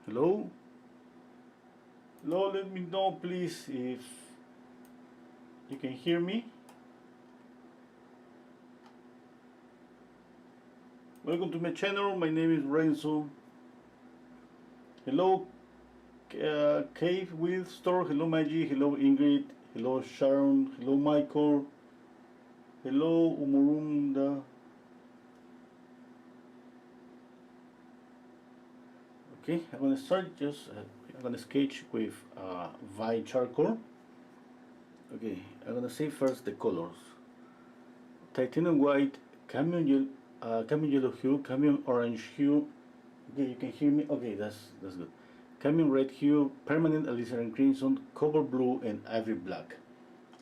Hello? Hello, let me know please if you can hear me. Welcome to my channel, my name is Renzo. Hello Cave with Store, hello Maggie, hello Ingrid, hello Sharon, hello Michael, hello Umurunda. Okay, I'm gonna start I'm gonna sketch with white charcoal. Okay, I'm gonna say first the colors. Titanium white, cadmium yellow hue, cadmium orange hue. Okay, you can hear me. Okay, that's good. Cadmium red hue, permanent alizarin crimson, cobalt blue, and ivory black.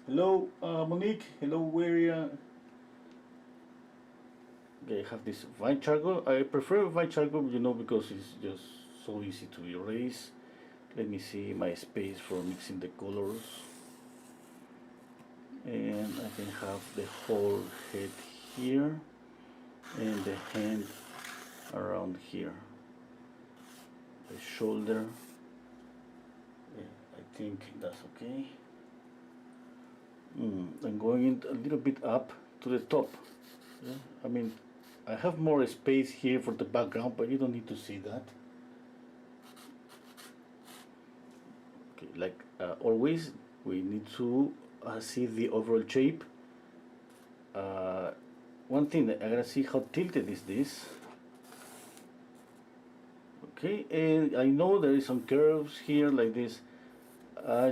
Hello, Monique. Hello, Waria. Okay, I have this white charcoal. I prefer white charcoal, because it's just so easy to erase. Let me see my space for mixing the colors. And I can have the whole head here and the hand around here, the shoulder. Yeah, I think that's okay. I'm going a little bit up to the top. Yeah? I mean, I have more space here for the background, but you don't need to see that. Okay, like always, we need to see the overall shape. One thing that I gotta see how tilted is this. Okay, and I know there is some curves here like this.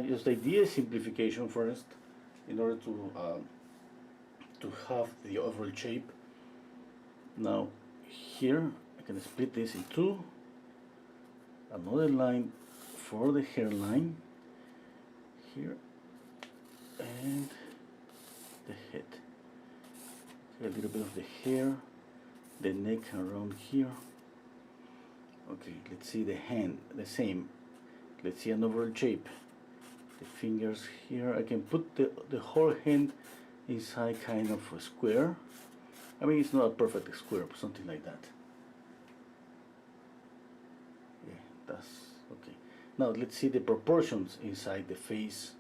Just the idea is simplification first, in order to have the overall shape. Now here I can split this in two. Another line for the hairline here and the head. Okay, a little bit of the hair, the neck around here. Okay, let's see the hand, the same. Let's see an overall shape. The fingers here. I can put the whole hand inside kind of a square. I mean, it's not a perfect square, but something like that. Yeah, that's okay. Now let's see the proportions inside the face.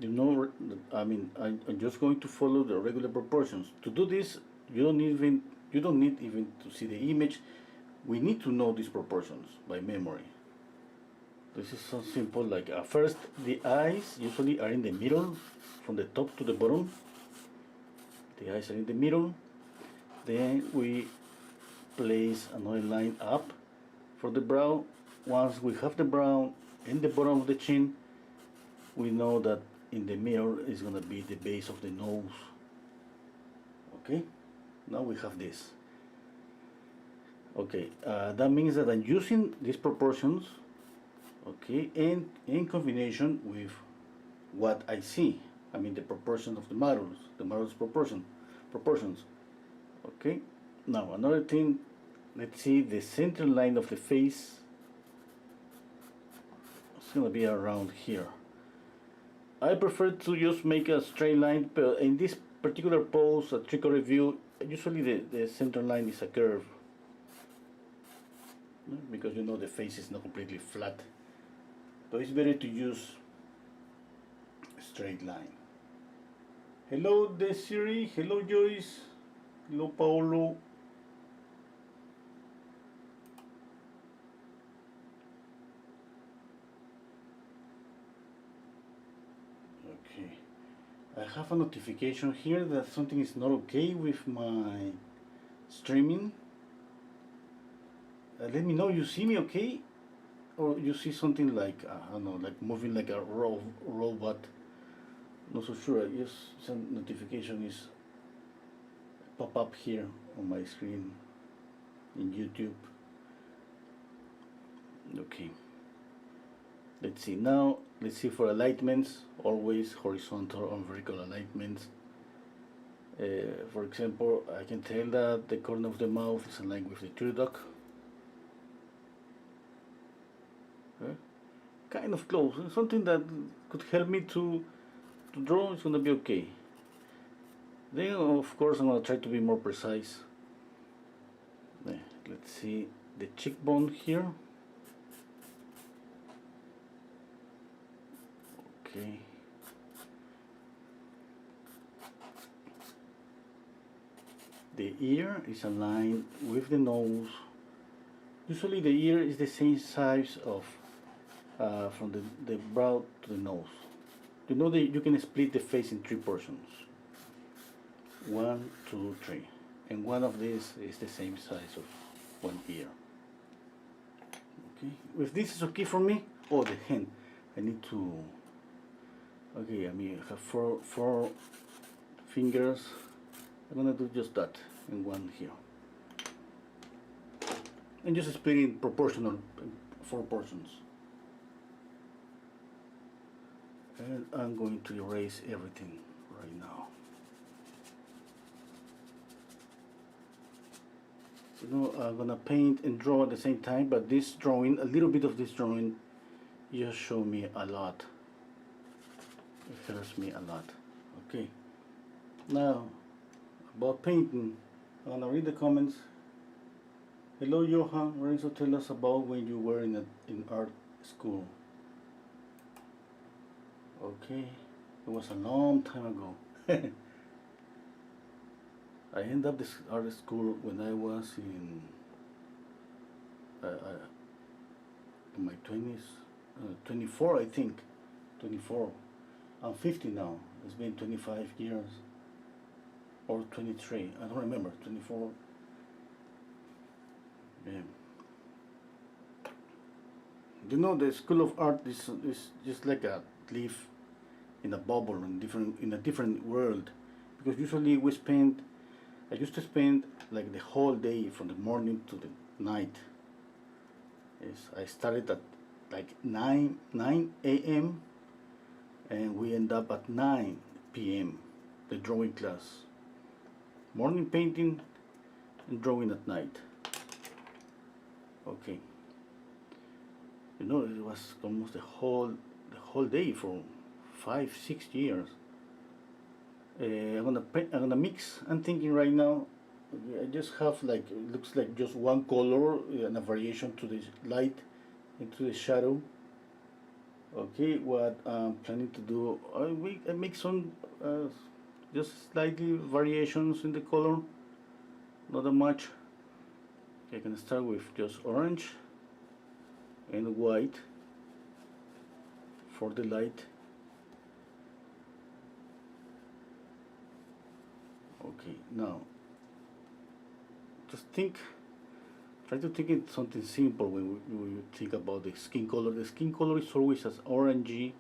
I mean, I'm just going to follow the regular proportions. To do this, you don't need even to see the image. We need to know these proportions by memory. This is so simple, like first the eyes usually are in the middle, from the top to the bottom. The eyes are in the middle. Then we place another line up for the brow. Once we have the brow in the bottom of the chin, we know that in the middle is going to be the base of the nose. Okay, now we have this. Okay, that means that I'm using these proportions, okay, and in combination with what I see. I mean the proportion of the model's proportions. Okay, now another thing, let's see the center line of the face. It's gonna be around here. I prefer to just make a straight line, but in this particular pose, a trick-or view, usually the center line is a curve, because the face is not completely flat. So it's better to use a straight line. Hello Desiree, hello Joyce, hello Paolo. Okay, I have a notification here that something is not okay with my streaming. Let me know you see me okay, or you see something like I don't know, like moving like a robot. Not so sure. I guess some notification is pop up here on my screen in YouTube. Okay. Let's see now. Let's see for alignments. Always horizontal and vertical alignments. For example, I can tell that the corner of the mouth is aligned with the tear duct. Kind of close. Something that could help me to draw is gonna be okay. Then of course I'm gonna try to be more precise. Let's see the cheekbone here. Okay. The ear is aligned with the nose. Usually the ear is the same size of from the brow to the nose. You know that you can split the face in three portions. One, two, three. And one of these is the same size of one ear. Okay. If this is okay for me, oh, the hand. I need to. Okay, I mean, I have four fingers. I'm gonna do just that in one here. And just split in proportional, four portions. And I'm going to erase everything right now. You know, I'm gonna paint and draw at the same time, but this drawing, a little bit of this drawing, just show me a lot. It helps me a lot. Okay. Now, about painting, I'm gonna read the comments. Hello, Johan. Lorenzo, tell us about when you were in art school. Okay, it was a long time ago. I ended up this art school when I was in my 20s, 24 I think, 24. I'm 50 now. It's been 25 years, or 23. I don't remember. 24. Yeah. You know, the School of Art is just like a leaf in a bubble in a different world, because usually I used to spend like the whole day from the morning to the night. Yes, I started at like 9 a.m. and we end up at 9 p.m. the drawing class. Morning painting and drawing at night. Okay. You know, it was almost the whole day for 5-6 years. I'm gonna mix. I'm thinking right now. I just have like, it looks like just one color and a variation to the light and to the shadow. Okay, what I'm planning to do, I make some just slightly variations in the color, not that much. I can start with just orange and white for the light. Okay, now just try to think it something simple when you think about the skin color. The skin color is always an orangey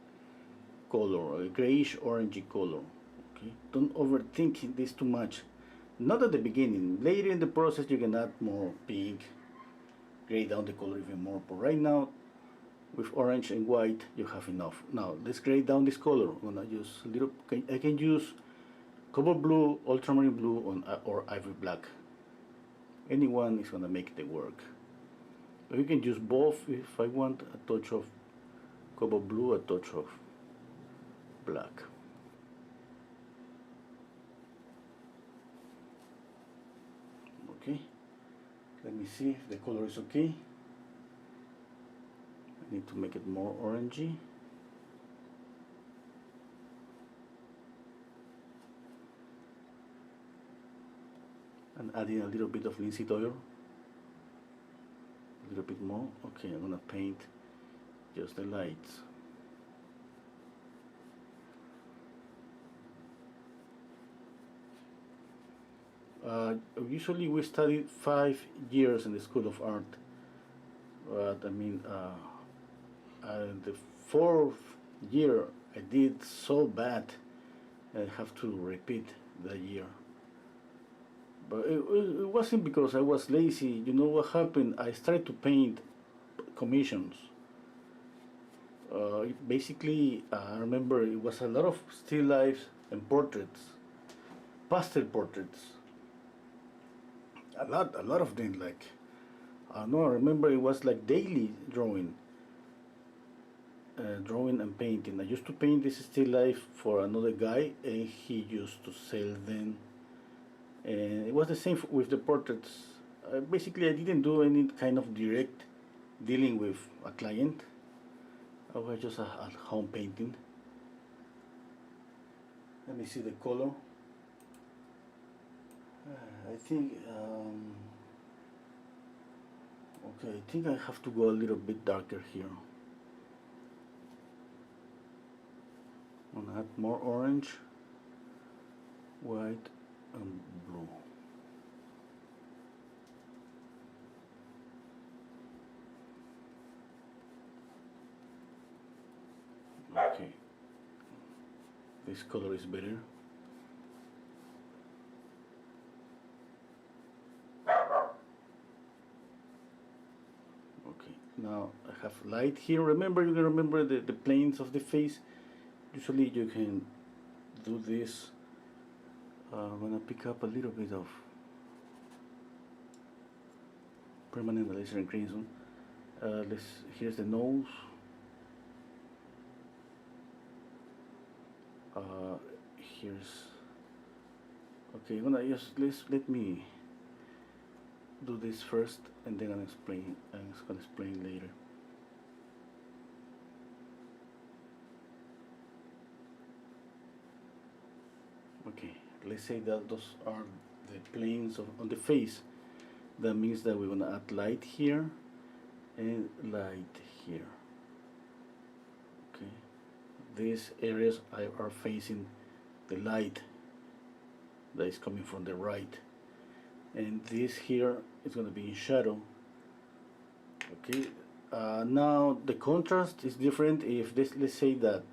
color, a grayish orangey color. Okay, don't overthink this too much. Not at the beginning. Later in the process you can add more pink, gray down the color even more. But right now, with orange and white, you have enough. Now let's gray down this color. I'm gonna use a little. I can use cobalt blue, ultramarine blue, or ivory black. Anyone is gonna make the work. But you can use both if I want a touch of cobalt blue, a touch of black. Okay, let me see if the color is okay. I need to make it more orangey. And adding a little bit of linseed oil, a little bit more. Okay, I'm gonna paint just the lights. Usually we study 5 years in the School of Art, but I mean, the 4th year I did so bad I have to repeat the year. But it wasn't because I was lazy. You know what happened? I started to paint commissions. Basically, I remember it was a lot of still lifes and portraits, pastel portraits. A lot of them. Like, I don't know. I remember it was like daily drawing and painting. I used to paint this still life for another guy, and he used to sell them. And it was the same with the portraits. Basically, I didn't do any kind of direct dealing with a client. I was just at home painting. Let me see the color. I think okay, I think I have to go a little bit darker here. I'm gonna add more orange, white, and blue. Okay, this color is better. Okay, now I have light here. Remember, you can remember the planes of the face. Usually you can do this. I'm gonna pick up a little bit of permanent laser and crimson. Here's the nose. Here's okay. Let me do this first, and then I'm gonna explain later. Okay, let's say that those are the planes on the face. That means that we're gonna add light here and light here. Okay, these areas are facing the light that is coming from the right, and this here is gonna be in shadow. Okay, now the contrast is different. If this, let's say that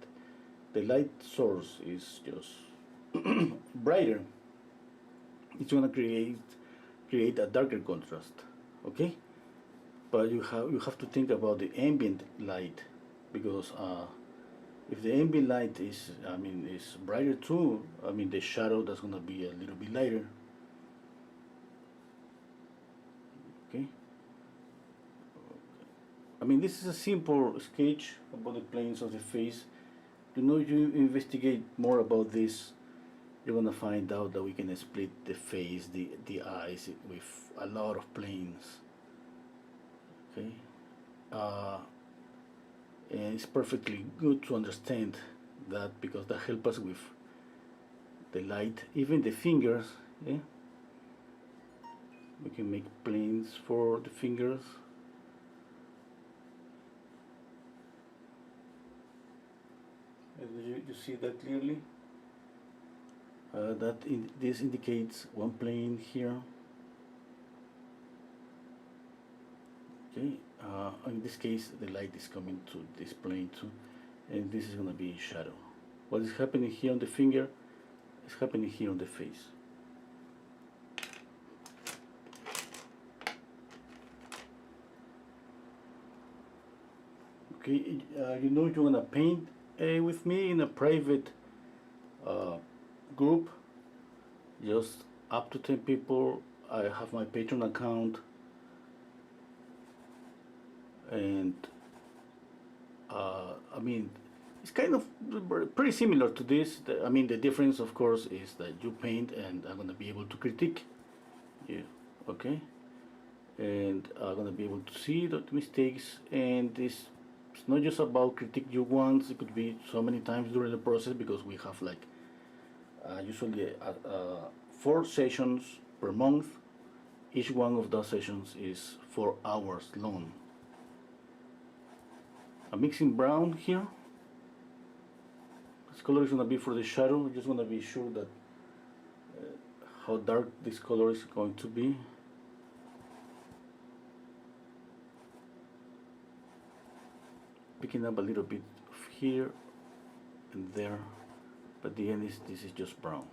the light source is just brighter, it's gonna create a darker contrast. Okay, but you have to think about the ambient light, because if the ambient light is is brighter too, the shadow that's gonna be a little bit lighter. Okay. This is a simple sketch about the planes of the face. You investigate more about this, you're gonna find out that we can split the face, the eyes with a lot of planes. Okay, and it's perfectly good to understand that, because that helps us with the light, even the fingers. Yeah, we can make planes for the fingers. You see that clearly? This indicates one plane here. Okay, in this case the light is coming to this plane too, and this is going to be shadow. What is happening here on the finger is happening here on the face. Okay, you're going to paint with me in a private group, just up to 10 people. I have my Patreon account, and it's kind of pretty similar to this. The difference, of course, is that you paint and I'm going to be able to critique you. Okay, and I'm going to be able to see the mistakes, and this it's not just about critique you once. It could be so many times during the process, because we have like usually 4 sessions per month. Each one of those sessions is 4 hours long. I'm mixing brown here. This color is going to be for the shadow. I just want to be sure that how dark this color is going to be. Picking up a little bit of here and there, but the end is this is just brown.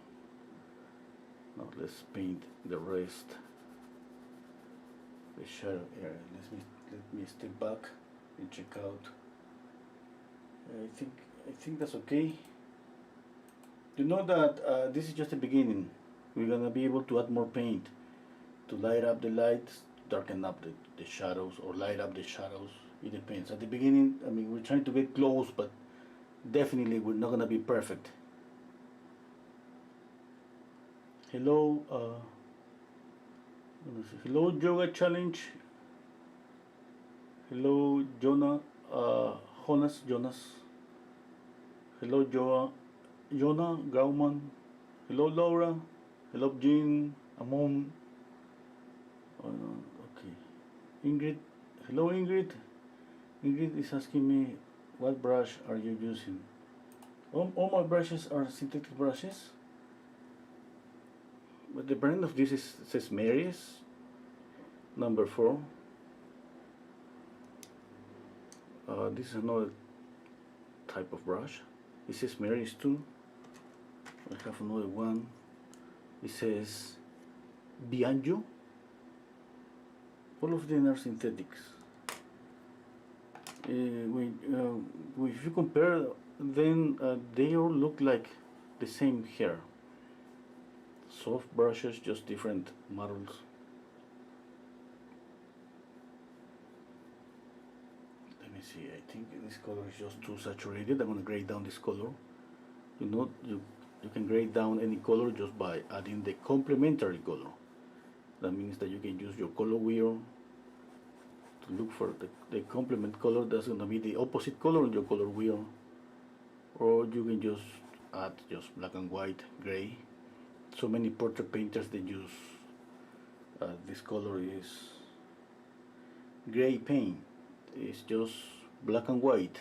Now let's paint the rest, the shadow area. Let me step back and check out. I think that's okay. You know that this is just the beginning. We're gonna be able to add more paint to light up the lights, darken up the shadows, or light up the shadows. It depends. At the beginning, we're trying to get close, but definitely we're not gonna be perfect. Hello, hello Yoga Challenge. Hello Jonas. Hello Joa. Jonah, Gauman. Hello, Laura. Hello, Jean, Amon. Okay. Ingrid. Hello, Ingrid. Ingrid is asking me, what brush are you using? All my brushes are synthetic brushes. But the brand of this is says Mary's number 4. This is another type of brush. It says Mary's too. I have another one. It says Bianju. All of them are synthetics. If you compare, then they all look like the same hair. Soft brushes, just different models. Let me see. I think this color is just too saturated. I'm gonna grade down this color. You can grade down any color just by adding the complementary color. That means that you can use your color wheel to look for the complement color that's going to be the opposite color on your color wheel, or you can just add just black and white, gray. So many portrait painters they use this color is gray paint. It's just black and white.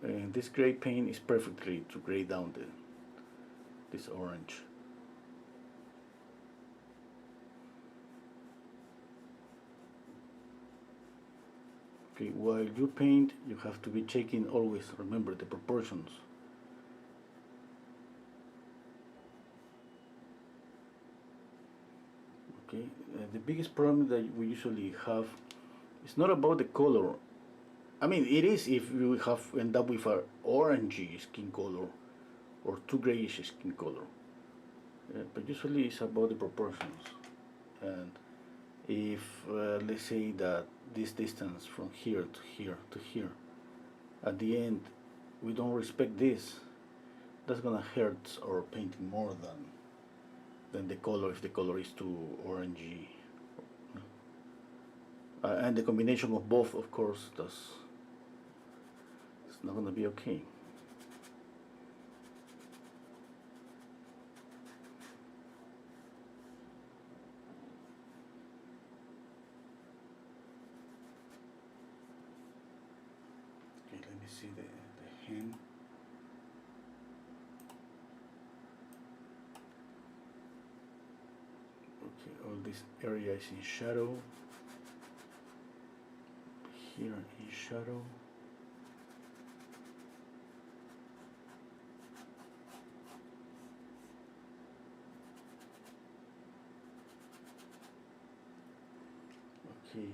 And this gray paint is perfectly to gray down this orange. Okay, while you paint, you have to be checking always, remember the proportions. Okay, the biggest problem that we usually have is not about the color. I mean, it is if you end up with an orangey skin color or too grayish skin color. But usually it's about the proportions. And if let's say that this distance from here to here to here, at the end we don't respect this, that's gonna hurt our painting more than the color if the color is too orangey. And the combination of both, of course, it's not gonna be okay. Okay, let me see the hand. Okay, all this area is in shadow. Here is shadow. Okay,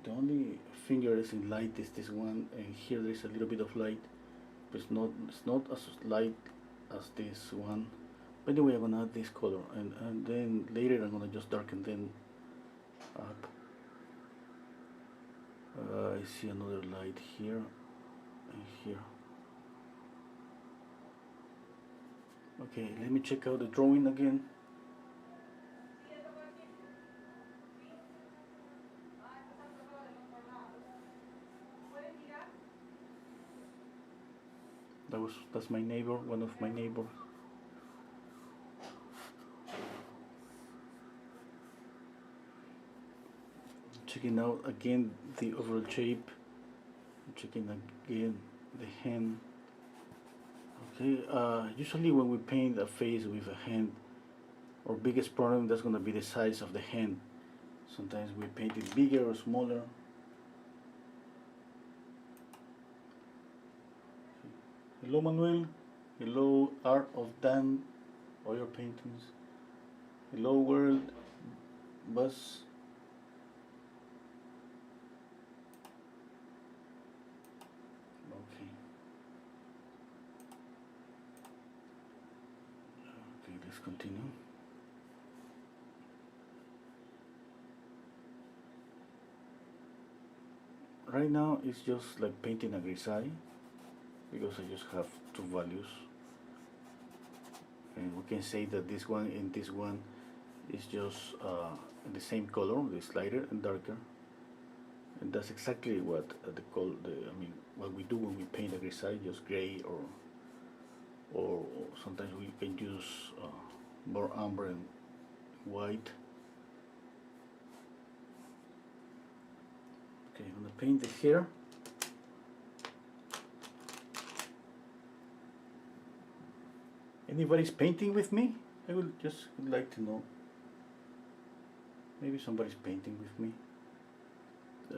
the only finger is in light is this one, and here there is a little bit of light, but it's not as light as this one. By the way, I'm gonna add this color, and then later I'm gonna just darken them up. I see another light here and here. Okay, let me check out the drawing again. That's my neighbor, one of my neighbors. Checking out again the overall shape. Checking again the hand. Okay, usually when we paint a face with a hand, our biggest problem that's gonna be the size of the hand. Sometimes we paint it bigger or smaller. Hello Manuel, hello Art of Dan, oil paintings. Hello world, Buzz. Okay. Okay, let's continue. Right now it's just like painting a grisaille, because I just have two values, and we can say that this one and this one is just the same color, this lighter and darker. And that's exactly what I mean, what we do when we paint a grisaille, just gray, or sometimes we can use more amber and white. Okay, I'm gonna paint the hair. Anybody's painting with me? I would like to know. Maybe somebody's painting with me.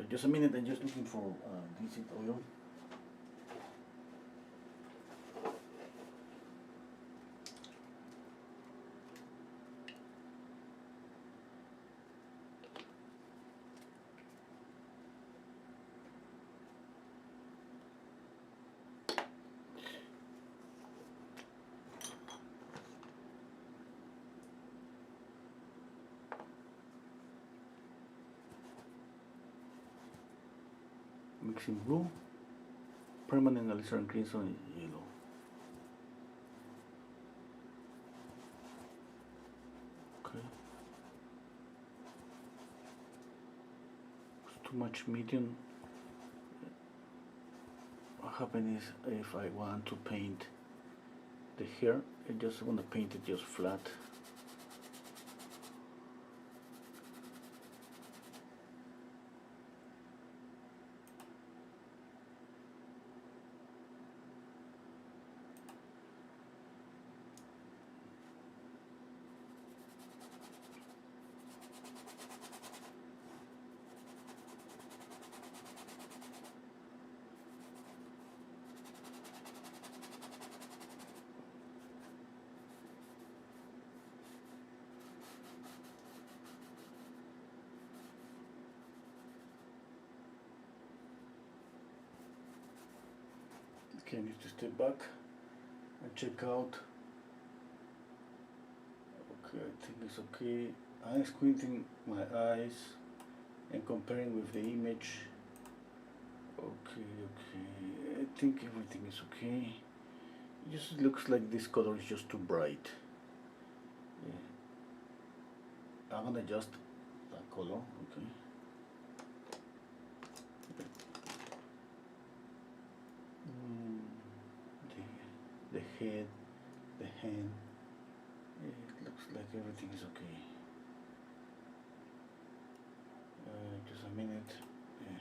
Just a minute, I'm just looking for decent oil. Mixing blue, permanent alizarin crimson, and yellow. Okay. It's too much medium. What happens is if I want to paint the hair, I just want to paint it just flat. Okay, I need to step back and check out. Okay, I think it's okay. I'm squinting my eyes and comparing with the image. Okay, I think everything is okay. It just looks like this color is just too bright. Yeah. I'm gonna adjust that color, okay. The head, the hand, it looks like everything is okay. Just a minute. Yeah.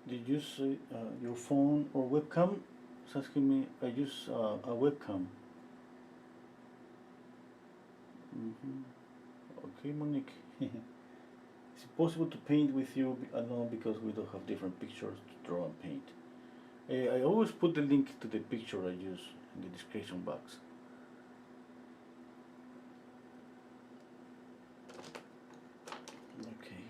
Did you use your phone or webcam? It's asking me. I use a webcam. Okay, Monique. Is it possible to paint with you alone because we don't have different pictures to draw and paint? I always put the link to the picture I use in the description box. Okay.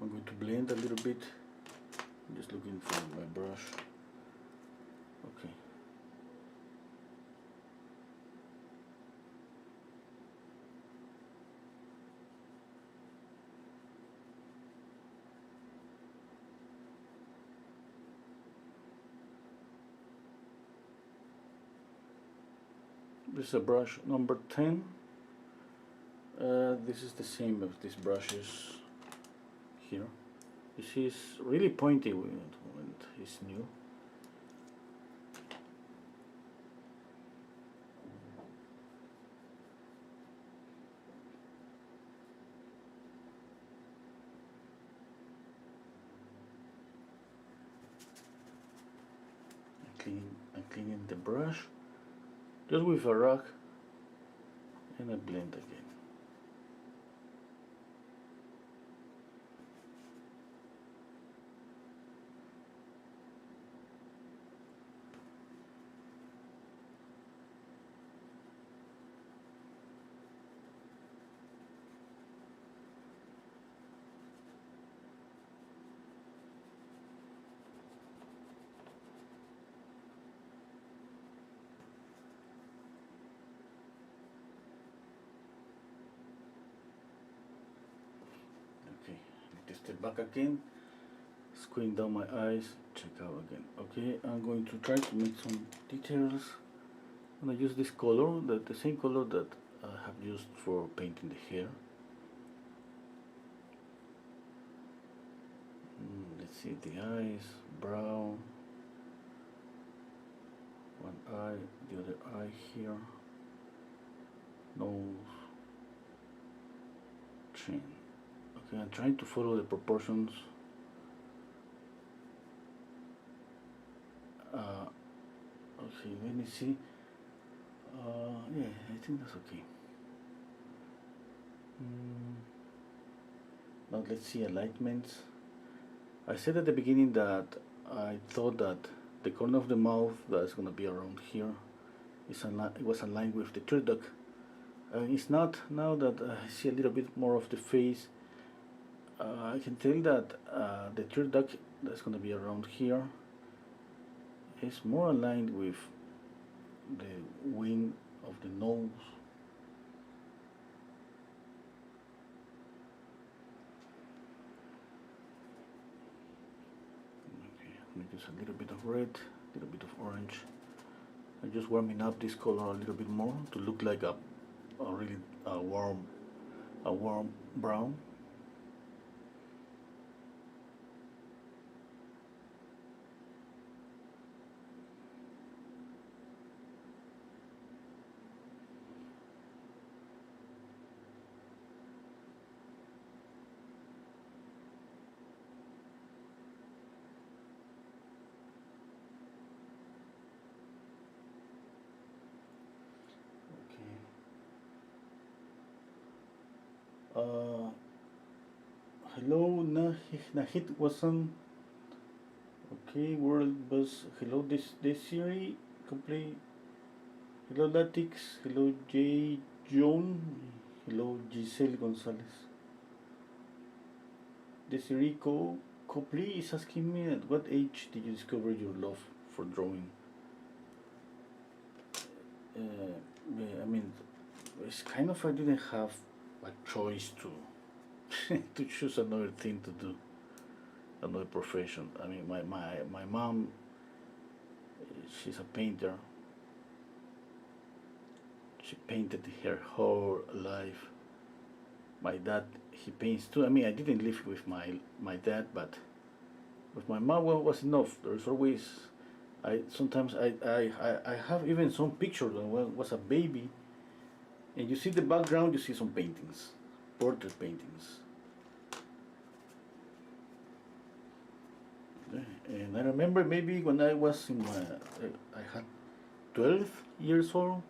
I'm going to blend a little bit. I'm just looking for my brush. Okay. This is a brush number 10. This is the same as these brushes here. You see, it's really pointy when it's new. I'm cleaning the brush just with a rag, and I blend again. Okay, I need to step back again, going down my eyes. Check out again. Okay, I'm going to try to make some details. I'm gonna use this color, the same color that I have used for painting the hair. Let's see, the eyes, brow, one eye, the other eye here, nose, chin. Okay, I'm trying to follow the proportions. Okay, let me see. Yeah, I think that's okay. Now let's see alignments. I said at the beginning that I thought that the corner of the mouth that's gonna be around here it was aligned with the tear duct. It's not. Now that I see a little bit more of the face, I can tell that the tear duct that's gonna be around here is more aligned with the wing of the nose. Okay, I'm gonna use a little bit of red, a little bit of orange. I'm just warming up this color a little bit more to look like a really warm brown. Hello, Nahid wasn't okay. World Bus. Hello, this series complete. Hello, Latix. Hello, J. Joan. Hello, Giselle Gonzalez. Desirico Copley is asking me at what age did you discover your love for drawing? I mean, it's kind of I didn't have a choice to to choose another thing to do, another profession. I mean, my mom, she's a painter. She painted her whole life. My dad, he paints too. I mean, I didn't live with my dad, but with my mom, well, was enough. There's always, I have even some pictures when I was a baby, and you see the background, you see some paintings, portrait paintings. And I remember maybe when I was I had 12 years old.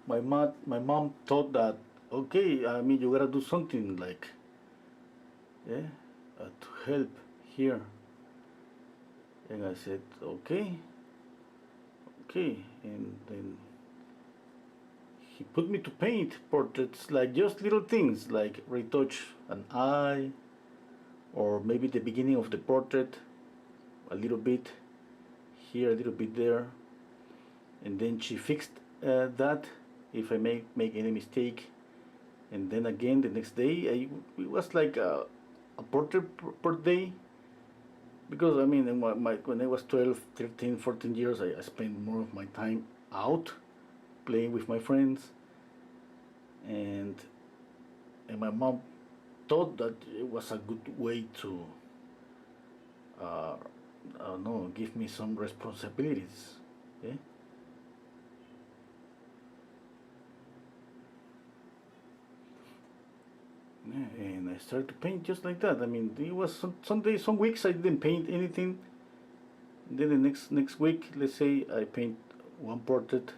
My mom thought that okay, I mean you gotta do something like yeah to help here, and I said okay, and then he put me to paint portraits like just little things like retouch an eye or maybe the beginning of the portrait a little bit here, a little bit there, and then she fixed that if I make any mistake, and then again the next day it was like a portrait per day, because I mean in when I was 12, 13, 14 years I spent more of my time out playing with my friends, and my mom thought that it was a good way to no, give me some responsibilities. Yeah? Yeah, and I started to paint just like that. I mean, it was some days, some weeks I didn't paint anything. Then the next week, let's say I paint one portrait,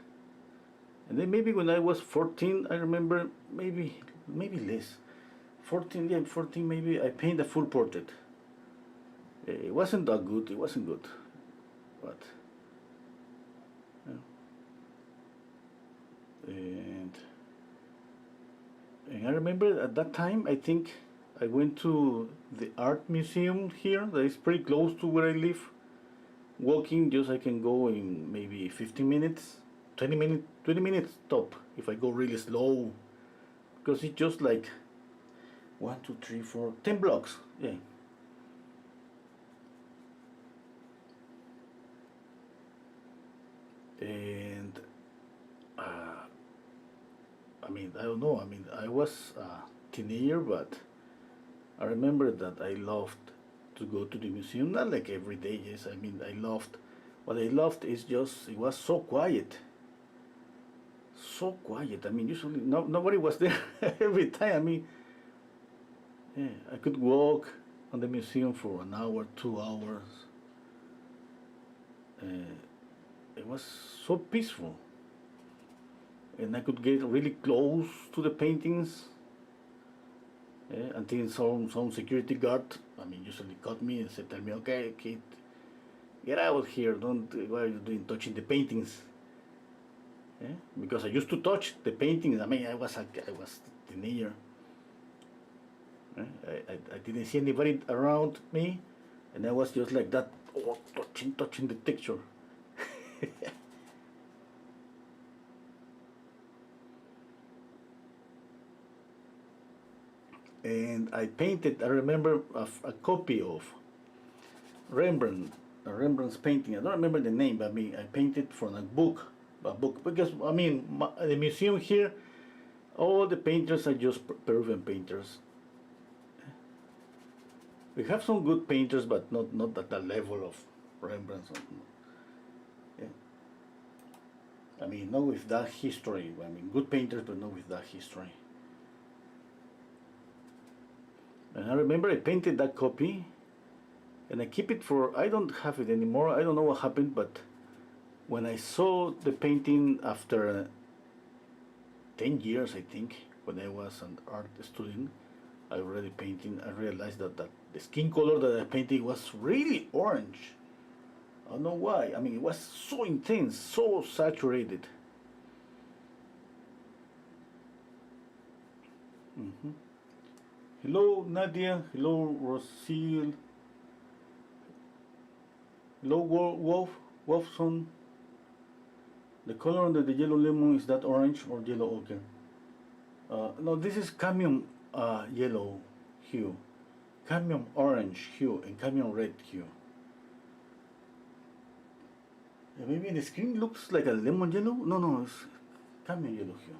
and then maybe when I was 14, I remember maybe less, 14, yeah, 14 maybe I paint a full portrait. It wasn't that good. It wasn't good, but and I remember at that time I think I went to the art museum here that is pretty close to where I live. Walking, just I can go in maybe 15 minutes, 20 minutes top if I go really slow, because it's just like 1, 2, 3, 4, 10 blocks. Yeah. And uh, I mean, I don't know. I mean, I was a teenager, but I remember that I loved to go to the museum. Not like every day, yes. I mean, I loved. What I loved is just it was so quiet, so quiet. I mean, usually nobody was there every time. I mean, yeah, I could walk on the museum for an hour, 2 hours. Uh, it was so peaceful, and I could get really close to the paintings. Until some security guard, I mean, usually caught me and said, "Tell me, okay, kid, get out of here! Don't what are you doing touching the paintings?" Because I used to touch the paintings. I mean, I was a teenager. I didn't see anybody around me, and I was just like that, oh, touching the texture. And I painted. I remember a copy of Rembrandt, Rembrandt's painting. I don't remember the name, but I mean, I painted from a book because I mean, the museum here, all the painters are just Peruvian painters. We have some good painters, but not at the level of Rembrandt. Yeah. I mean, not with that history. I mean, good painters, but not with that history. And I remember I painted that copy, and I keep it for. I don't have it anymore. I don't know what happened, but when I saw the painting after 10 years, I think, when I was an art student, I already painting. I realized that the skin color that I painted was really orange. I don't know why. I mean, it was so intense, so saturated. Hmm. Hello, Nadia. Hello, Rosil. Hello, Wolfson. The color under the yellow lemon is that orange or yellow ochre? No, this is cadmium yellow hue, cadmium orange hue, and cadmium red hue. Maybe the screen looks like a lemon yellow. No, no, it's cadmium yellow hue.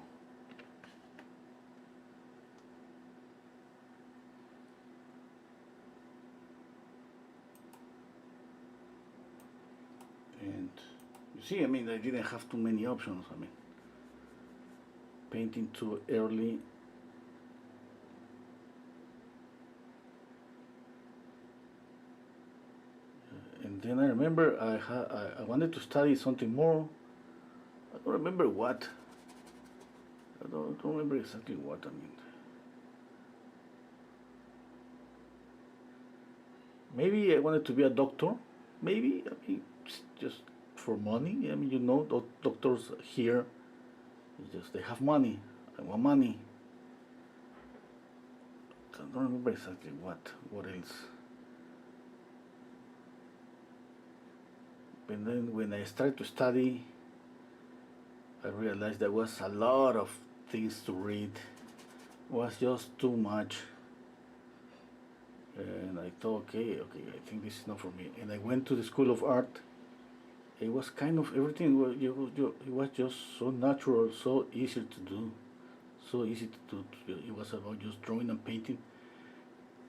And you see, I mean, I didn't have too many options. I mean, painting too early. And then I remember I wanted to study something more. I don't remember what. I don't remember exactly what. I mean, maybe I wanted to be a doctor. Maybe I mean just for money. I mean, you know, doctors here, it's just they have money. I want money. I don't remember exactly what. What else? And then when I started to study, I realized there was a lot of things to read. It was just too much. And I thought, okay, I think this is not for me. And I went to the School of Art. It was kind of everything. It was just so natural, so easy to do, so easy to do. It was about just drawing and painting.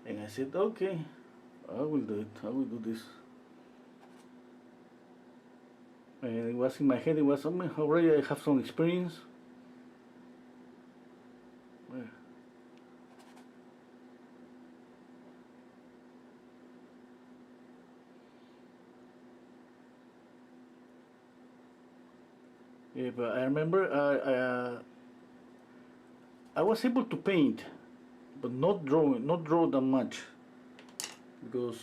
And I said, okay, I will do it. I will do this. And it was in my head. It was, I mean, already I have some experience. Well, yeah, but I remember I was able to paint, but not draw that much, because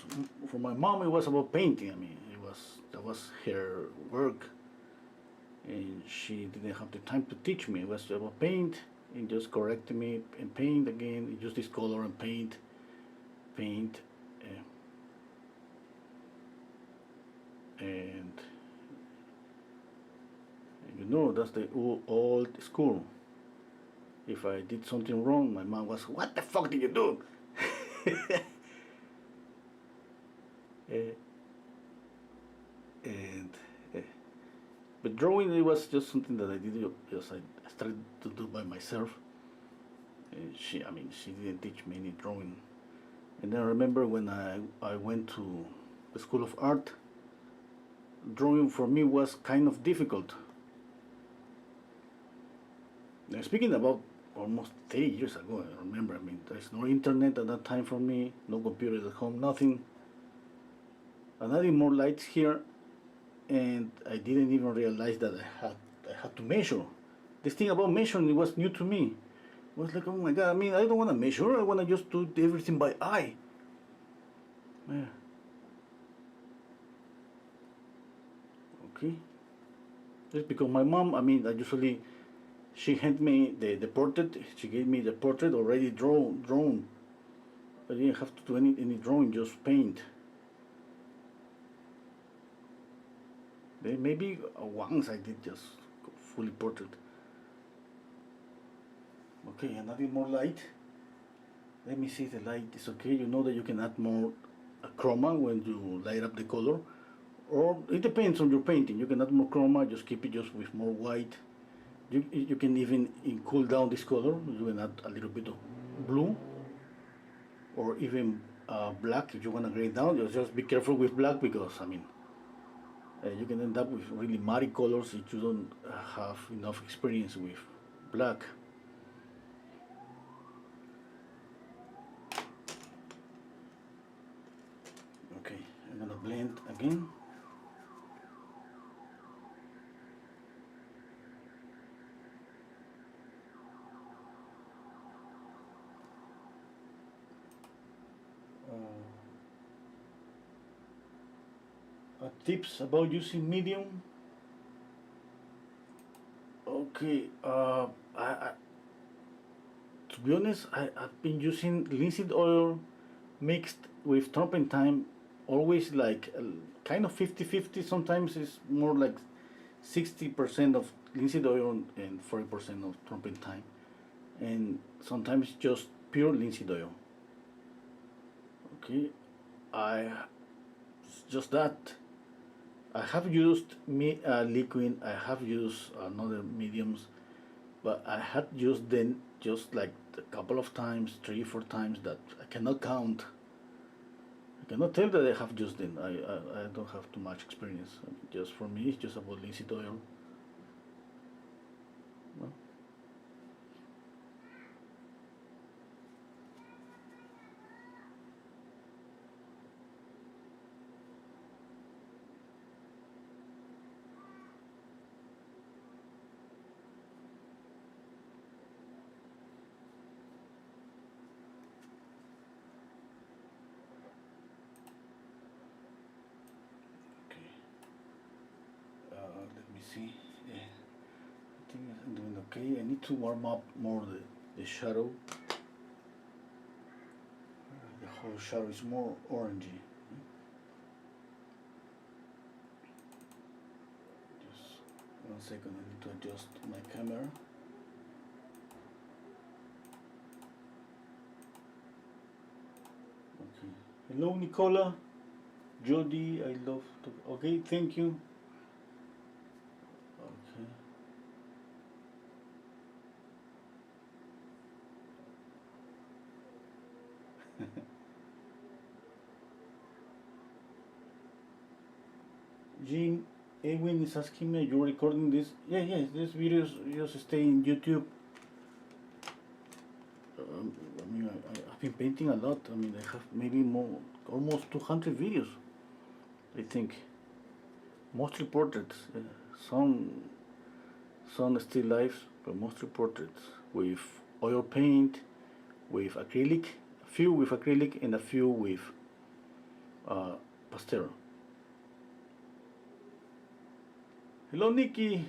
for my mom it was about painting. I mean, that was her work, and she didn't have the time to teach me. It was about paint and just correct me and paint again. Use this color and paint, uh, and you know that's the old school. If I did something wrong, my mom was, "What the fuck did you do?" uh, and uh, But drawing, it was just something that I did. Just I started to do by myself. I mean, she didn't teach me any drawing. And then I remember when I went to the School of Art, drawing for me was kind of difficult. Now, speaking about almost 30 years ago, I remember. I mean, there's no internet at that time for me, no computers at home, nothing. And adding more lights here, and I didn't even realize that I had to measure. This thing about measuring, it was new to me. It was like, oh my god! I mean, I don't want to measure. I want to just do everything by eye. Yeah. Okay. Just because my mom, I mean, I usually she handed me the portrait. She gave me the portrait already drawn. I didn't have to do any drawing, just paint. Then maybe once I did just fully portrait. Okay, and adding more light. Let me see if the light is okay. You know that you can add more chroma when you light up the color. Or it depends on your painting. You can add more chroma, just keep it just with more white. You can even cool down this color. You can add a little bit of blue, or even black if you want to gray down. Just be careful with black because I mean you can end up with really muddy colors if you don't have enough experience with black. Okay, I'm gonna blend again. Tips about using medium. Okay, to be honest, I've been using linseed oil mixed with turpentine, always like kind of 50-50. Sometimes it's more like 60% of linseed oil and 40% of turpentine, and sometimes just pure linseed oil. Okay, I just that. I have used liquid. I have used another mediums, but I had used them just like a couple of times, 3-4 times that I cannot count. I cannot tell that I have used them. I don't have too much experience. Just for me, it's just about linseed oil. Well, okay. Let me see. Yeah, I think I'm doing okay. I need to warm up more the shadow. The whole shadow is more orangey. Just 1 second, I need to adjust my camera. Okay. Hello, Nicola. Jody, I love to. Okay, thank you. Okay. Jean Edwin is asking me, are you recording this? Yeah, yes, these videos just stay in YouTube. I mean, I've been painting a lot. I mean, I have maybe more, almost 200 videos, I think. Mostly portraits. Some still lifes, but mostly portraits with oil paint, with acrylic, a few with acrylic and a few with pastel. Hello, Nikki.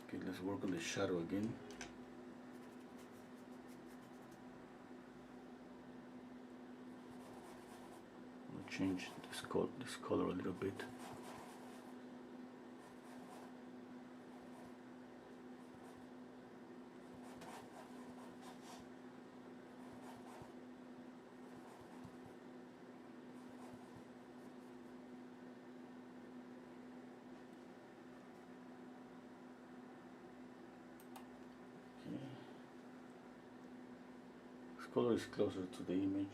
Okay, let's work on the shadow again. change this color a little bit. This color is closer to the image.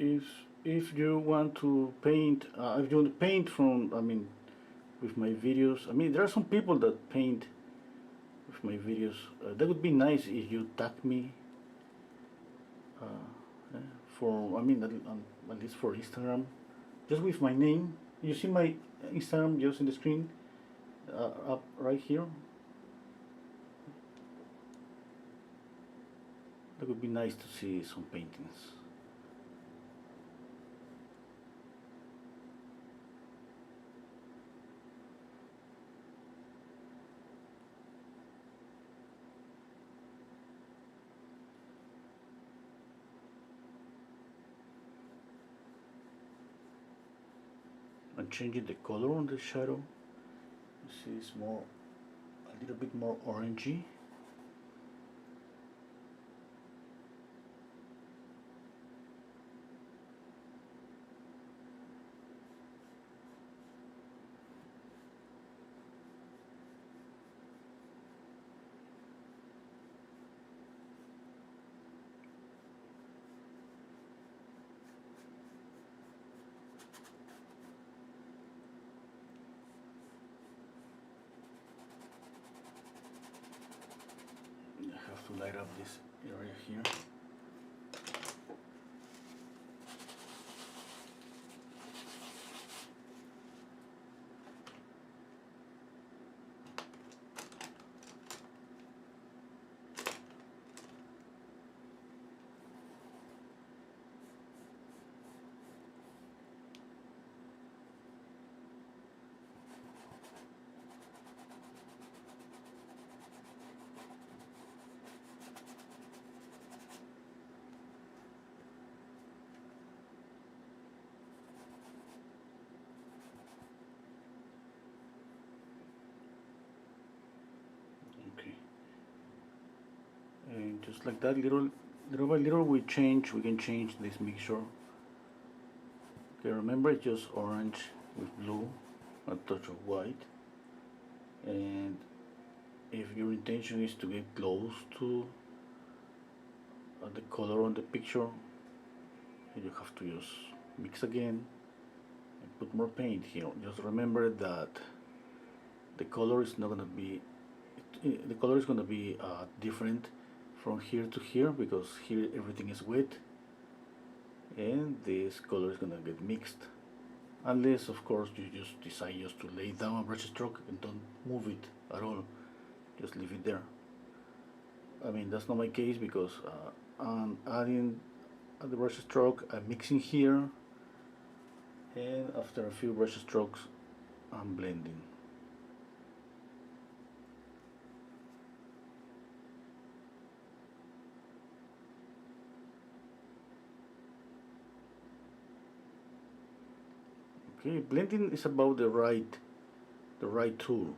if if you want to paint, if you want to paint from, I mean, with my videos, I mean, there are some people that paint with my videos. That would be nice if you tag me uh, for, I mean, at least for Instagram, just with my name. You see my Instagram just in the screen, up right here. That would be nice to see some paintings. I'm changing the color on the shadow. You see, it's more, a little bit more orangey. I have to light up this area here. Okay, and just like that, little by little, we can change this mixture. Okay, remember, it's just orange with blue, a touch of white, and if your intention is to get close to the color on the picture, you have to just mix again and put more paint here. Just remember that the color is not gonna be the color is gonna be different from here to here, because here everything is wet, and this color is gonna get mixed, unless of course you just decide just to lay down a brush stroke and don't move it at all, just leave it there. I mean, that's not my case, because I'm adding the brush stroke, I'm mixing here, and after a few brush strokes I'm blending. Okay, blending is about the right tool,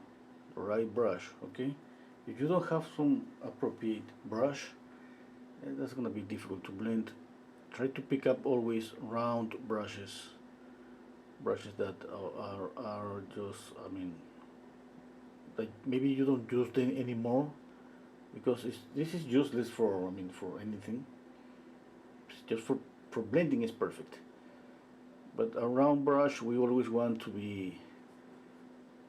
the right brush. Okay, if you don't have some appropriate brush, that's gonna be difficult to blend. Try to pick up always round brushes, that are just, I mean, like maybe you don't use them anymore, because this is useless for, I mean, for anything. just for blending is perfect. But a round brush, we always want to be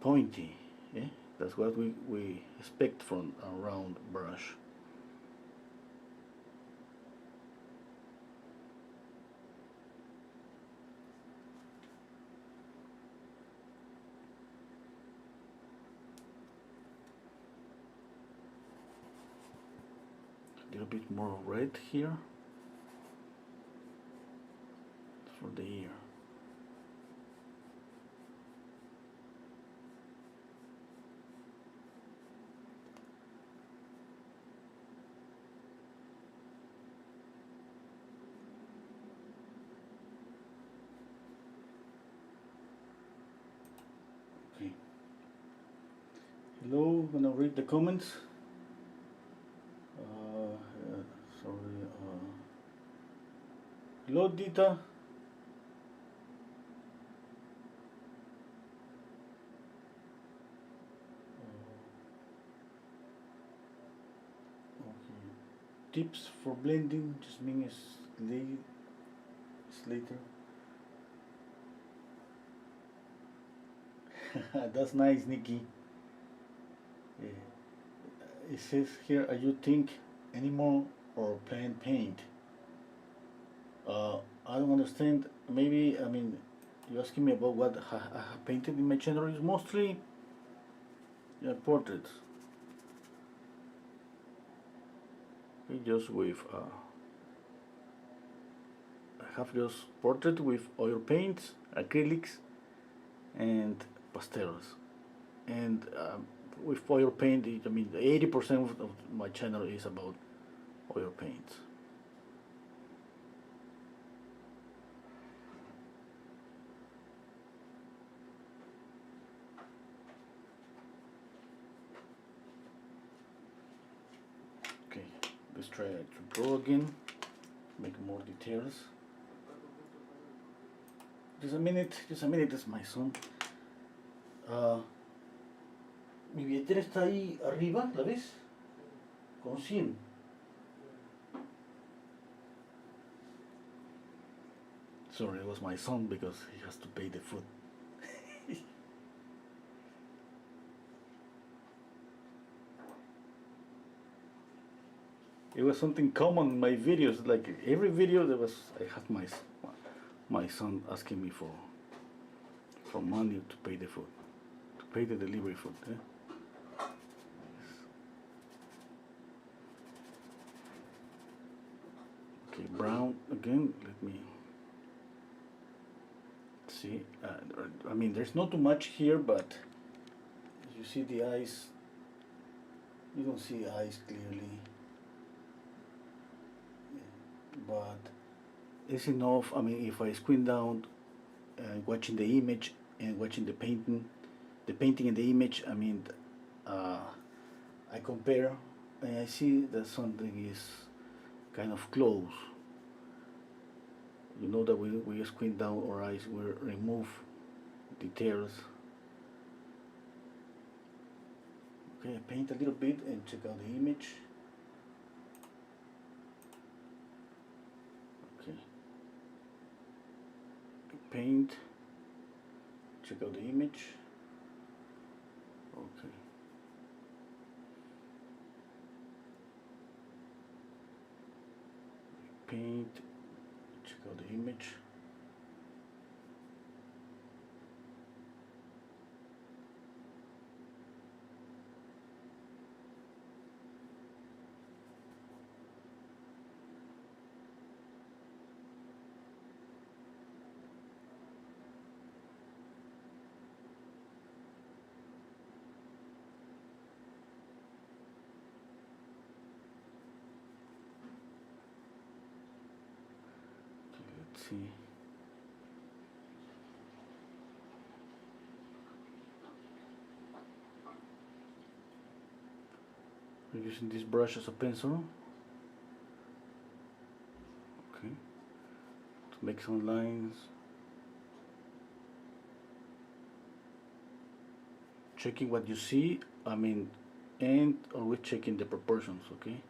pointy. Yeah? That's what we expect from a round brush. A little bit more red here for the ear. Okay. Hello, I'm gonna read the comments. Sorry. Hello, Dita. Okay. Tips for blending, just means later. That's nice, Nikki. Yeah. It says here, are you think anymore or plain paint? I don't understand. Maybe, I mean, you're asking me about what I have painted in my channel. Is mostly portraits. Okay, just with, I have just portrait with oil paints, acrylics, and pastels. And with oil paint, I mean, 80% of my channel is about oil paints. Okay, let's try to draw again, make more details. Just a minute, that's my son. Mi billetera está ahí arriba, ¿la ves? Con 100. Sorry, it was my son because he has to pay the food. It was something common in my videos. Like every video, I have my son asking me for money to pay the food, to pay the delivery food. Yeah? Okay, brown again. Let me see. I mean, there's not too much here, but you see the eyes. You don't see eyes clearly, but it's enough. I mean, if I squint down, watching the image and watching the painting and the image, I mean, I compare and I see that something is kind of close. You know that we squint down our eyes, we remove details. Okay, I paint a little bit and check out the image. Okay. Paint, check out the image. Okay. Paint, check out the image. Let's see. I'm using this brush as a pencil. Okay. To make some lines. Checking what you see, I mean, and always checking the proportions, okay?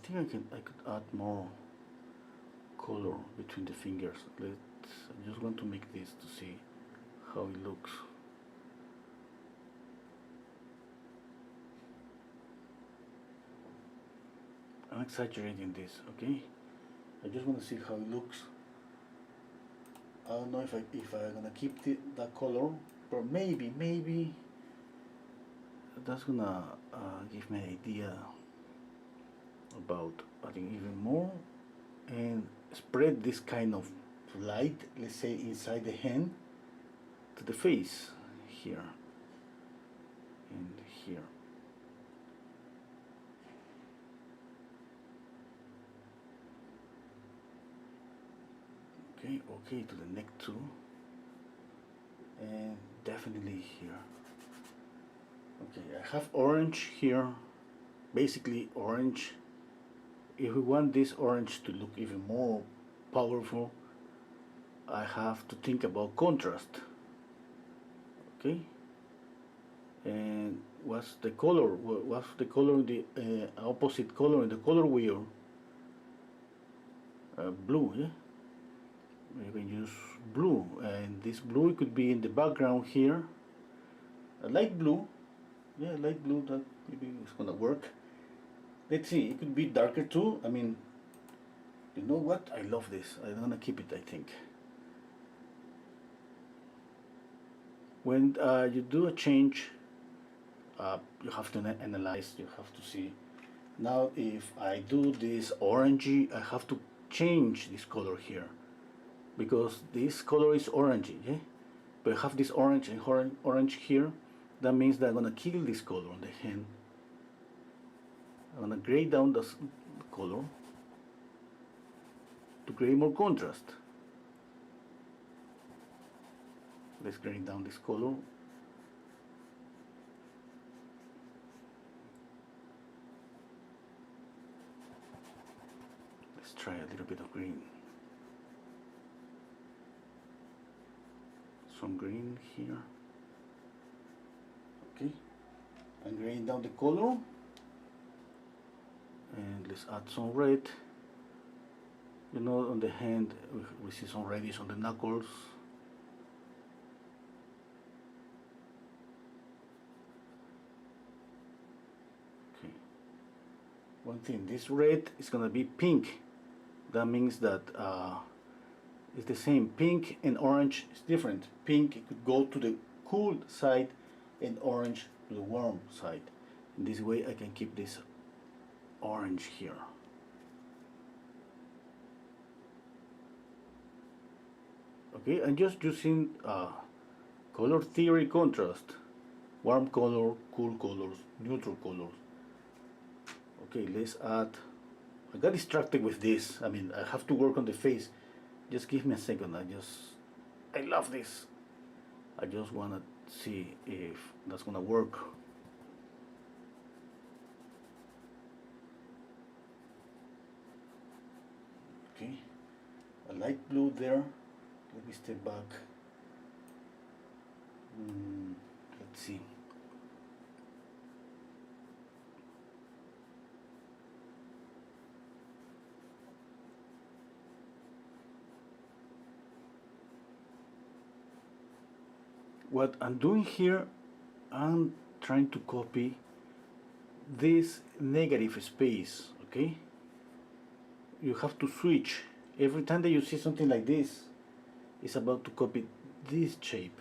think I could add more color between the fingers. I just want to make this to see how it looks. I'm exaggerating this, okay? I just want to see how it looks. I don't know if I'm gonna keep that color, but maybe that's gonna give me an idea about adding even more and spread this kind of light, let's say inside the hand, to the face here and here. Okay, to the neck too, and definitely here. Okay, I have orange here, basically orange. If we want this orange to look even more powerful, I have to think about contrast. Okay, and what's the color? What's the color? The opposite color in the color wheel? Blue, yeah. You can use blue, and this blue could be in the background here. A light blue, yeah, light blue. That maybe is gonna work. Let's see. It could be darker too. I mean, you know what? I love this. I'm gonna keep it, I think. When you do a change, you have to analyze. You have to see. Now, if I do this orangey, I have to change this color here, because this color is orangey, yeah? But I have this orange and orange here. That means that I'm gonna kill this color on the hand. I'm gonna gray down the color to create more contrast. Let's gray down this color. Let's try a little bit of green. Some green here. Okay, I'm graying down the color, and let's add some red. You know, on the hand we see some reddish on the knuckles. Okay, one thing, this red is gonna be pink. That means that it's the same. Pink and orange is different. Pink, it could go to the cool side, and orange to the warm side. In this way I can keep this orange here. Okay, I'm just using color theory contrast. Warm color, cool colors, neutral colors. Okay, let's add. I got distracted with this. I mean, I have to work on the face. Just give me a second. I love this. I just wanna see if that's gonna work. Okay, a light blue there. Let me step back. Let's see. What I'm doing here, I'm trying to copy this negative space, okay? You have to switch. Every time that you see something like this, it's about to copy this shape.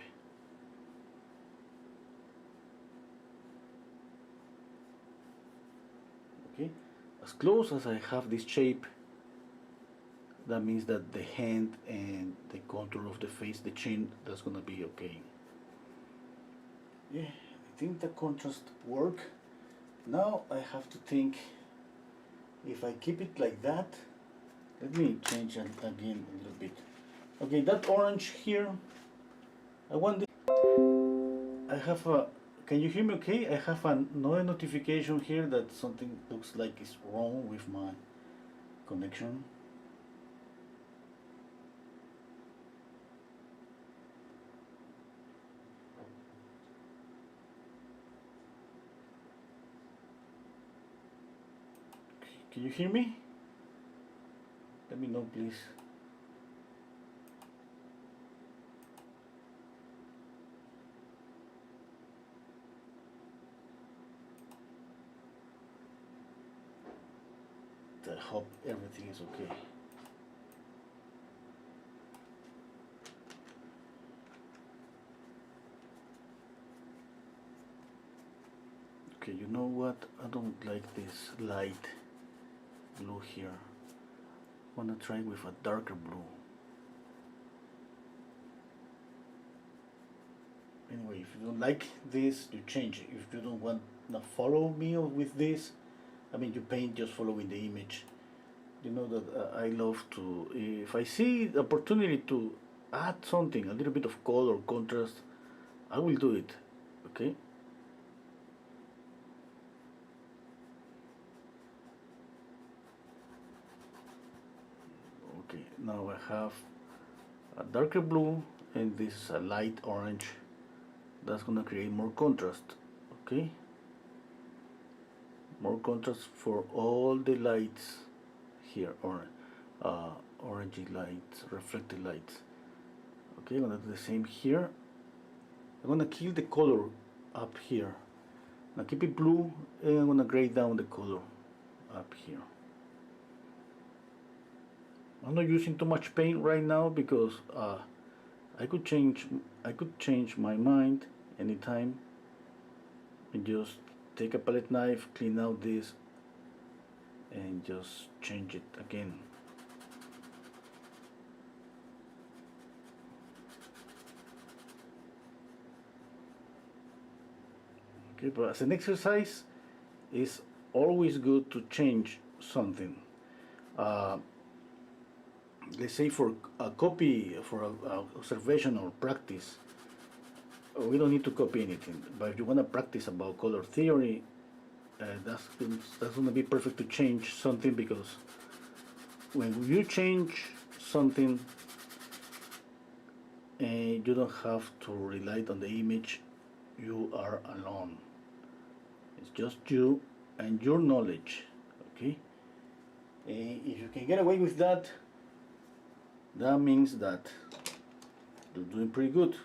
Okay? As close as I have this shape, that means that the hand and the contour of the face, the chin, that's gonna be okay. Yeah, I think the contrast work. Now I have to think, if I keep it like that, let me change it again a little bit. Okay, that orange here, I want this. I have a, can you hear me okay? I have another notification here that something looks like it's wrong with my connection. Can you hear me? Let me know, please. I hope everything is okay. Okay, you know what? I don't like this light blue here. I wanna try with a darker blue. Anyway, if you don't like this, you change it. If you don't want to follow me with this, I mean, you paint just following the image. You know that I love to, if I see the opportunity to add something, a little bit of color, contrast, I will do it, okay? Okay, now I have a darker blue and this is a light orange. That's gonna create more contrast, okay? More contrast for all the lights here, or orangey lights, reflected lights. Okay, I'm gonna do the same here. I'm gonna kill the color up here. Now keep it blue, and I'm gonna gray down the color up here. I'm not using too much paint right now because I could change my mind anytime and just take a palette knife, clean out this, and just change it again. Okay, but as an exercise, it's always good to change something. Uh, let's say for a copy, for a observation or practice, we don't need to copy anything. But if you want to practice about color theory, that's going to be perfect to change something, because when you change something, and you don't have to rely on the image, you are alone. It's just you and your knowledge, okay? If you can get away with that, that means that you're doing pretty good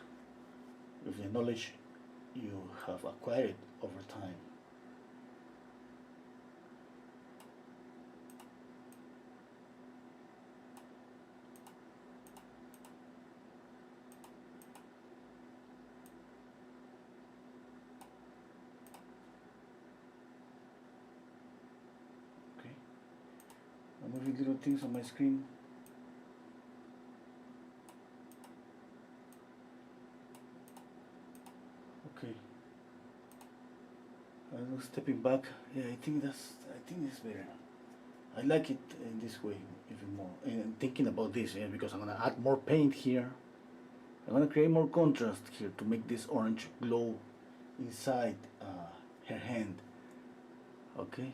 with the knowledge you have acquired over time. Okay, I'm moving little things on my screen. Okay, I'm stepping back. Yeah, I think it's better. I like it in this way even more. And thinking about this, yeah, because I'm gonna add more paint here. I'm gonna create more contrast here to make this orange glow inside her hand. Okay.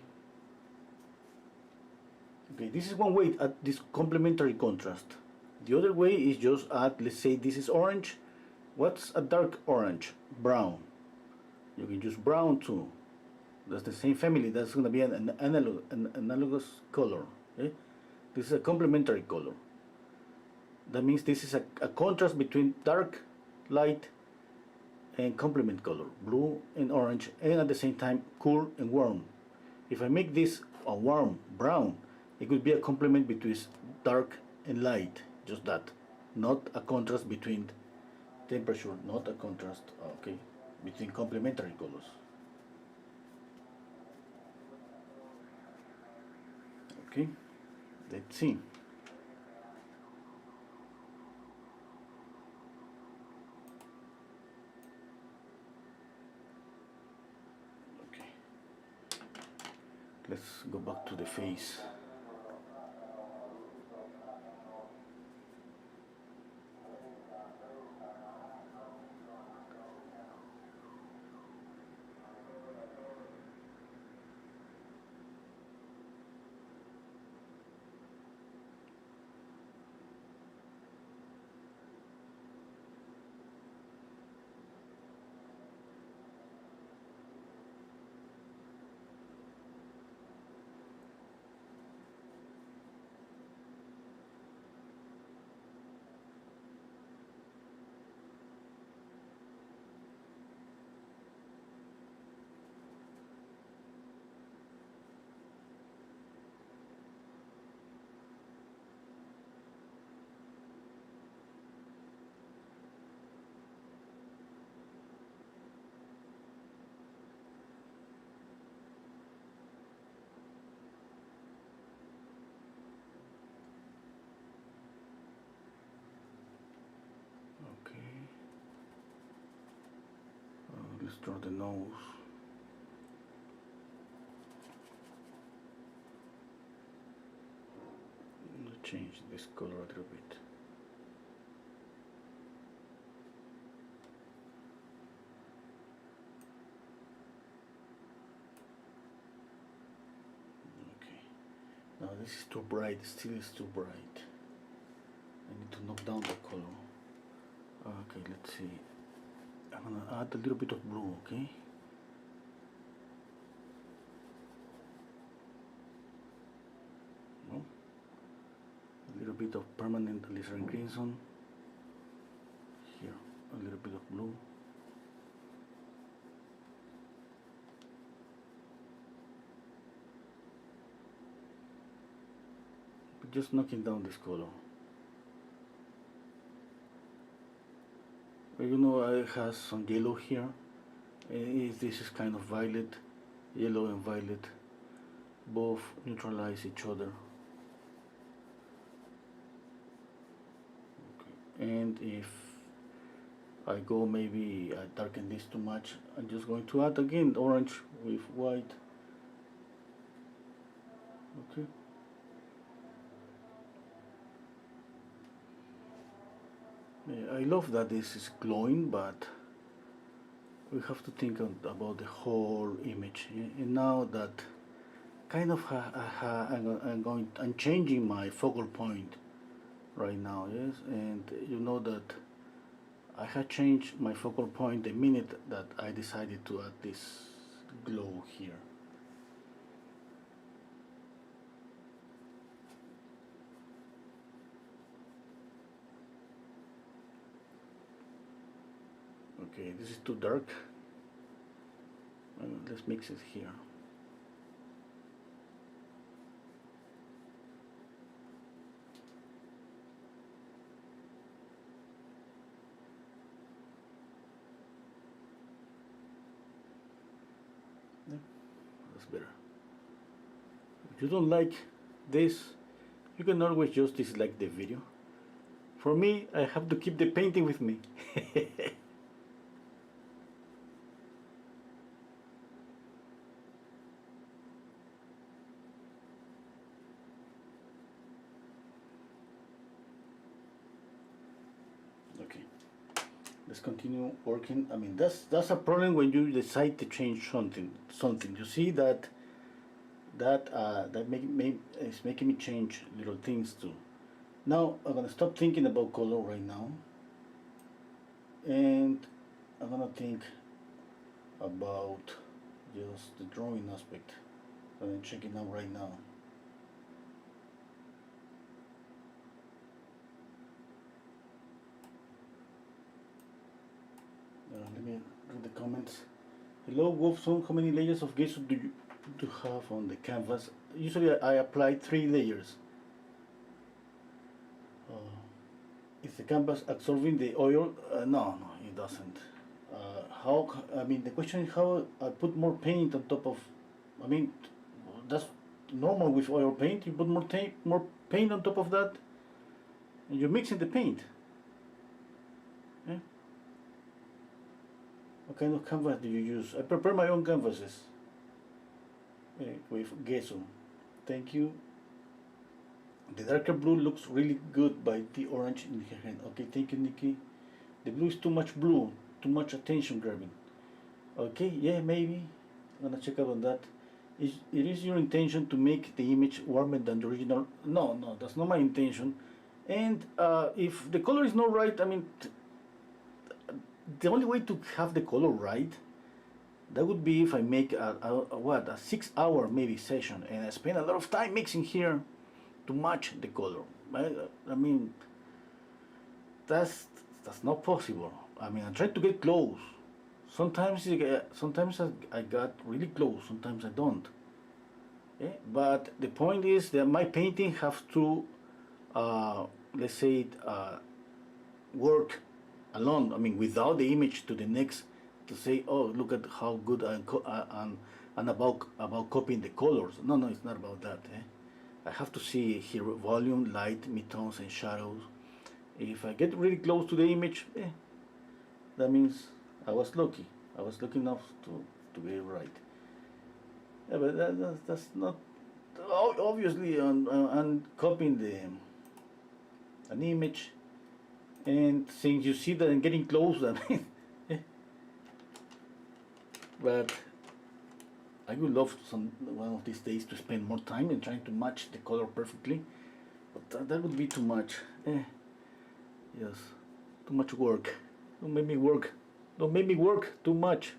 Okay, this is one way to add this complementary contrast. The other way is just add, let's say this is orange. What's a dark orange? Brown. You can use brown too. That's the same family. That's going to be an analogous color. Okay? This is a complementary color. That means this is a contrast between dark, light, and complement color, blue and orange, and at the same time cool and warm. If I make this a warm brown, it could be a complement between dark and light, just that, not a contrast between temperature, not a contrast, okay, between complementary colors. Okay, let's see. Okay, let's go back to the face. Let's draw the nose. Let's change this color a little bit. Okay. Now this is too bright. Still is too bright. I need to knock down the color. Okay, let's see. I'm gonna add a little bit of blue, okay? No? A little bit of permanent alizarin crimson. Here, a little bit of blue. Just knocking down this color. You know, it has some yellow here. This is kind of violet, yellow and violet, both neutralize each other. Okay. And if I go, maybe I darken this too much, I'm just going to add again orange with white. Okay. I love that this is glowing, but we have to think about the whole image. And now that kind of I'm changing my focal point right now, yes. And you know that I had changed my focal point the minute that I decided to add this glow here. Okay, this is too dark. Let's mix it here. Yeah, that's better. If you don't like this, you can always just dislike the video. For me, I have to keep the painting with me. Okay, let's continue working. I mean, that's a problem when you decide to change something. You see that is making me change little things too. Now I'm gonna stop thinking about color right now, and I'm gonna think about just the drawing aspect. I'm checking out right now. Let me read the comments. Hello Wolfson, how many layers of gesso do you have on the canvas? Usually I apply 3 layers. Is the canvas absorbing the oil? No, it doesn't. I mean, the question is how I put more paint on top of, I mean, that's normal with oil paint. You put more paint on top of that, and you're mixing the paint. Yeah? What kind of canvas do you use? I prepare my own canvases with gesso. Thank you. The darker blue looks really good by the orange in her hand. Okay, thank you, Nikki. The blue is too much blue, too much attention grabbing. Okay, yeah, maybe. I'm gonna check up on that. It is your intention to make the image warmer than the original? No, that's not my intention. And if the color is not right, I mean, the only way to have the color right, that would be if I make a 6-hour maybe session, and I spend a lot of time mixing here to match the color. I mean, that's not possible. I mean, I try to get close. Sometimes I got really close. Sometimes I don't. Yeah? But the point is that my painting have to, let's say, work alone. I mean, without the image to the next, to say, oh, look at how good I'm about copying the colors. No, it's not about that. I have to see here volume, light, midtones, and shadows. If I get really close to the image, that means I was lucky. I was looking up to be right. Yeah, but that's not obviously on copying the an image, and since you see that I'm getting close, I mean, but I would love some one of these days to spend more time in trying to match the color perfectly, but that would be too much. Yes, too much work. Don't make me work. Don't make me work too much.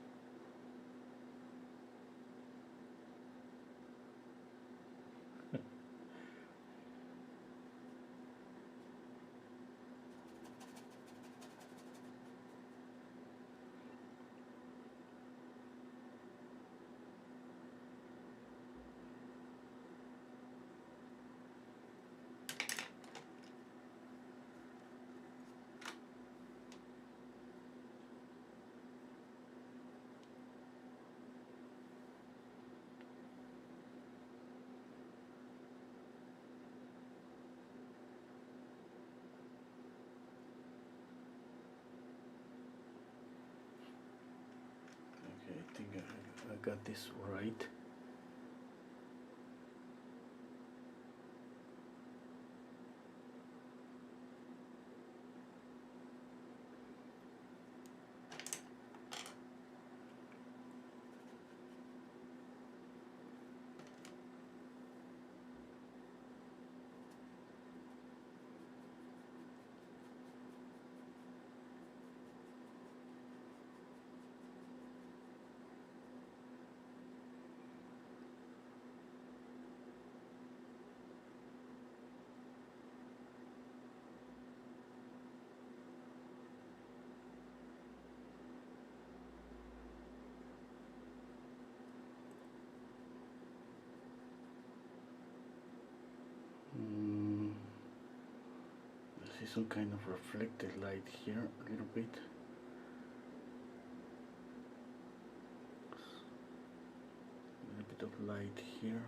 Okay, I think I got this right. Mm, I see some kind of reflected light here a little bit. A little bit of light here.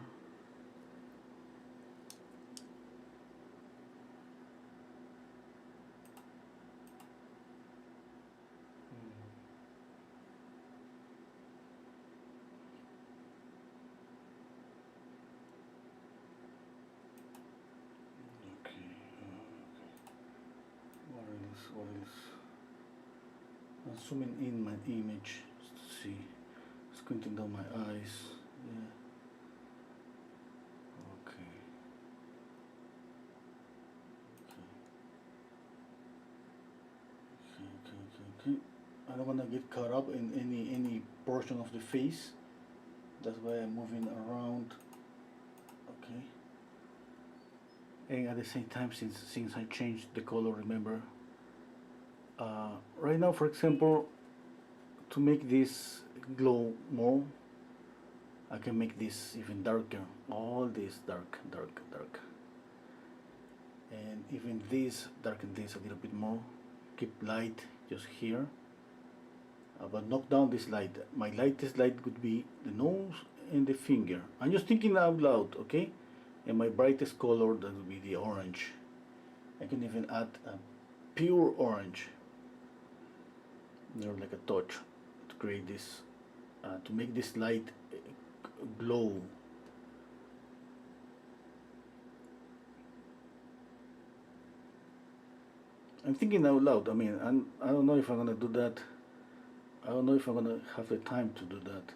Okay. What else? What else? I'm zooming in my image just to see. Squinting down my eyes. Yeah. Okay. Okay. I don't want to get caught up in any portion of the face. That's why I'm moving around. Okay. And at the same time, since I changed the color, remember. Right now, for example, to make this glow more, I can make this even darker. All this dark, dark, dark. And even this, darken this a little bit more. Keep light just here. But knock down this light. My lightest light would be the nose and the finger. I'm just thinking out loud, okay? And my brightest color, that would be the orange. I can even add a pure orange. Like a touch to create this, to make this light glow. I'm thinking out loud. I mean, I don't know if I'm gonna do that. I don't know if I'm gonna have the time to do that.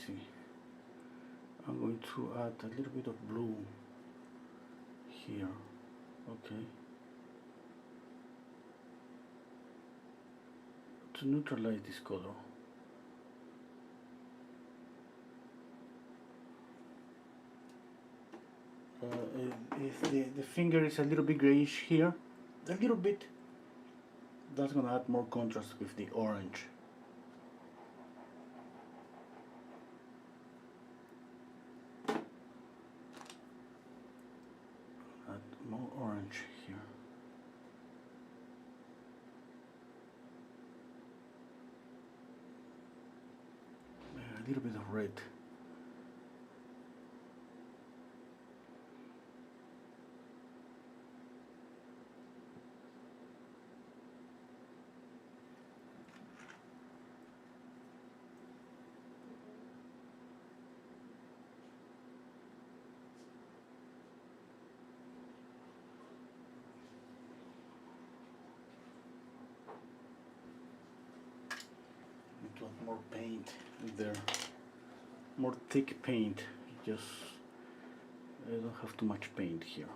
see. I'm going to add a little bit of blue here. Okay. To neutralize this color. If the finger is a little bit grayish here, a little bit, that's gonna add more contrast with the orange. Add more orange here. A little bit of red. To add more paint there, more thick paint. Just I don't have too much paint here.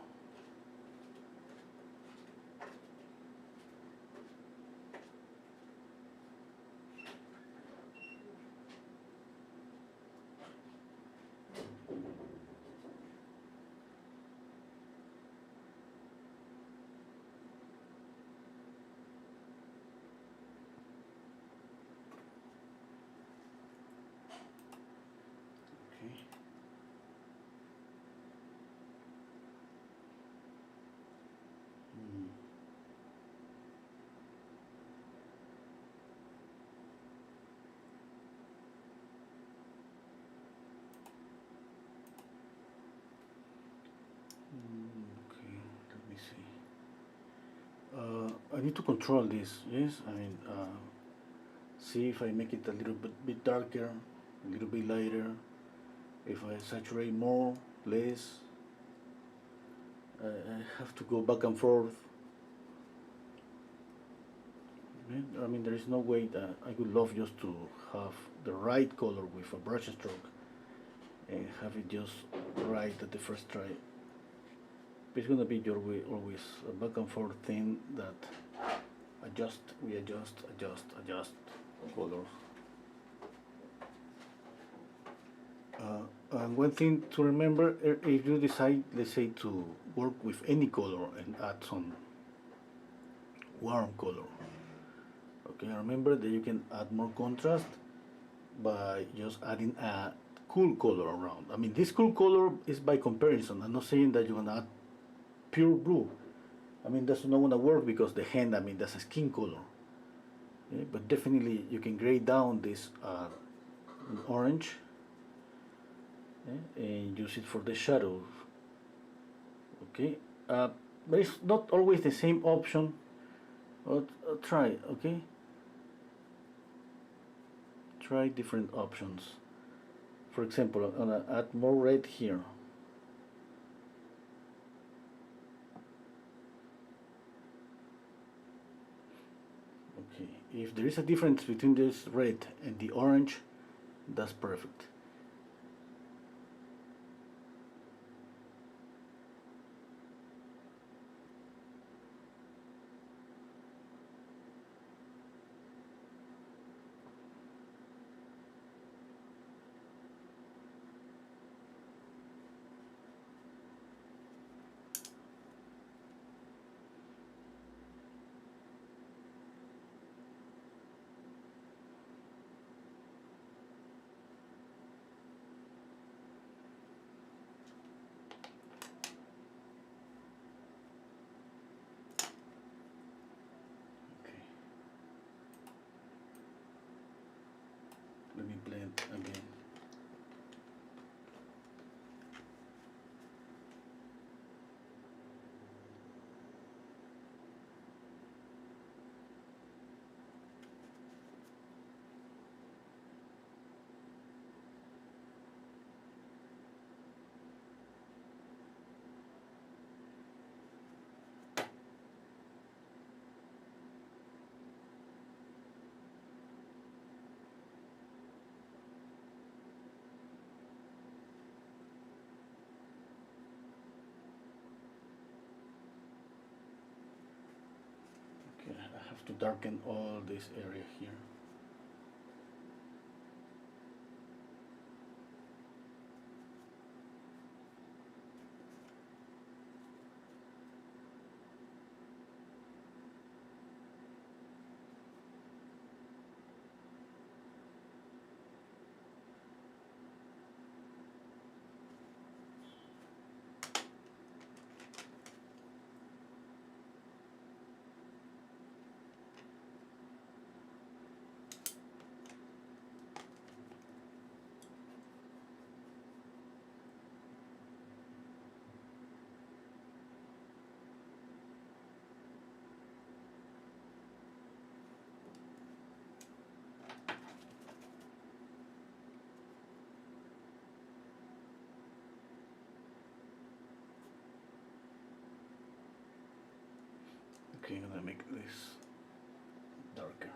Okay, let me see. I need to control this. Yes, I mean, see if I make it a little bit darker, a little bit lighter. If I saturate more, less. I have to go back and forth. I mean, there is no way that I would love just to have the right color with a brush stroke and have it just right at the first try. It's gonna be your way, always a back and forth thing that readjust, adjust colors. And one thing to remember, if you decide, let's say, to work with any color and add some warm color, okay, remember that you can add more contrast by just adding a cool color around. I mean, this cool color is by comparison. I'm not saying that you're gonna add pure blue. I mean, that's not gonna work because the hand, I mean, that's a skin color. Okay? But definitely you can gray down this orange, and use it for the shadows. Okay, but it's not always the same option. But try, okay? Try different options. For example, I'm gonna add more red here. Okay, if there is a difference between this red and the orange, that's perfect. to darken all this area here. Okay, I'm gonna make this darker.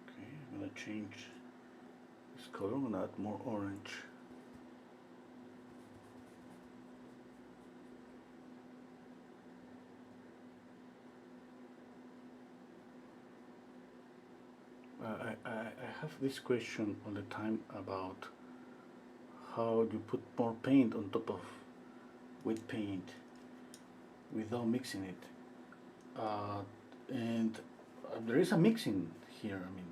Okay, I'm gonna change this color. I'm gonna add more orange. I have this question all the time about how you put more paint on top of wet paint without mixing it. And there is a mixing here. I mean,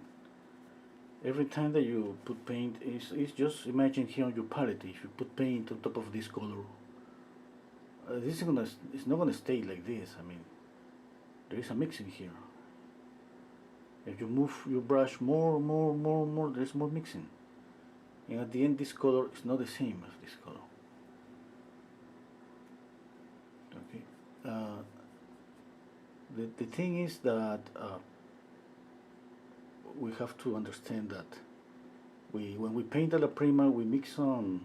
every time that you put paint, is just imagine here on your palette. If you put paint on top of this color, this is gonna it's not gonna stay like this. I mean, there is a mixing here. If you move your brush more, there's more mixing. And at the end, this color is not the same as this color. Okay. The thing is that we have to understand that when we paint Alla Prima, we mix on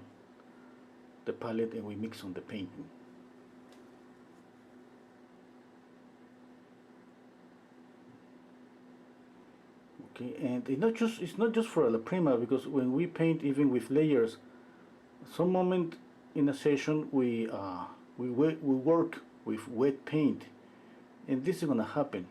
the palette and we mix on the painting. Okay, and it's not just for Alla Prima, because when we paint even with layers, some moment in a session we work with wet paint, and this is gonna happen.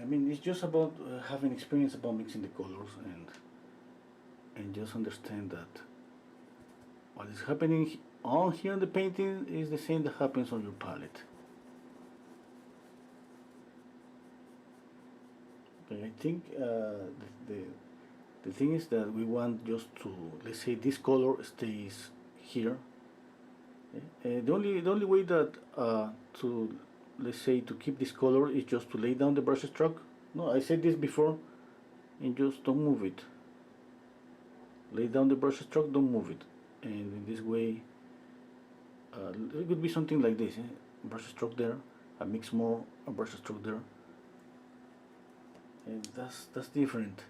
I mean, it's just about having experience about mixing the colors and just understand that what is happening on here in the painting is the same that happens on your palette. Okay, I think the thing is that we want just to, let's say this color stays here. Okay? The only way that to, let's say, to keep this color is just to lay down the brush stroke. No, I said this before, and just don't move it. Lay down the brush stroke, don't move it, and in this way it could be something like this. Brush stroke there, I mix more, a brush stroke there, and that's different.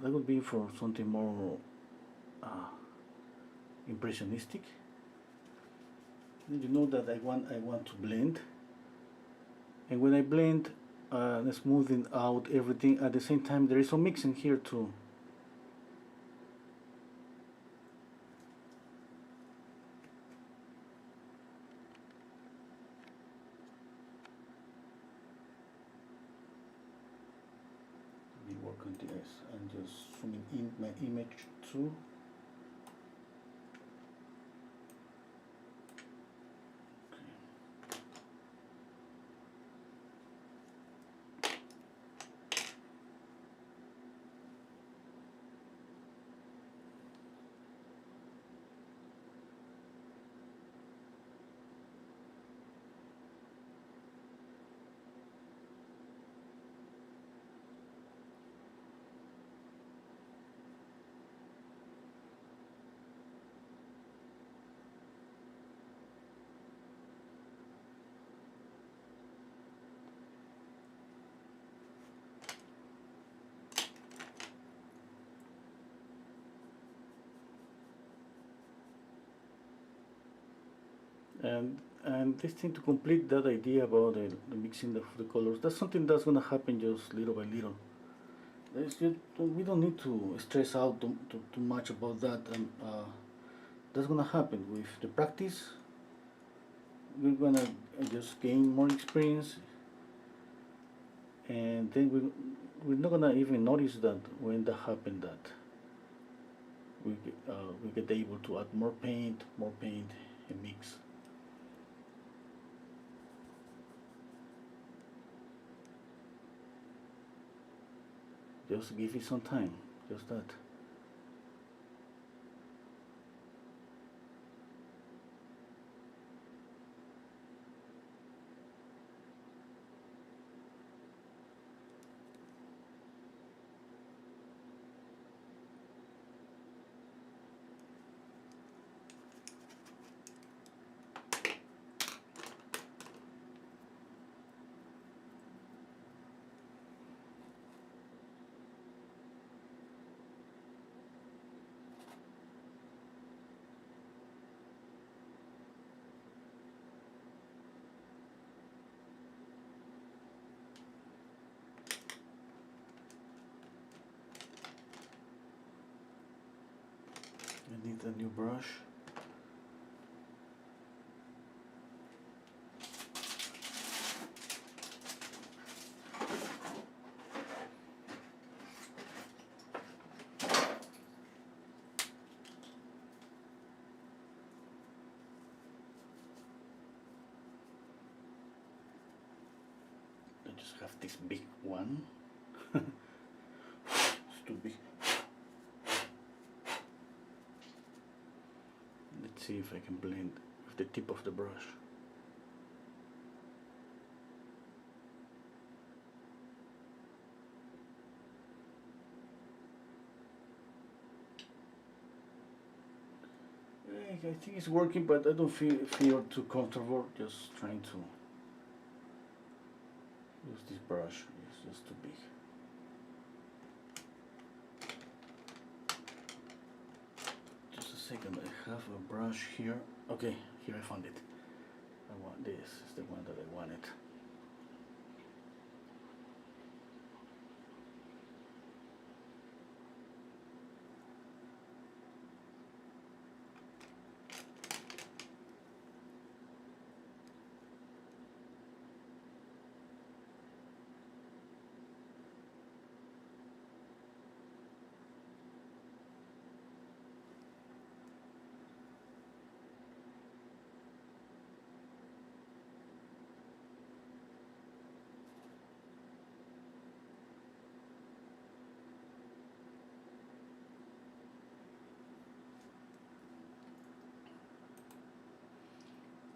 That would be for something more impressionistic. You know that I want to blend, and when I blend, smoothing out everything at the same time. There is some mixing here too. Let me work on this. I'm just zooming in my image too. And this thing to complete that idea about the mixing of the colors, that's something that's gonna happen just little by little. We don't need to stress out too much about that, and that's gonna happen with the practice. We're gonna just gain more experience, and then we're not gonna even notice that when that happened, that we get able to add more paint, and mix. Just give it some time, just that. I need a new brush. I just have this big one. It's too big. Let's see if I can blend with the tip of the brush. I think it's working, but I don't feel too comfortable just trying to use this brush. It's just too big. Just a second, I have a brush here. Okay, here I found it. I want this. It's the one that I wanted.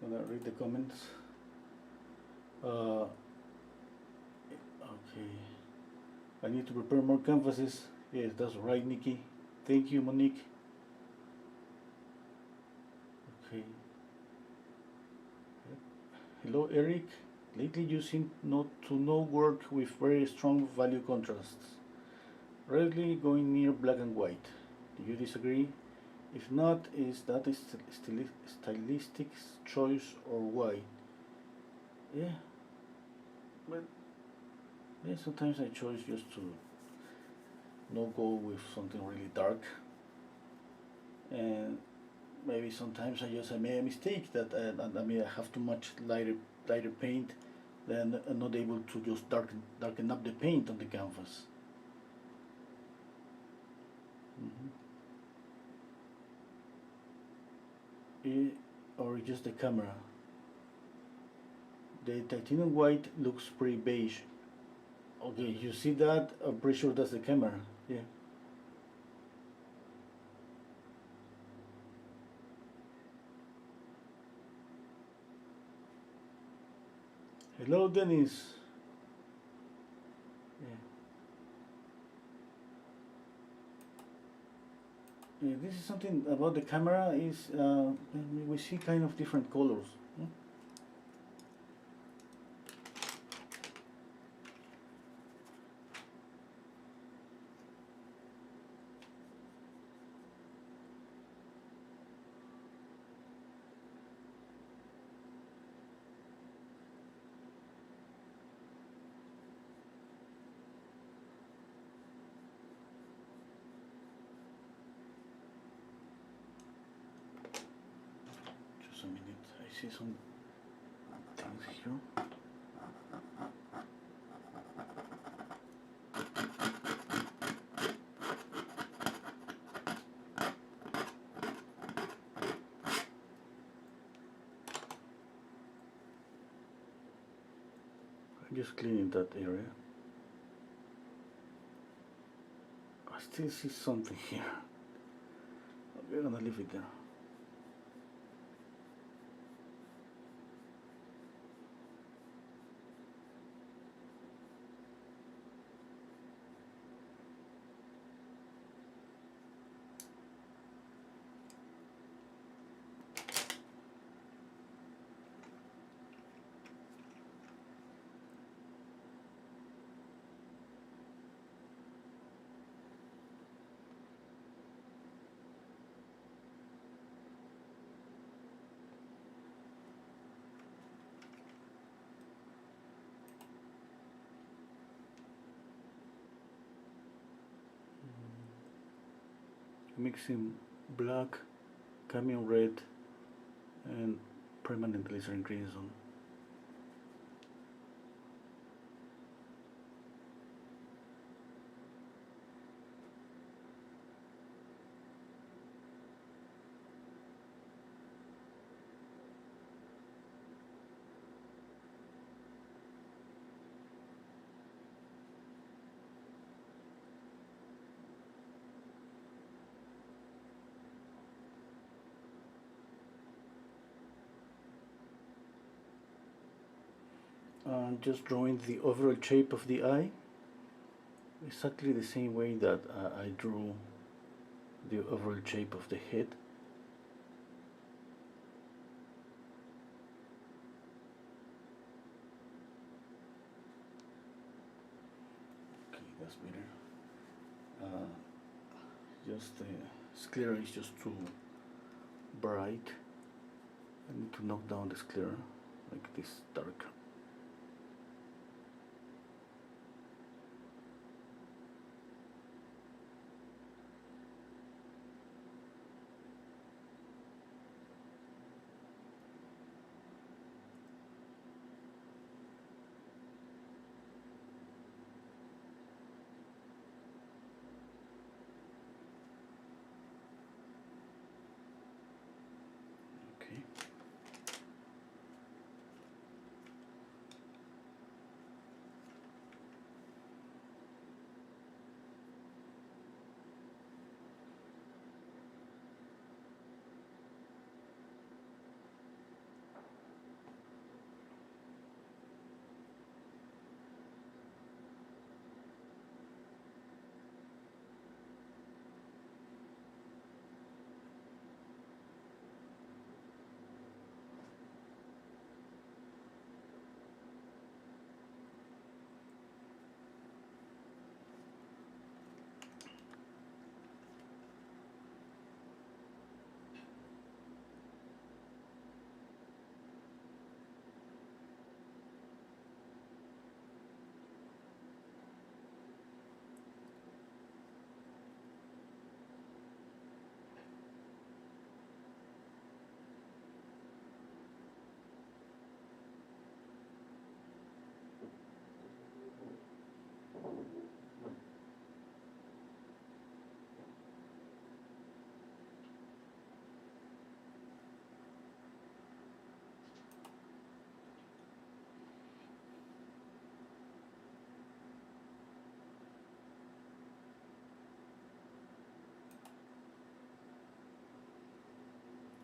Gonna read the comments. Okay. I need to prepare more canvases. Yes, that's right, Nikki. Thank you, Monique. Okay. Hello, Eric. Lately you seem not to know work with very strong value contrasts, rarely going near black and white. Do you disagree? If not, is that a stylistic choice or why? Yeah, but yeah, sometimes I choose just to not go with something really dark, and maybe sometimes I made a mistake that I mean I have too much lighter paint, then I'm not able to just darken up the paint on the canvas. Mm-hmm. Or just the camera. The titanium white looks pretty beige. Okay, you see that? I'm pretty sure that's the camera. Yeah. Hello, Dennis. Yeah. Yeah, this is something about the camera is we see kind of different colors. Hmm? I see some things here. I'm just cleaning that area. I still see something here. We're gonna leave it there. Mixing black, cadmium red, and permanent glycerin green zone. Just drawing the overall shape of the eye, exactly the same way that I drew the overall shape of the head. Okay, that's better. Just the sclera is just too bright. I need to knock down the sclera, like this dark. Okay.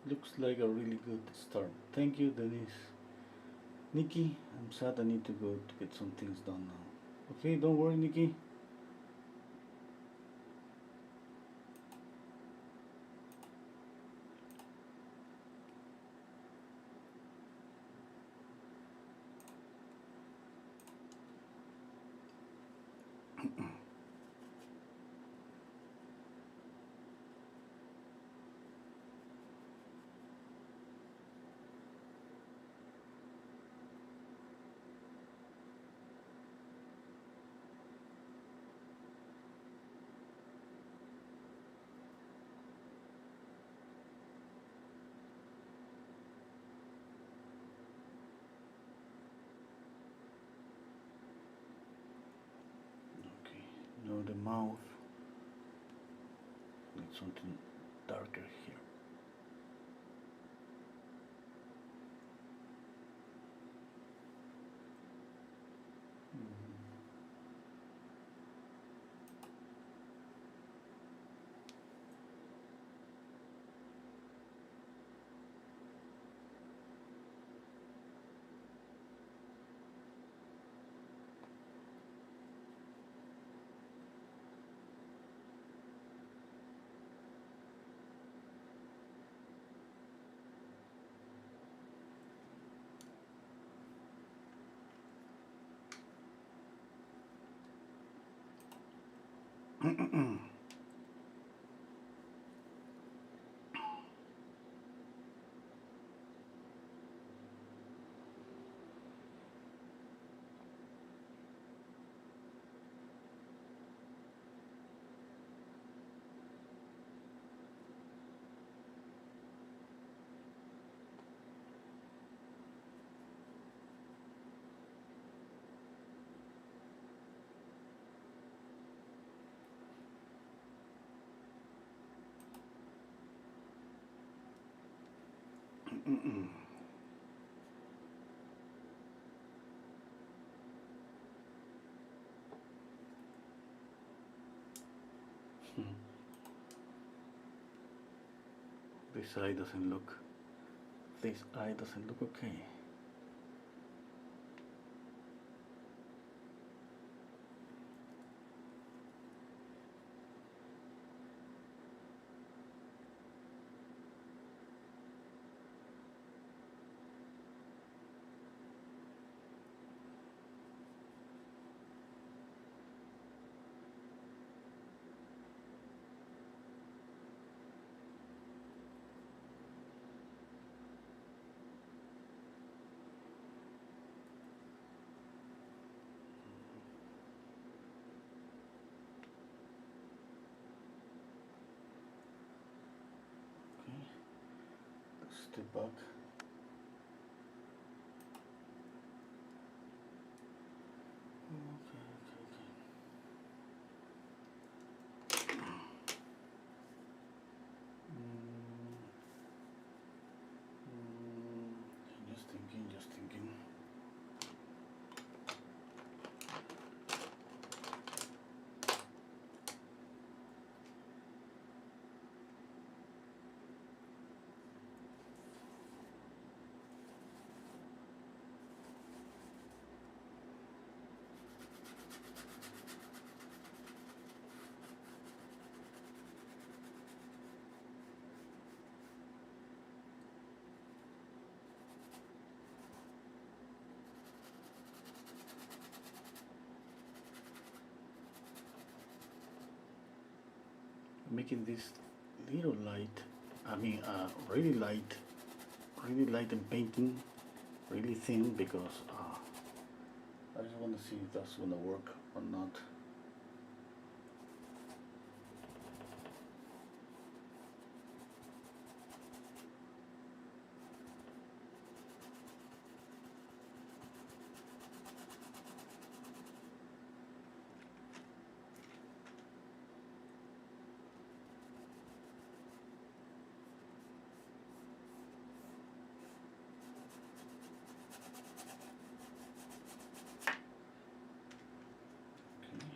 Looks like a really good start. Thank you, Denise. Nikki, I'm sad I need to go to get some things done now. Okay, don't worry, Nikki. the mouth. Need something darker here. This eye doesn't look. This eye doesn't look okay. Step back. Just thinking. Making this little light, really light and painting really thin because I just want to see if that's gonna work or not. Okay.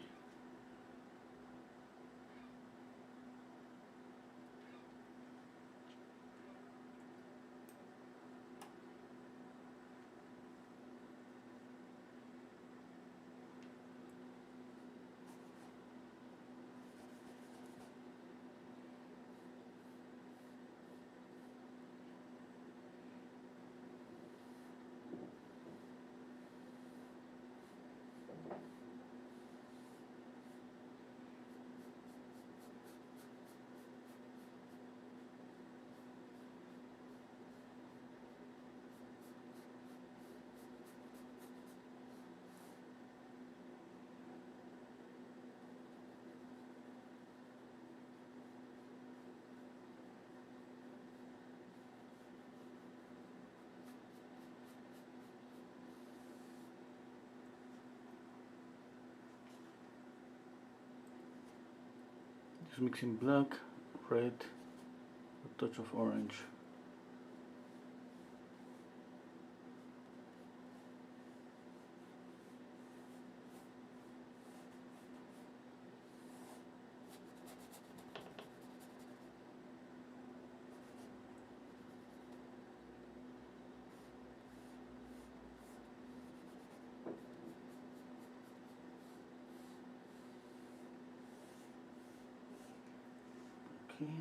Just mixing black, red, a touch of orange. Okay.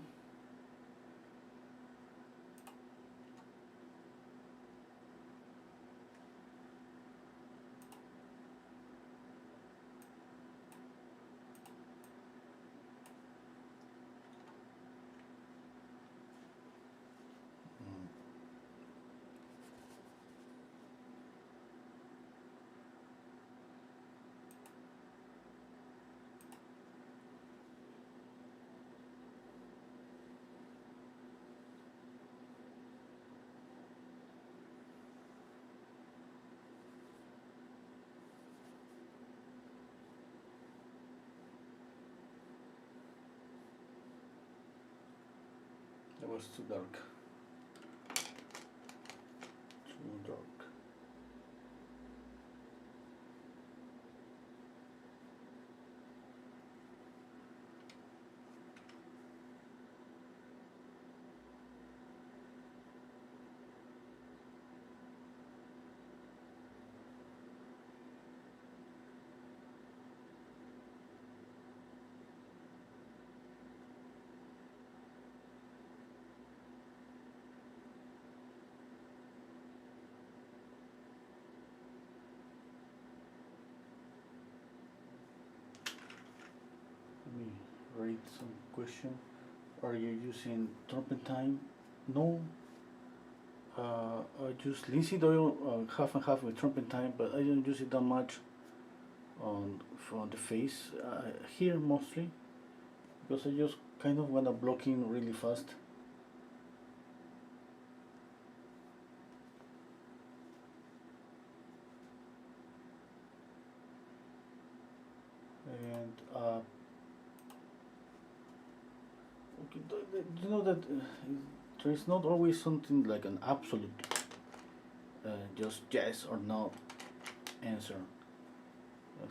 That was too dark. Too dark. Let me read some question. Are you using turpentine? No. I use linseed oil half and half with turpentine, but I don't use it that much on the face here mostly because I just kind of wanna block in really fast. And okay, you know that there is not always something like an absolute just yes or no answer.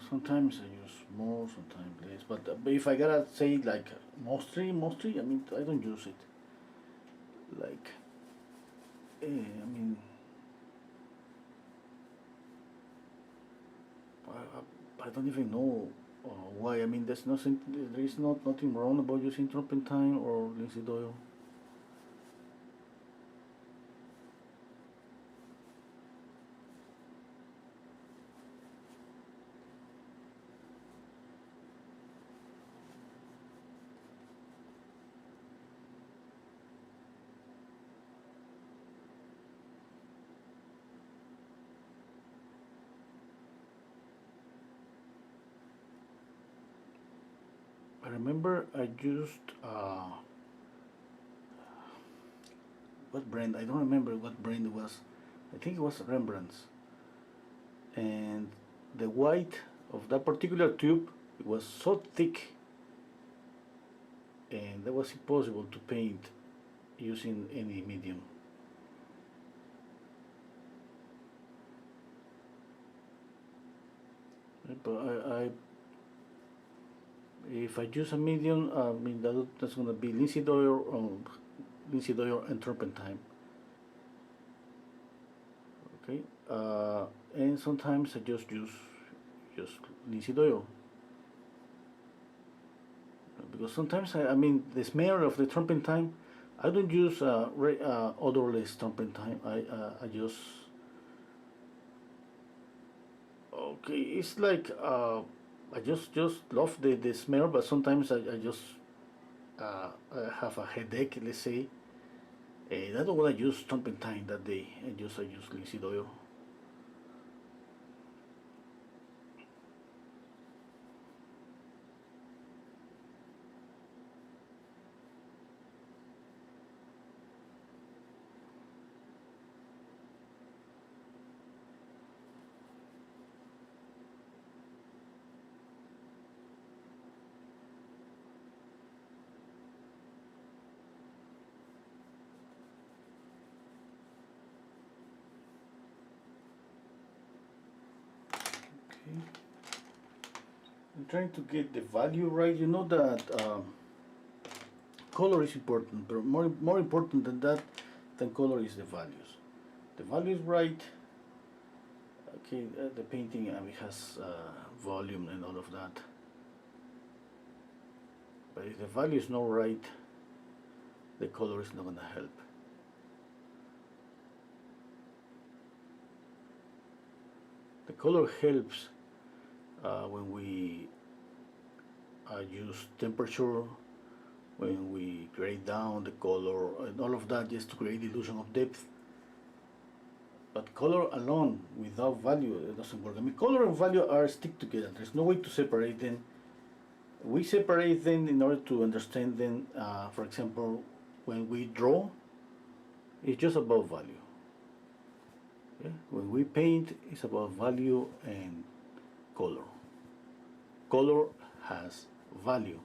Sometimes I use more, sometimes less. But if I gotta say like mostly, I mean I don't use it. Like, I mean, I don't even know why. I mean, there is nothing wrong about using turpentine or linseed oil. I remember I used what brand? I don't remember what brand it was. I think it was Rembrandt's, and the white of that particular tube was so thick, and that was impossible to paint using any medium. But if I use a medium, I mean that's gonna be linseed oil and turpentine. Okay, and sometimes I just use just linseed oil because sometimes I mean the smell of the turpentine. I don't use odorless turpentine. I just okay. It's like I just love the smell, but sometimes I just have a headache. Let's say, and I don't want to use turpentine that day. I use linseed oil. trying to get the value right. You know that color is important, but more important than that, than color is the values. The value is right. Okay, the painting has volume and all of that. But if the value is not right, the color is not going to help. The color helps when we use temperature, when we grade down the color and all of that, just to create the illusion of depth. But color alone without value, it doesn't work. I mean, color and value are stick together. There's no way to separate them. We separate them in order to understand them. For example, when we draw, it's just about value. Okay? When we paint, it's about value and color. Color has value.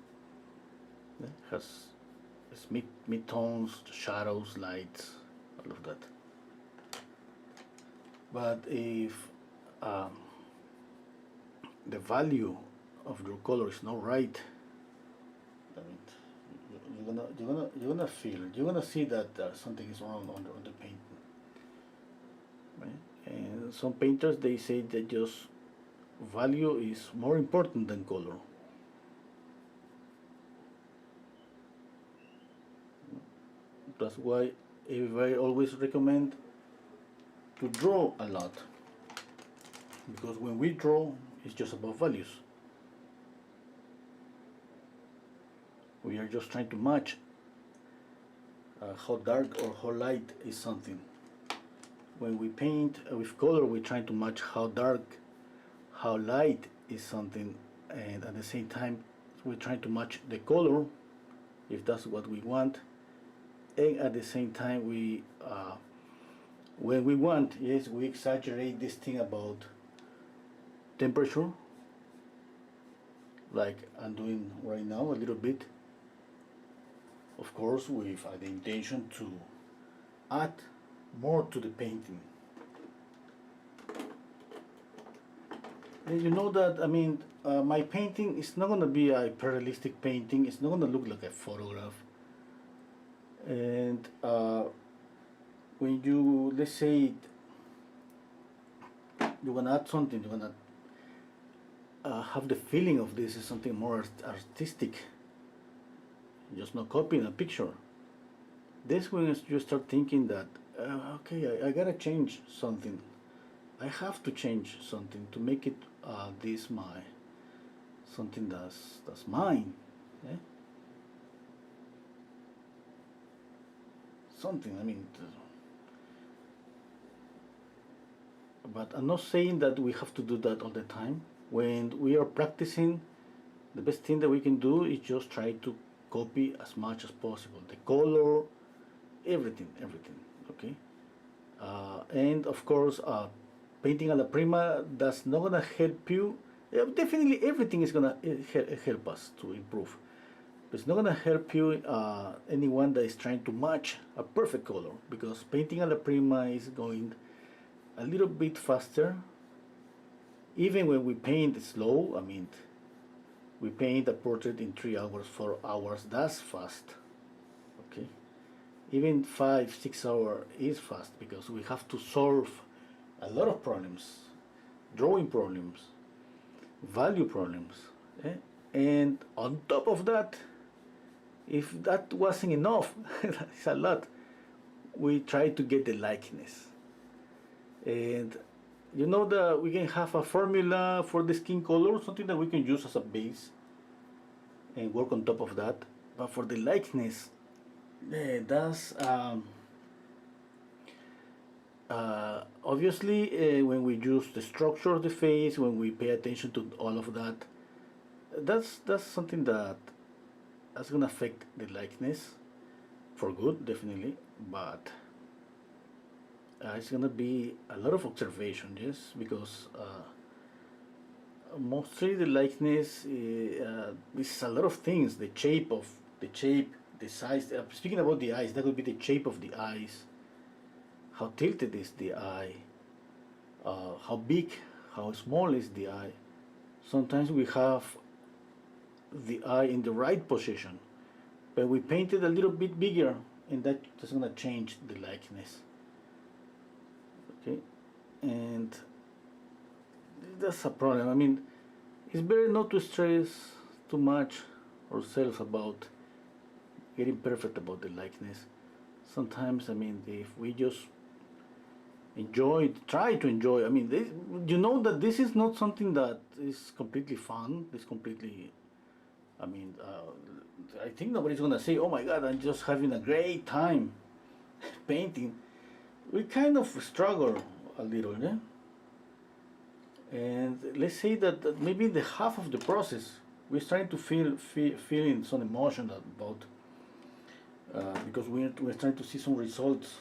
It has its mid-tones, shadows, lights, all of that. But if the value of your color is not right, I mean, you're gonna feel, you're gonna see that something is wrong on the painting. Right? And some painters, they say that just value is more important than color. That's why I always recommend to draw a lot, because when we draw, it's just about values. We are just trying to match how dark or how light is something. When we paint with color, we're trying to match how dark, how light is something, and at the same time, we're trying to match the color, if that's what we want, and at the same time, when we want, yes, we exaggerate this thing about temperature, like I'm doing right now a little bit, of course with the intention to add more to the painting. And you know that, I mean, my painting is not going to be a realistic painting, it's not going to look like a photograph. And when you, let's say, you want to add something, you want to have the feeling of this is something more artistic, just not copying a picture. This when you start thinking that, okay, I gotta change something. I have to change something to make it this something that's mine. Yeah? Something, I mean, but I'm not saying that we have to do that all the time. When we are practicing, the best thing that we can do is just try to copy as much as possible. The color, everything, okay? And of course, painting alla prima, that's not gonna help you. Definitely everything is gonna help us to improve. But it's not gonna help you, anyone that is trying to match a perfect color, because painting alla prima is going a little bit faster. Even when we paint slow, I mean, we paint a portrait in 3 hours, 4 hours, that's fast, okay? Even 5-6 hours is fast, because we have to solve a lot of problems, drawing problems, value problems, eh? And on top of that, if that wasn't enough, it's a lot, we try to get the likeness. And you know that we can have a formula for the skin color, something that we can use as a base and work on top of that. But for the likeness, that's obviously when we use the structure of the face, when we pay attention to all of that, that's something that's gonna affect the likeness for good, definitely. But it's gonna be a lot of observation, yes, because mostly the likeness is a lot of things. The shape, the size. Speaking about the eyes, that would be the shape of the eyes. How tilted is the eye? How big, how small is the eye? Sometimes we have the eye in the right position, but we paint it a little bit bigger, and that's gonna change the likeness. Okay, and that's a problem. I mean, it's better not to stress too much ourselves about getting perfect about the likeness. Sometimes, I mean, if we just try to enjoy. I mean, you know that this is not something that is completely fun. It's completely. I mean, I think nobody's gonna say, "Oh my God, I'm just having a great time painting." We kind of struggle a little, yeah. And let's say that maybe the half of the process we're trying to feeling some emotion about because we're trying to see some results.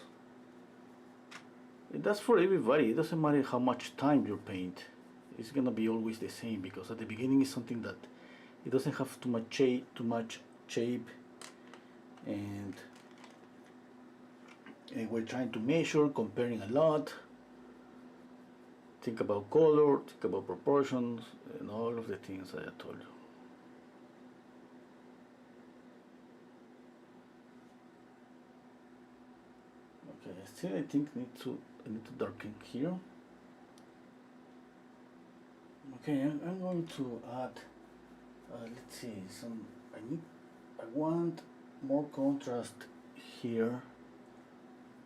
And that's for everybody. It doesn't matter how much time you paint. It's gonna be always the same because at the beginning is something that it doesn't have too much shape, and we're trying to measure, comparing a lot. Think about color, think about proportions, and all of the things I told you. Okay, still I think I need to darken here. Okay, I'm going to add. Let's see. I want more contrast here.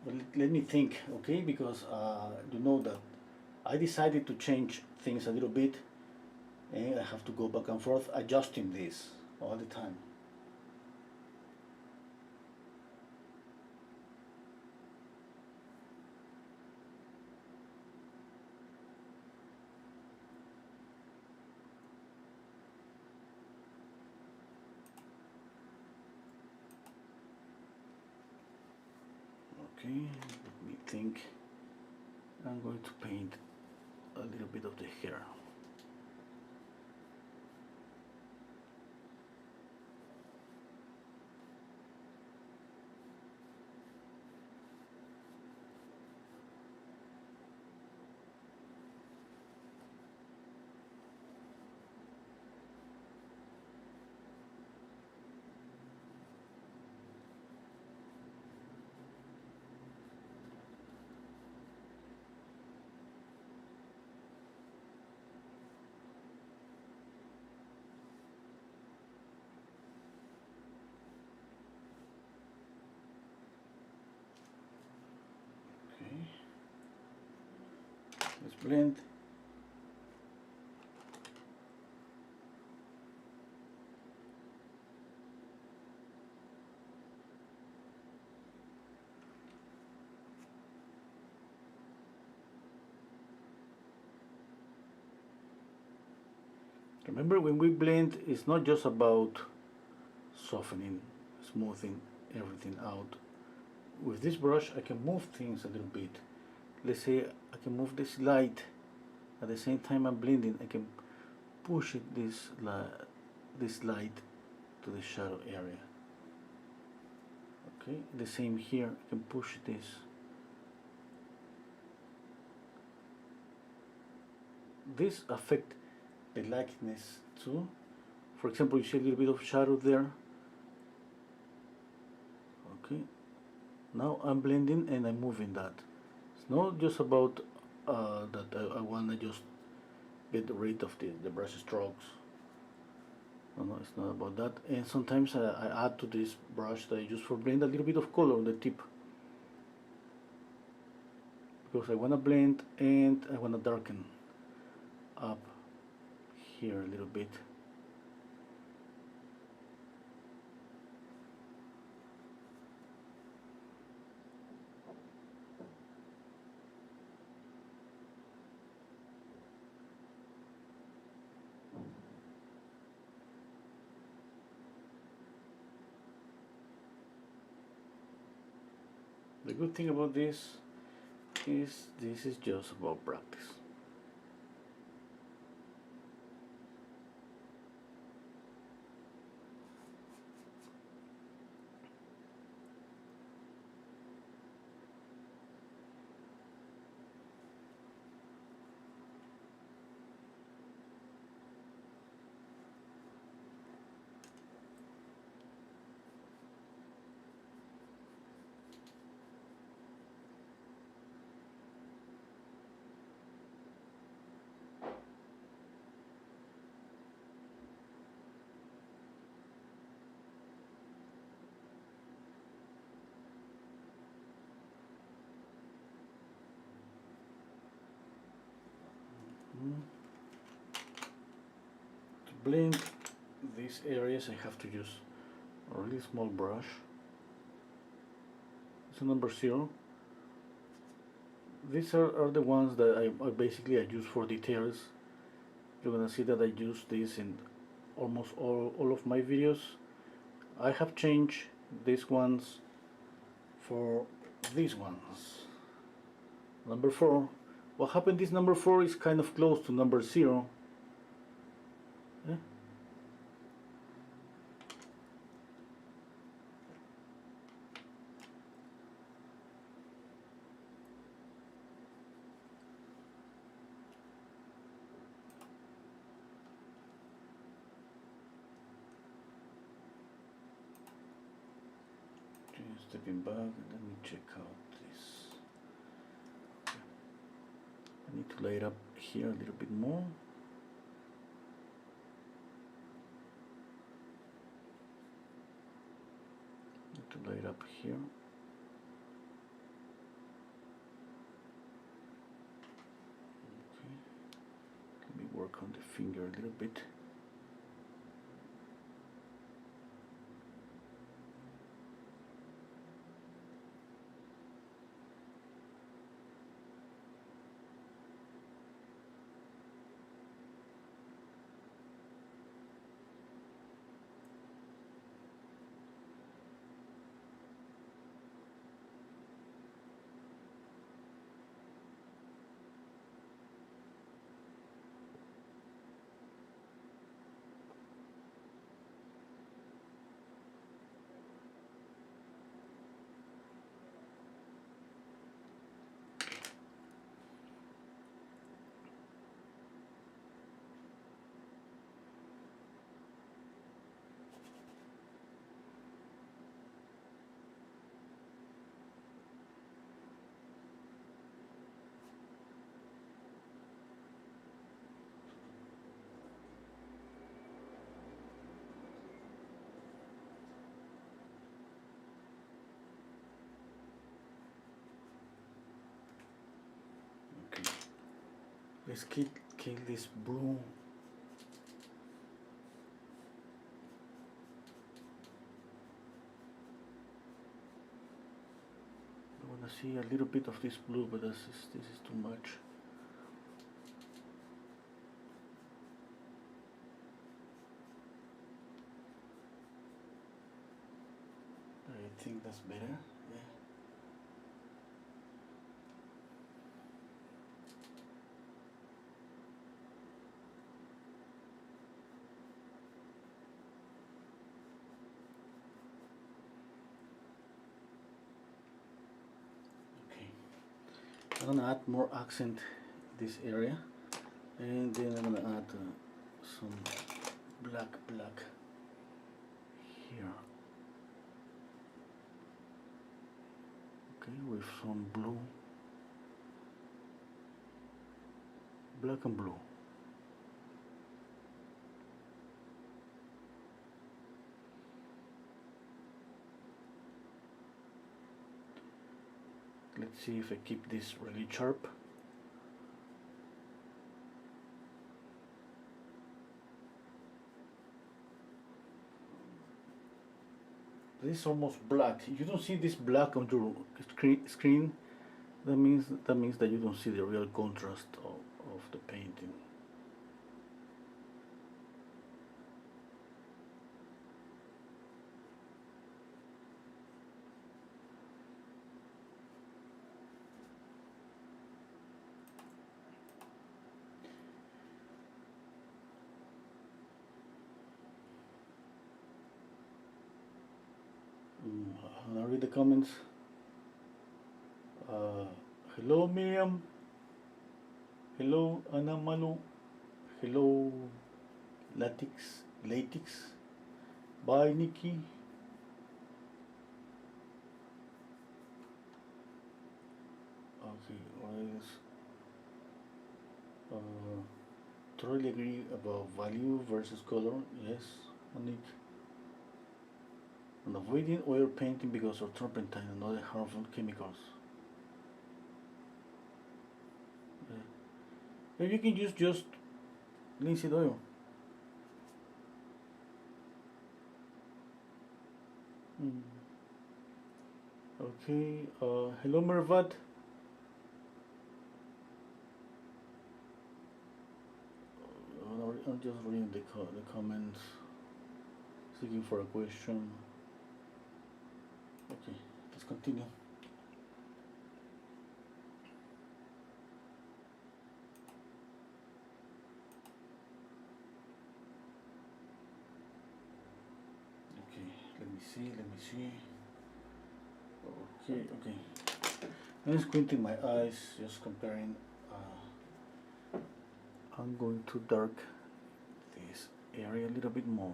But let me think, okay? Because you know that I decided to change things a little bit, and I have to go back and forth adjusting this all the time. Okay, let me think. I'm going to paint a little bit of the hair. Okay, let's blend. Remember, when we blend, it's not just about softening, smoothing everything out. With this brush, I can move things a little bit. Let's say I can move this light. At the same time I'm blending, I can push this light to the shadow area. Okay, the same here. I can push this. This affect the likeness too. For example, you see a little bit of shadow there. Okay, now I'm blending and I'm moving that. It's not just about that I want to just get rid of the brush strokes. No, it's not about that. And sometimes I add to this brush that I use for blend a little bit of color on the tip, because I want to blend and I want to darken up here a little bit. The good thing about this is just about practice. blend these areas, I have to use a really small brush. It's a number 0. These are the ones that I basically use for details. You're gonna see that I use this in almost all of my videos. I have changed these ones for these ones. Number 4. What happened is number 4 is kind of close to number 0. Yeah. Stepping back, and let me check out this. I need to lay it up here a little bit more. Need to lay it up here. Okay. Let me work on the finger a little bit. Let's kill this blue. I want to see a little bit of this blue, but this is too much. I think that's better. Yeah. I'm gonna add more accent this area, and then I'm gonna add some black here. Okay, with some blue, black and blue. Let's see if I keep this really sharp. This is almost black. You don't see this black on your screen. That means that you don't see the real contrast of the painting. I'm gonna read the comments. Hello Miriam. Hello Anna Malu. Hello Latex. Bye Nikki. Okay, totally agree about value versus color. Yes, Nick. And avoiding oil painting because of turpentine and other harmful chemicals. Yeah. You can use just linseed oil. Mm. Okay. Hello, Mervat. I'm just reading the comments, seeking for a question. Okay, let's continue. Okay, let me see. Let me see. Okay, okay. I'm squinting my eyes, just comparing. I'm going to dark this area a little bit more.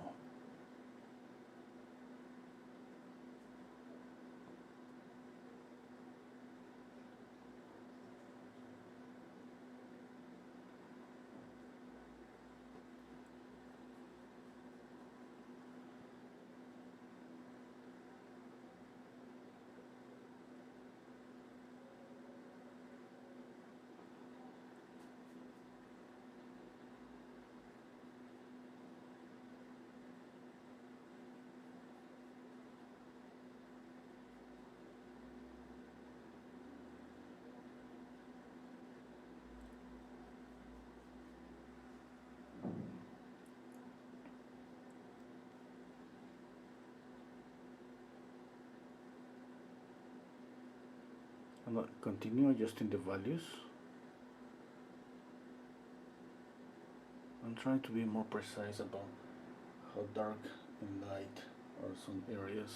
I'm going to continue adjusting the values. I'm trying to be more precise about how dark and light are some areas.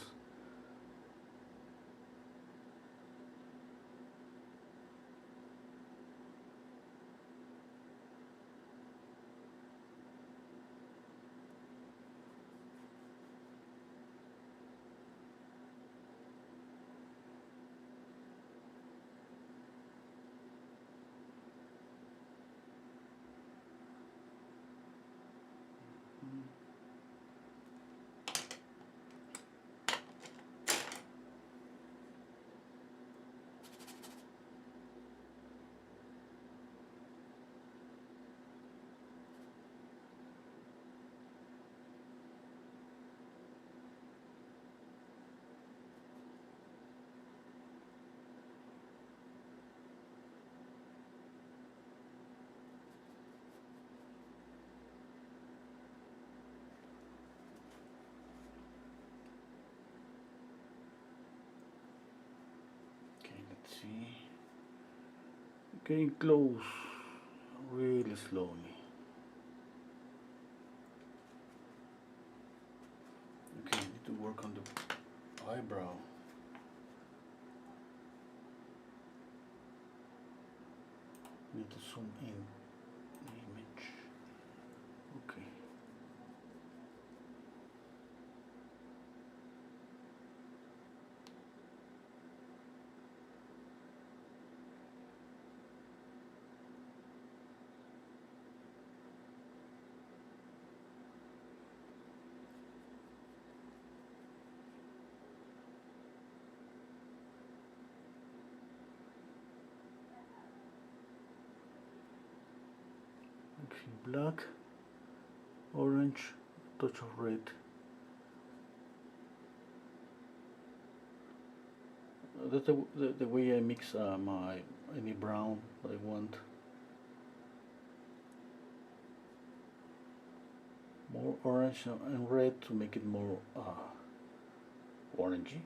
Okay, let's see. Getting close, really slowly. Okay, need to work on the eyebrow. Need to zoom in the image. Okay. Okay, black, orange, touch of red. That's the way I mix my any brown that I want. More orange and red to make it more orangey.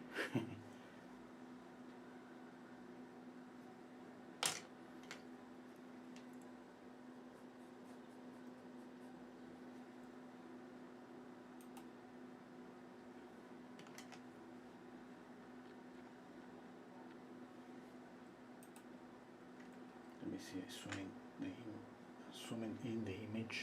Let me see, zooming in the image.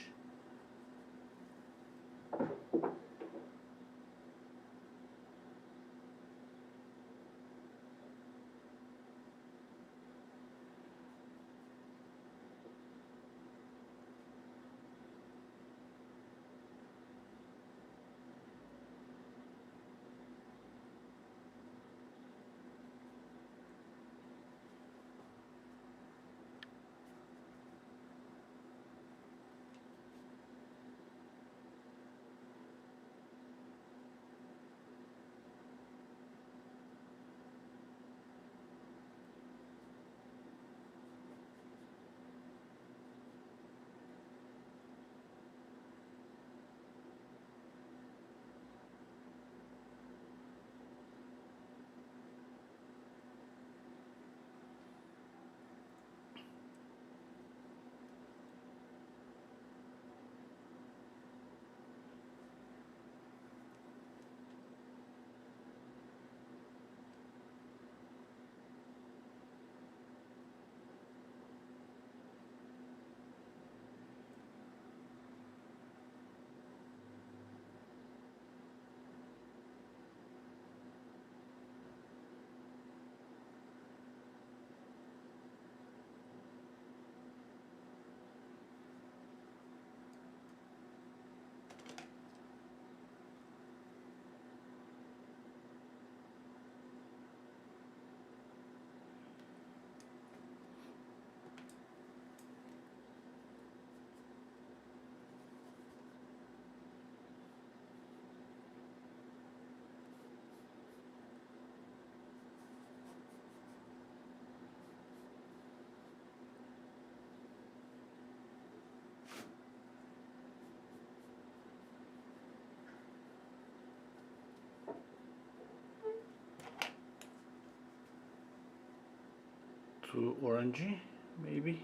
too orangey, maybe.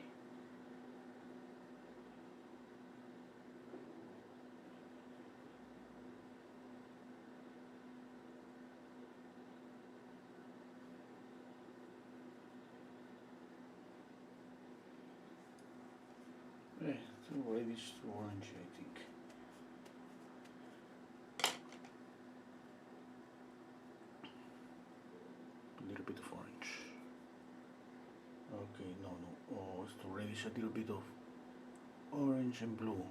Too reddish, too orangey, I think. A little bit of orange. Okay, no. Oh, it's too reddish. A little bit of orange and blue.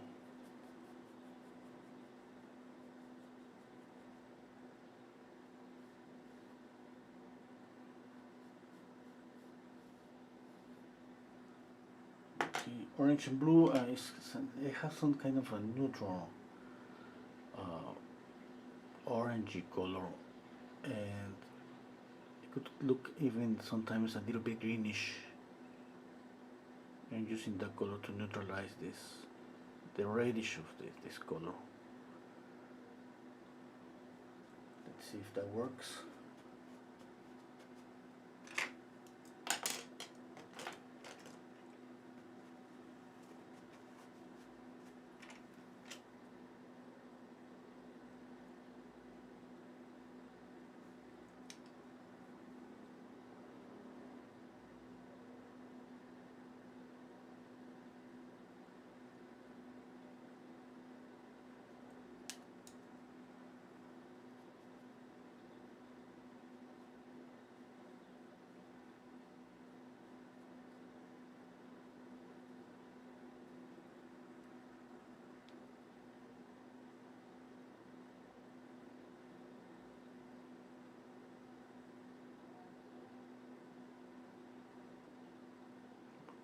Okay, orange and blue. It has some kind of a neutral orangey color, and it could look even sometimes a little bit greenish. I'm using that color to neutralize the reddish of this color. Let's see if that works.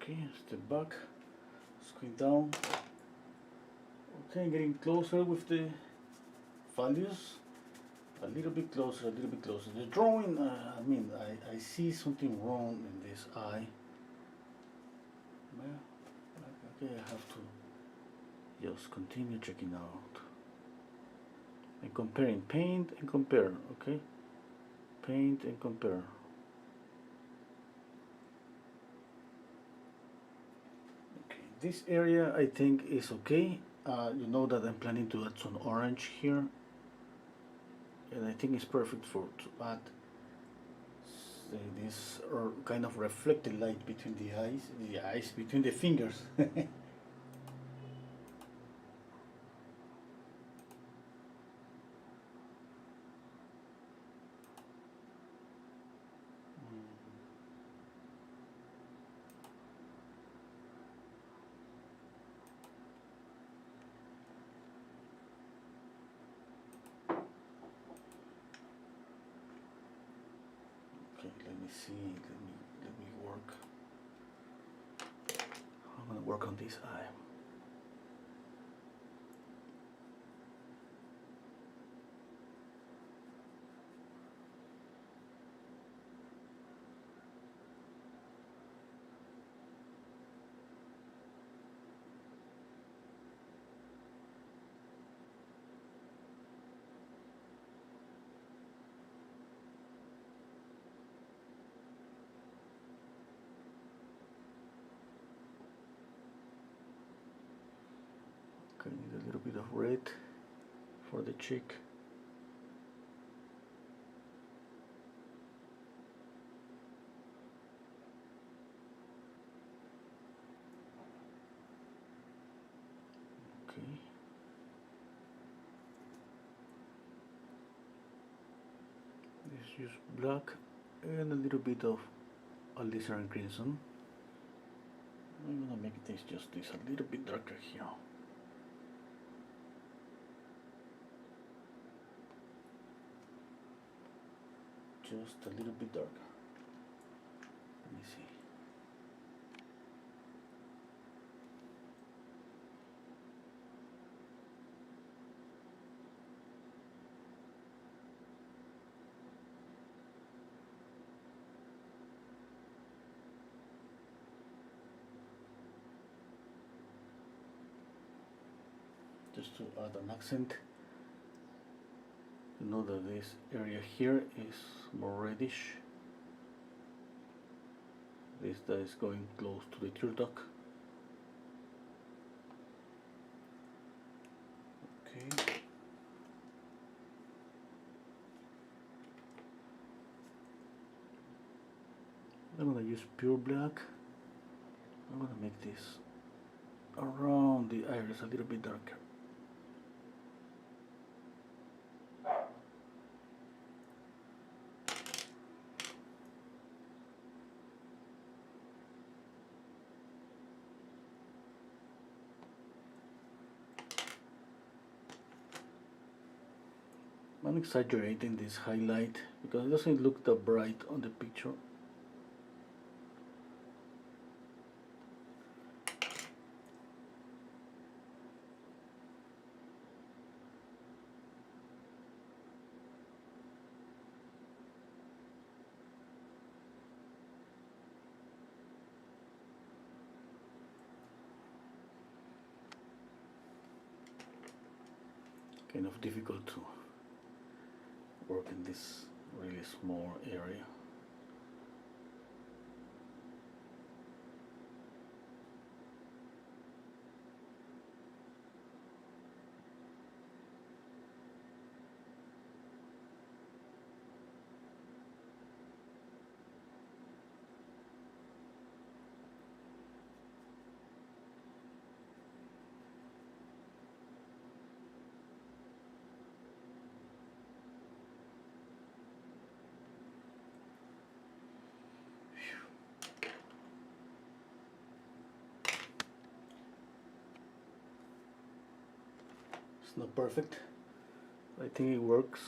Okay, step back, going down. Okay, getting closer with the values. A little bit closer, a little bit closer. The drawing, I see something wrong in this eye. Well, okay, I have to just continue checking out. And comparing, paint and compare, okay? Paint and compare. This area I think is okay. You know that I'm planning to add some orange here, and I think it's perfect to add this kind of reflected light between the eyes between the fingers. Okay, let me see. Let me work. I'm gonna work on this eye. Okay, need a little bit of red for the cheek. Okay. Let's use black and a little bit of alizarin crimson. I'm gonna make this a little bit darker here. Just a little bit darker. Let me see. Just to add an accent. You know that this area here is more reddish. This that is going close to the tear duct. Okay. I'm gonna use pure black. I'm gonna make this around the iris a little bit darker. I'm exaggerating this highlight because it doesn't look that bright on the picture. Kind of difficult to work in this really small area. It's not perfect. I think it works.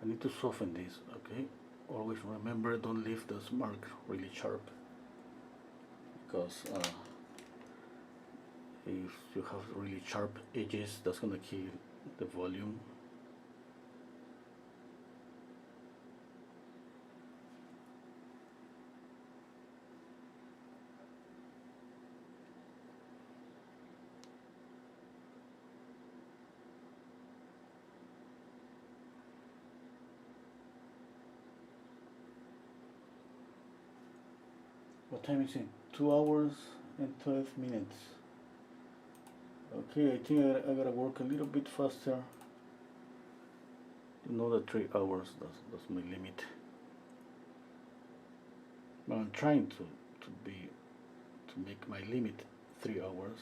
I need to soften this, okay? Always remember, don't leave this mark really sharp, because if you have really sharp edges, that's gonna kill the volume. What time is it? 2 hours and 12 minutes. Okay, I think I gotta work a little bit faster. You know that 3 hours, that's my limit. But I'm trying to make my limit 3 hours.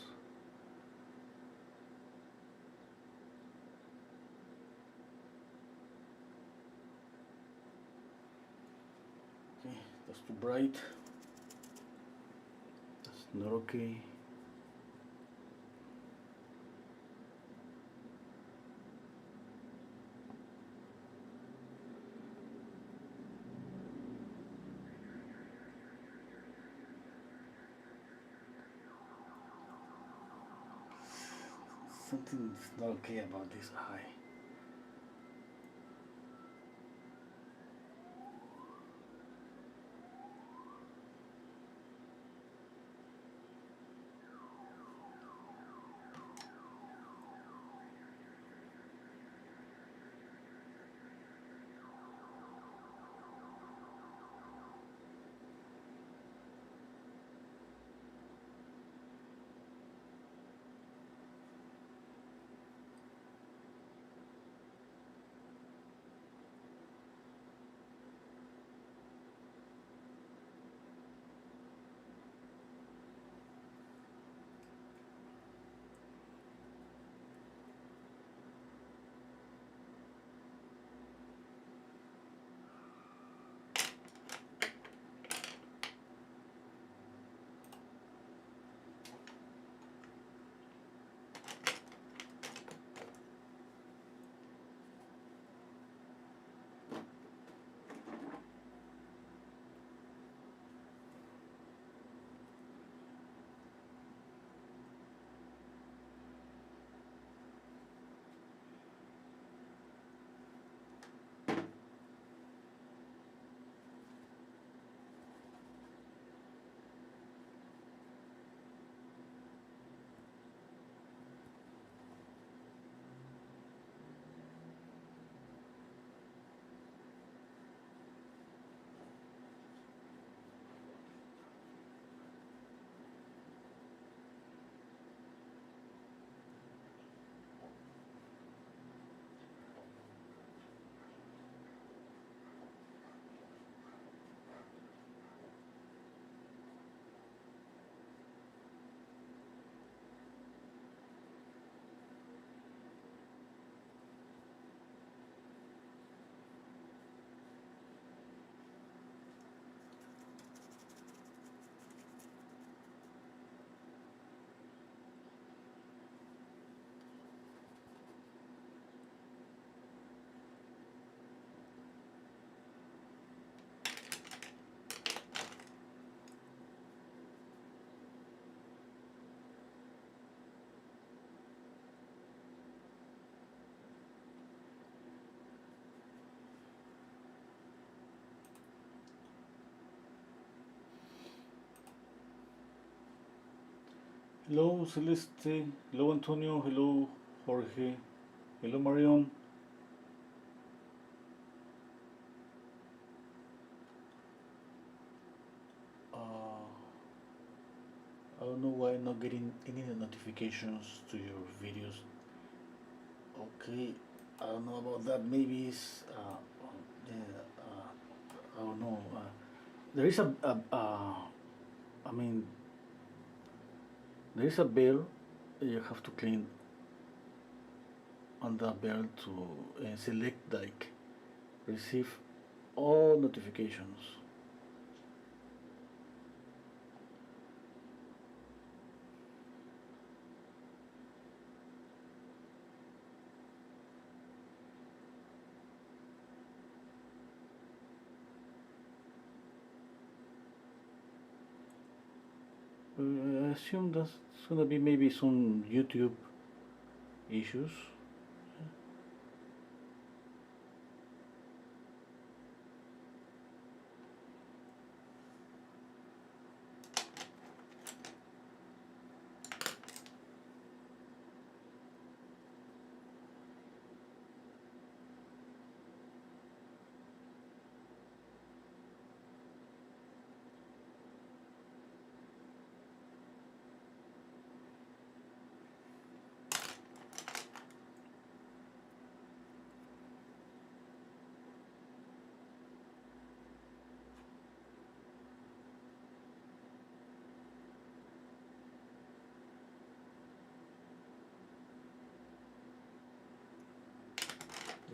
Okay, that's too bright. That's not okay. Something's not okay about this eye. Hello Celeste, hello Antonio, hello Jorge, hello Marion. Uh, I don't know why I'm not getting any notifications to your videos. Okay, I don't know about that. Maybe it's yeah, I don't know. There is I mean, there is a bell. You have to clean on the bell to select like receive all notifications. I assume that's gonna be maybe some YouTube issues.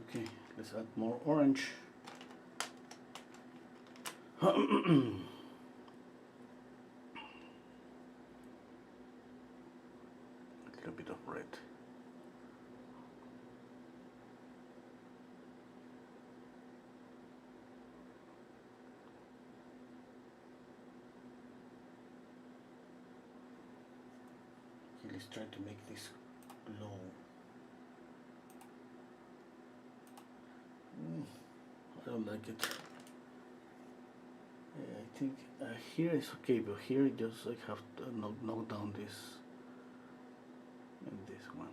Okay, let's add more orange. A little bit of red. Okay, let's try to make this glow. I don't like it. I think here is okay, but here just I have to knock down this and this one.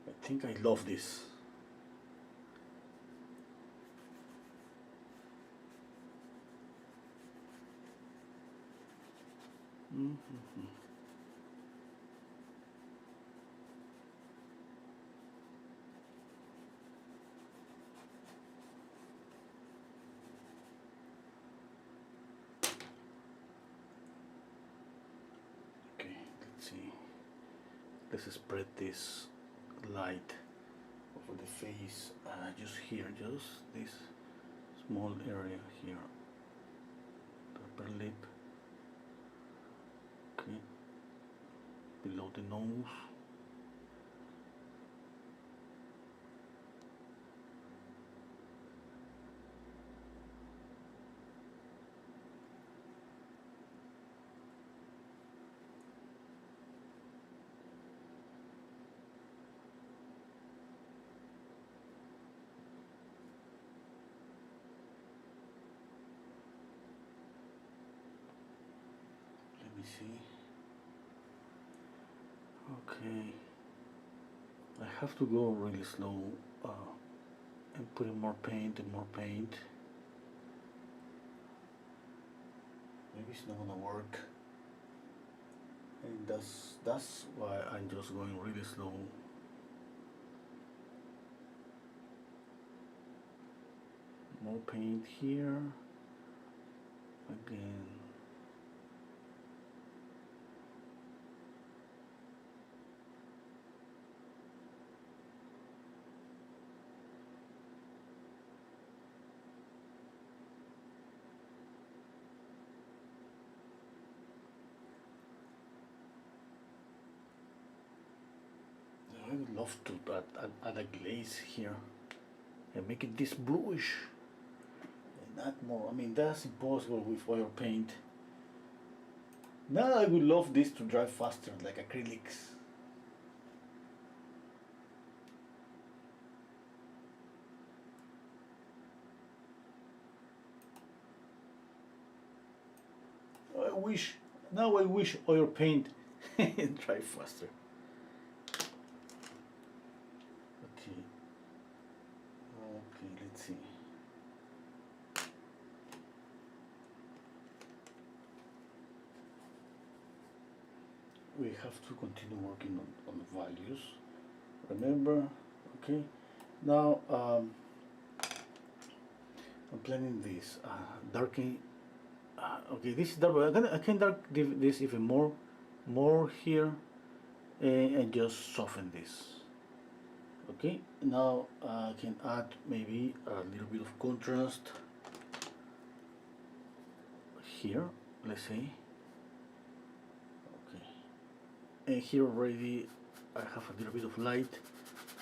I think I love this. Mm-hmm. Okay, let's see. Let's spread this light over the face, just here, just this small area here, the upper lip, okay, below the nose. Let me see. Okay, I have to go really slow and putting more paint and more paint. Maybe it's not gonna work, and that's why I'm just going really slow. More paint here again. love to add a glaze here and make it this bluish and add more. I mean, that's impossible with oil paint. Now I would love this to dry faster, like acrylics. Now I wish oil paint dry faster. Okay, let's see. We have to continue working on values. Remember, okay. Now I'm planning this darkening. Okay, this is dark. I can dark this even more here, and just soften this. Okay, now I can add maybe a little bit of contrast here. Let's say. Okay, and here already I have a little bit of light.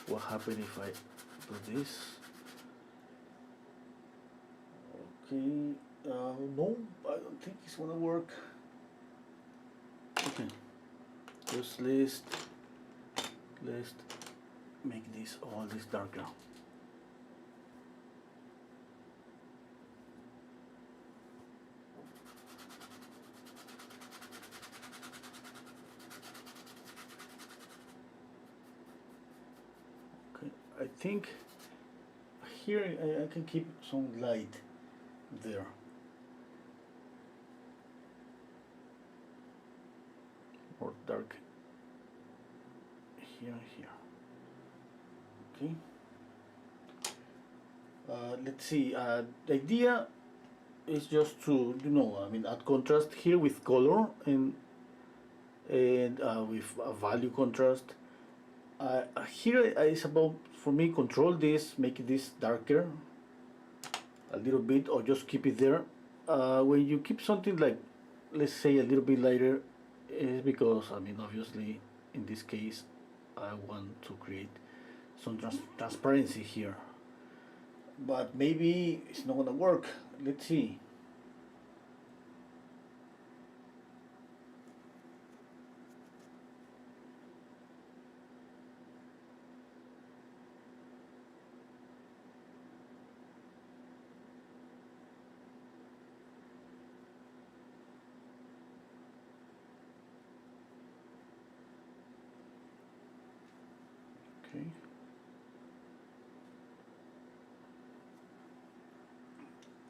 What happens if I do this? Okay, no, I don't think it's gonna work. Okay, just let's make this all this darker. Okay, I think here I can keep some light there. More dark here. Okay. Let's see. The idea is just to, I mean, add contrast here with color and with a value contrast. Here is about, for me, control this, make this darker a little bit, or just keep it there. When you keep something like, let's say, a little bit lighter, is because, I mean, obviously, in this case, I want to create some transparency here. But maybe it's not gonna work. Let's see. Okay.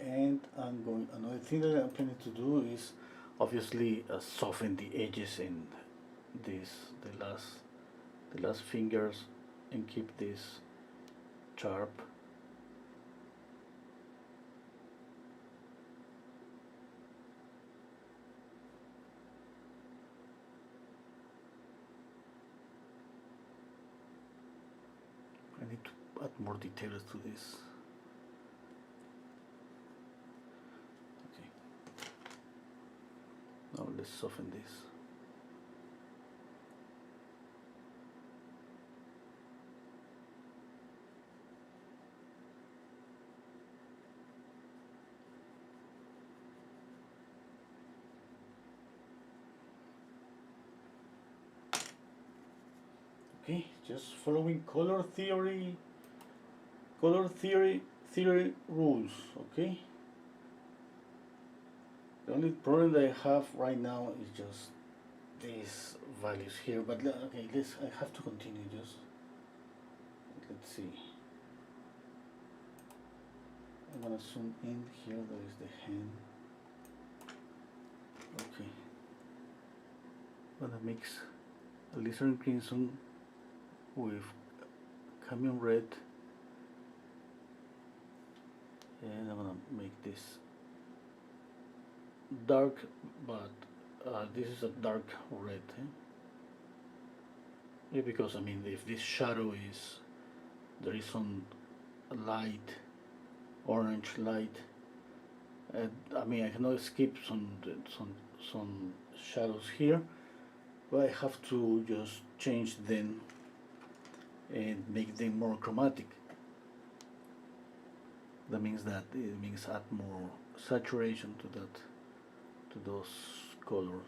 And another thing that I'm planning to do is obviously soften the edges in this, the last fingers, and keep this sharp. I need to add more details to this. Okay. Now let's soften this. Okay, just following color theory rules. Okay, the only problem that I have right now is just these values here, but okay, I have to continue. Just let's see. I'm gonna zoom in here. There is the hand. Okay, I'm gonna mix alizarin crimson with camion red, and I'm gonna make this dark, but this is a dark red. Yeah, because I mean, if this shadow is, there is some light, orange light, and I mean, I cannot skip some shadows here, but I have to just change then and make them more chromatic. That means that it means add more saturation to those colors.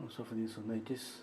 I'm softening some edges.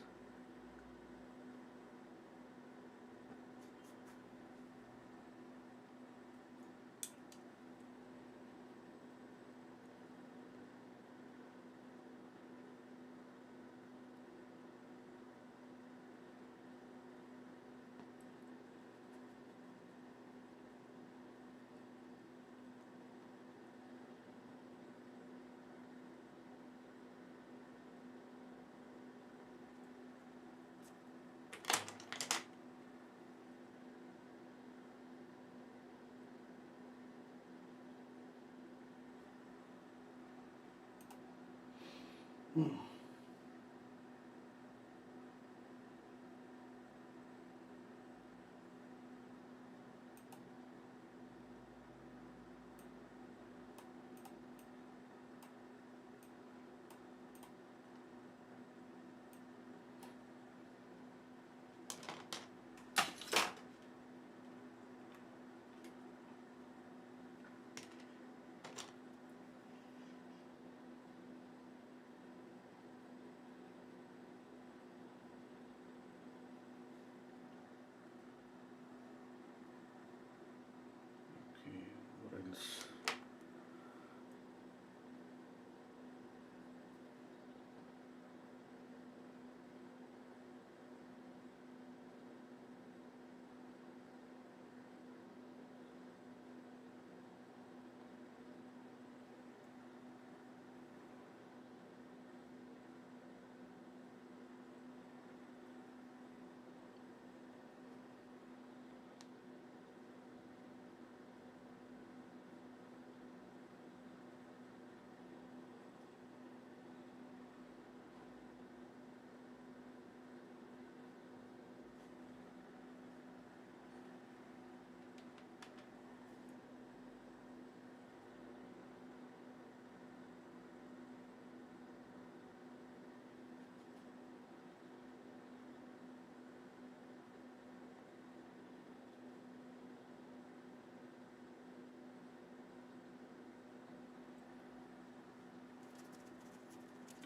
Okay, what else?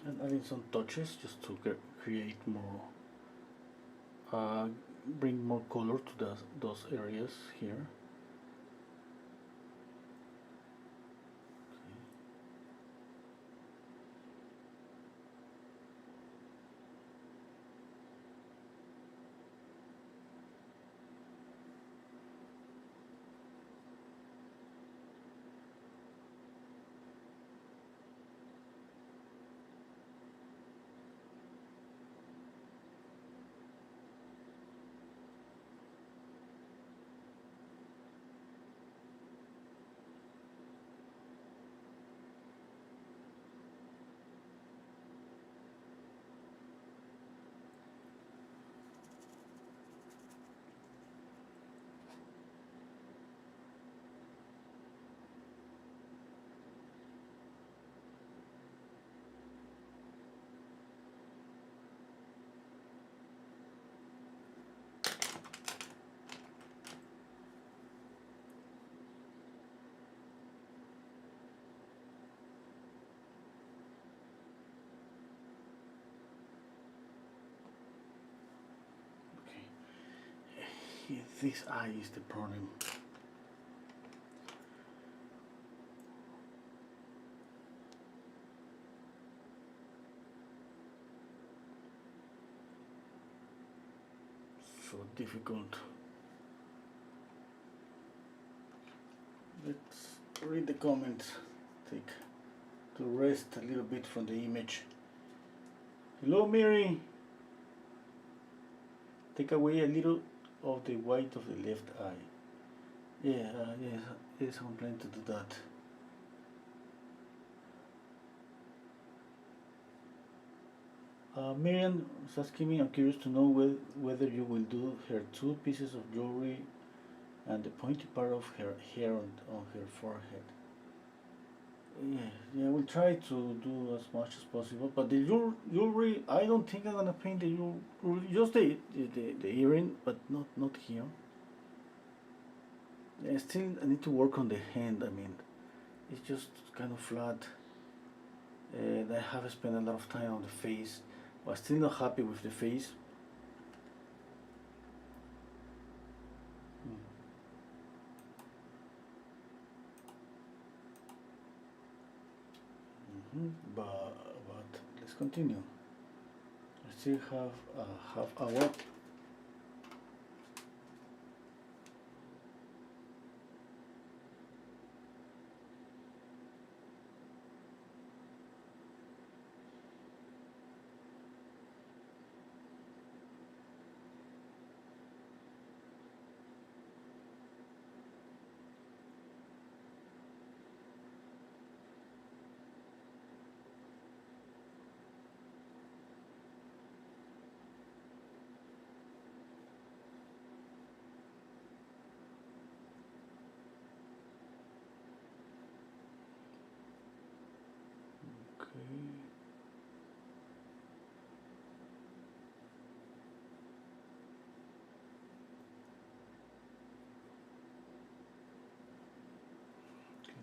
And adding some touches just to create more, uh, bring more color to those areas here. this eye is the problem. So difficult. Let's read the comments. Take to rest a little bit from the image. Hello, Mary. Take away a little of the white of the left eye. Yeah, yes, I'm planning to do that. Miriam is asking me, I'm curious to know whether you will do her two pieces of jewelry and the pointy part of her hair on her forehead. Yeah, we'll try to do as much as possible. But the jewelry, I don't think I'm gonna paint the jewelry, just the earring, but not here. I need to work on the hand. I mean, it's just kind of flat. I have spent a lot of time on the face, but still not happy with the face. But let's continue. I still have a half hour. Okay.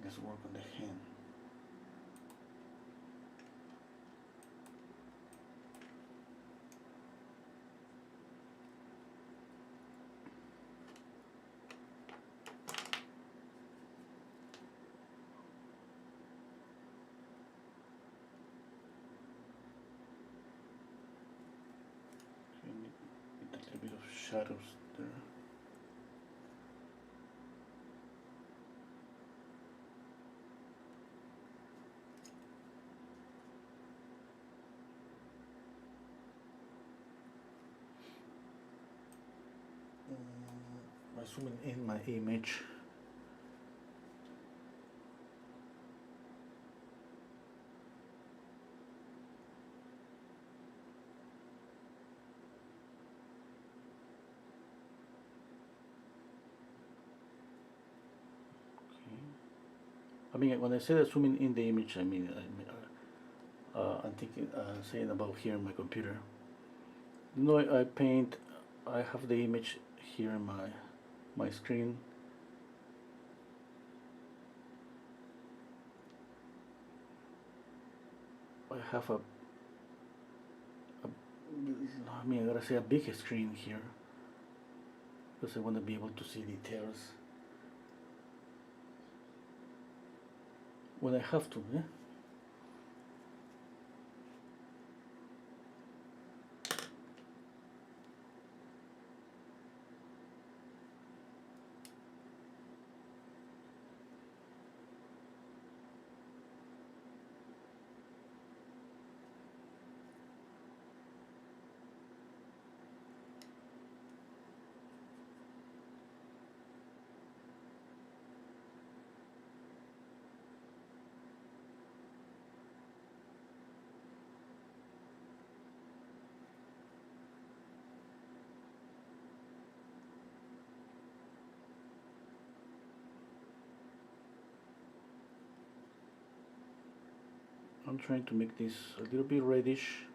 Let's work on the hand. Okay, need a little bit of shadows there. By zooming in my image. I mean, when I say that zooming in the image, I'm thinking, saying about here in my computer. You know, I have the image here in my screen. I have I gotta say a big screen here because I want to be able to see details when I have to, yeah. I'm trying to make this a little bit reddish.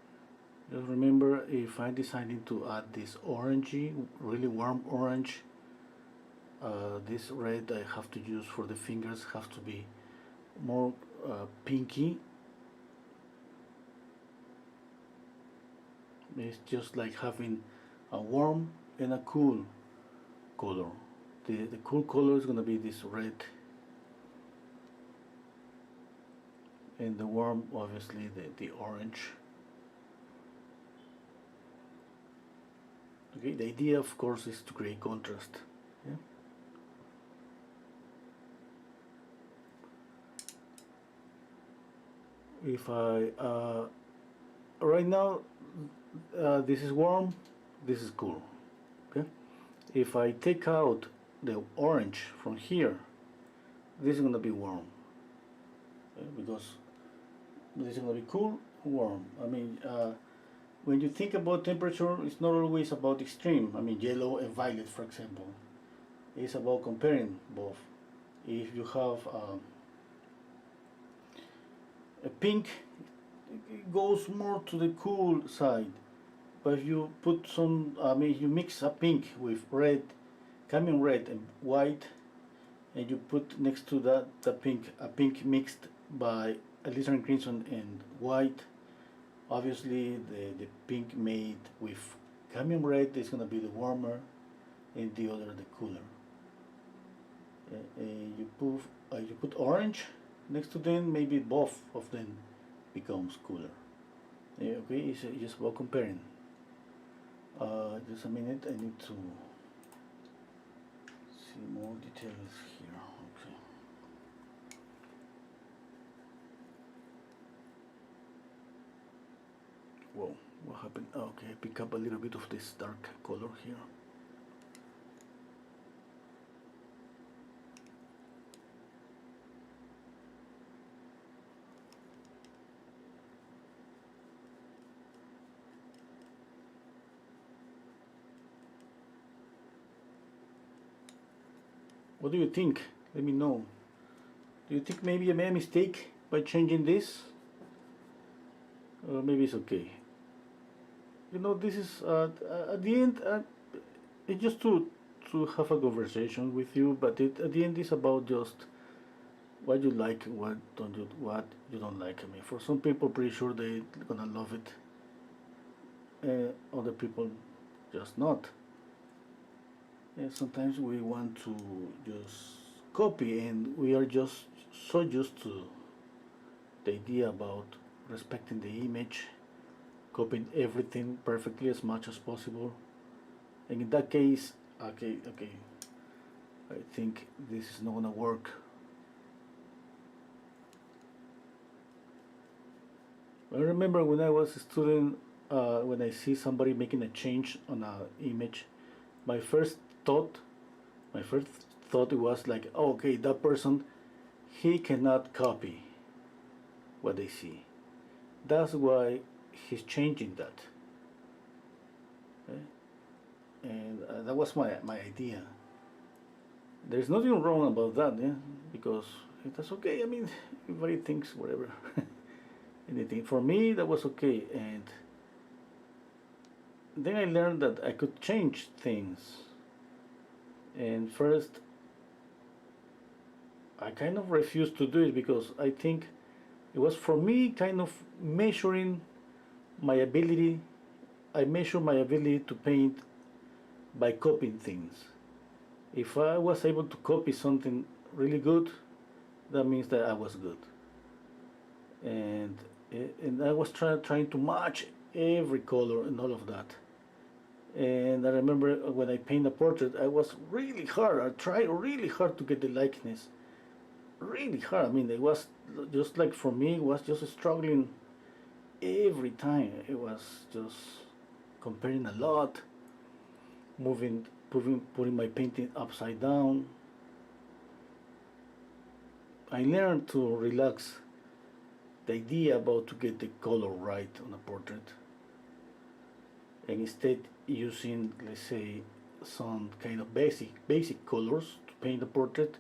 Just remember, if I'm deciding to add this orangey, really warm orange, this red I have to use for the fingers have to be more pinky. It's just like having a warm and a cool. color. The cool color is gonna be this red, and the warm, obviously, the orange. Okay, the idea, of course, is to create contrast. Yeah? If I right now, this is warm, this is cool. Okay, if I take out the orange from here, this is gonna be warm, okay? Because this is gonna be cool, warm. I mean, when you think about temperature, it's not always about extreme. I mean, yellow and violet, for example. It's about comparing both. If you have a pink, it goes more to the cool side. But if you put some, I mean, you mix a pink with red, carmine red and white, and you put next to that the pink, a pink mixed by alizarin crimson and white. Obviously, the pink made with carmine red is going to be the warmer, and the other the cooler. You put orange next to them, maybe both of them becomes cooler. Okay, it's just about comparing. Just a minute, I need to see more details here. Okay. Whoa, what happened? Okay, pick up a little bit of this dark color here. What do you think? Let me know. Do you think maybe I made a mistake by changing this? Or maybe it's okay. You know, this is at the end. It's just to have a conversation with you, but at the end it's about just what you like, what you don't like. I mean, for some people, pretty sure they're gonna love it. Other people, just not. And sometimes we want to just copy, and we are just so used to the idea about respecting the image, copying everything perfectly as much as possible. And in that case, okay, I think this is not gonna work. I remember when I was a student, when I see somebody making a change on an image, my first thought, my first thought was like, oh, okay, that person, he cannot copy what they see. That's why he's changing that. Okay? And that was my idea. There's nothing wrong about that, yeah, because that's okay. I mean, everybody thinks whatever, anything. For me, that was okay, and then I learned that I could change things. And first, I kind of refused to do it because I think it was for me kind of measuring my ability. I measure my ability to paint by copying things. If I was able to copy something really good, that means that I was good. And I was trying to match every color and all of that. And I remember when I paint a portrait, I was really hard. I tried really hard to get the likeness. Really hard. I mean, it was just like for me, it was just struggling every time. It was just comparing a lot, putting my painting upside down. I learned to relax the idea about to get the color right on a portrait, and instead using, let's say, some kind of basic colors to paint the portrait.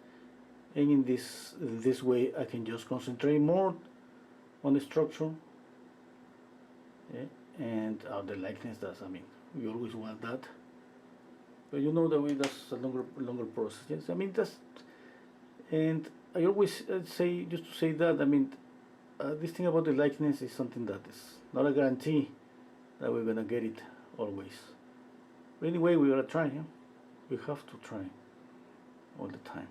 And in this way I can just concentrate more on the structure, yeah? And the likeness. Does, I mean, we always want that, but you know that way that's a longer process. Yes, I mean that's, and I always say, just to say that, I mean, this thing about the likeness is something that is not a guarantee that we're gonna get it always. But anyway, we gotta try. Yeah? We have to try all the time.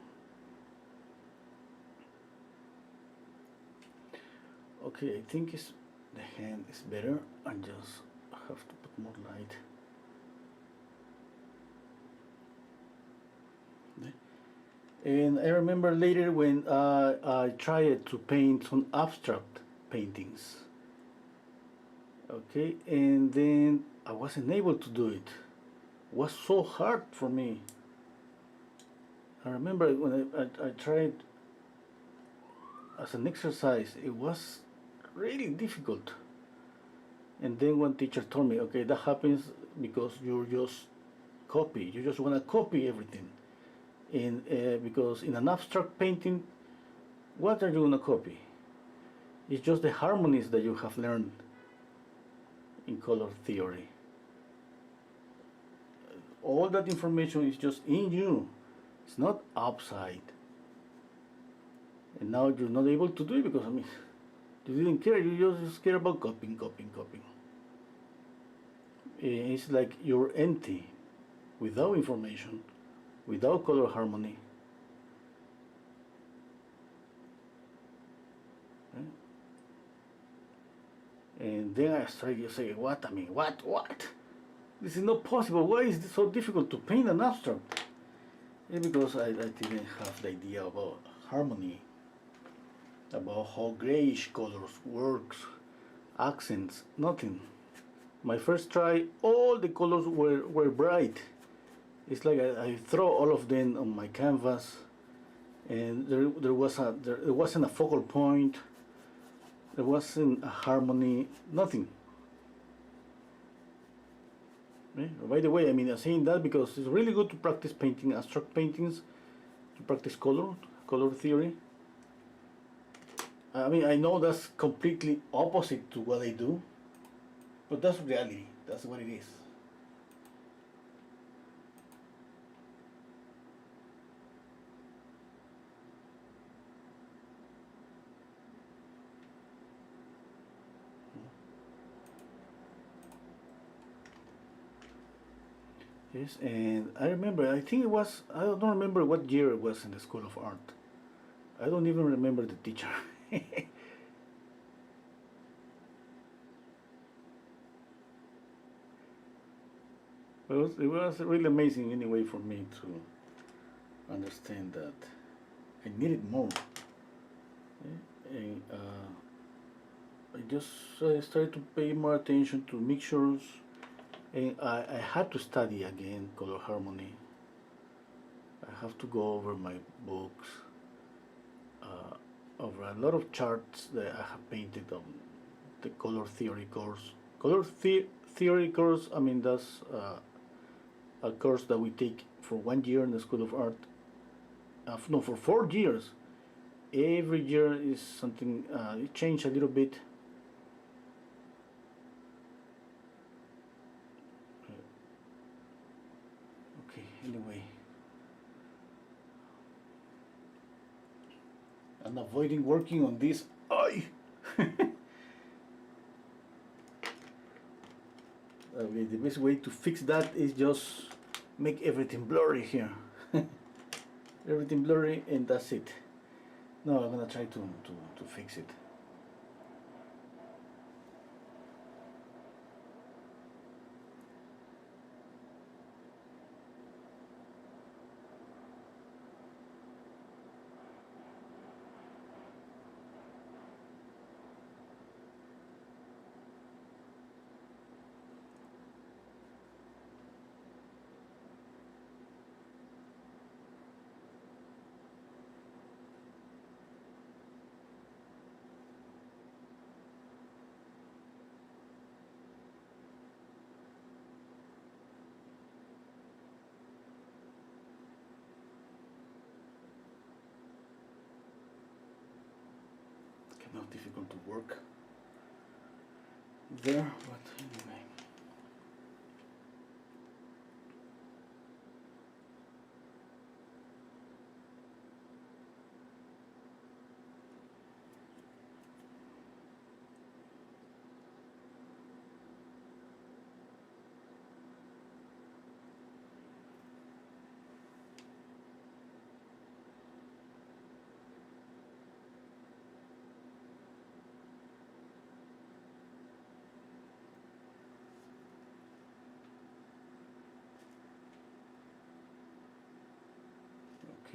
Okay, I think the hand is better. I just have to put more light. And I remember later when I tried to paint some abstract paintings. Okay, and then I wasn't able to do it. It was so hard for me. I remember when I tried as an exercise, it was really difficult. And then one teacher told me, okay, that happens because you just copy. You just want to copy everything. And because in an abstract painting, what are you going to copy? It's just the harmonies that you have learned in color theory. All that information is just in you. It's not outside. And now you're not able to do it because, I mean, you didn't care. You just care about copying. It's like you're empty, without information, without color harmony. And then I started to say, what? I mean, what? This is not possible. Why is this so difficult to paint an abstract? It's because I didn't have the idea about harmony, about how grayish colors works, accents, nothing. My first try, all the colors were bright. It's like I throw all of them on my canvas, and there wasn't a focal point, there wasn't a harmony, nothing. By the way, I mean, I'm saying that because it's really good to practice painting abstract paintings, to practice color theory. I mean, I know that's completely opposite to what I do, but that's reality. That's what it is. Yes, and I remember, I think it was, I don't remember what year it was in the School of Art. I don't even remember the teacher. It was really amazing anyway for me to understand that I needed more. And I just started to pay more attention to mixtures, and I had to study again color harmony. I have to go over my books, over a lot of charts that I have painted on the color theory course. Theory course, I mean, that's a course that we take for 1 year in the School of Art. No, for 4 years. Every year is something, it changed a little bit. Okay, anyway. I'm avoiding working on this eye. The best way to fix that is just make everything blurry here. Everything blurry, and that's it. No, I'm gonna try to fix it. Kind of difficult to work there, but anyway.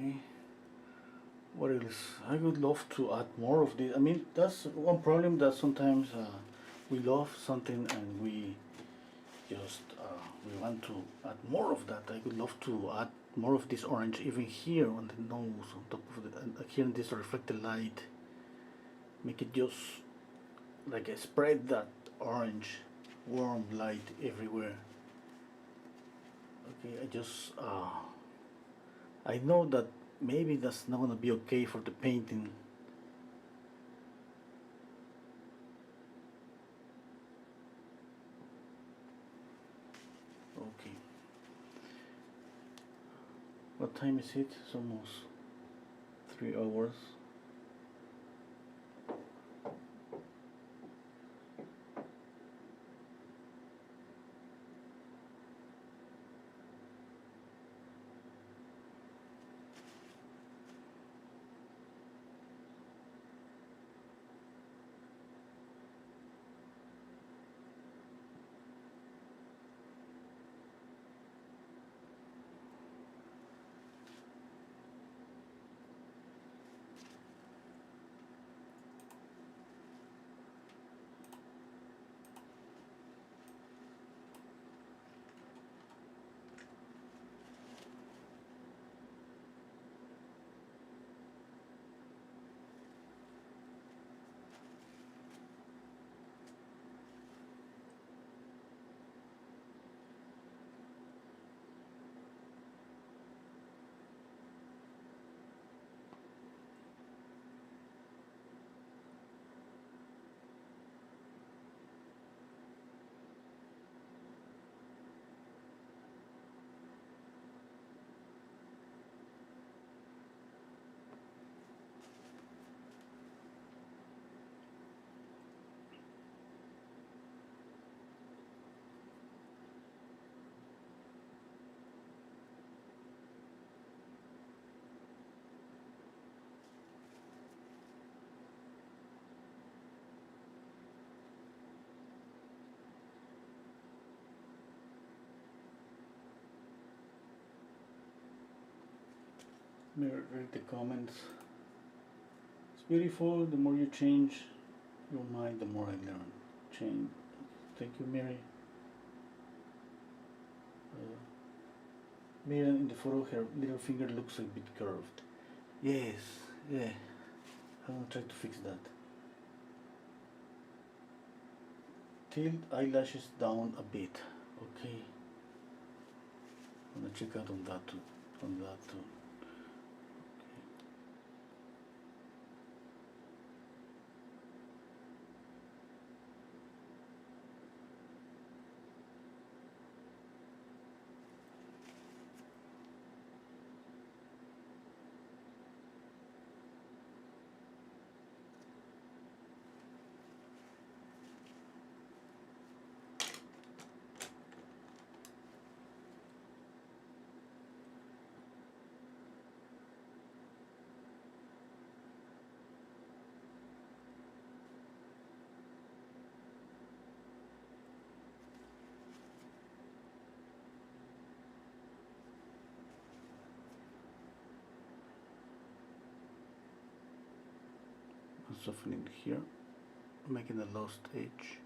Okay. What else? I would love to add more of this. I mean, that's one problem that sometimes we love something and we just we want to add more of that. I would love to add more of this orange even here on the nose, on top of the and here in this reflected light. Make it just like a spread that orange warm light everywhere. Okay, I know that maybe that's not gonna be okay for the painting. Okay, what time is it? It's almost 3 hours. Read the comments. It's beautiful. The more you change your mind, the more I learn. Change. Thank you, Mary. Miriam, in the photo, her little finger looks a bit curved. Yes, yeah. I'm gonna try to fix that. Tilt eyelashes down a bit. Okay. I'm gonna check out on that too. On that too. I'm softening here, making a lost edge.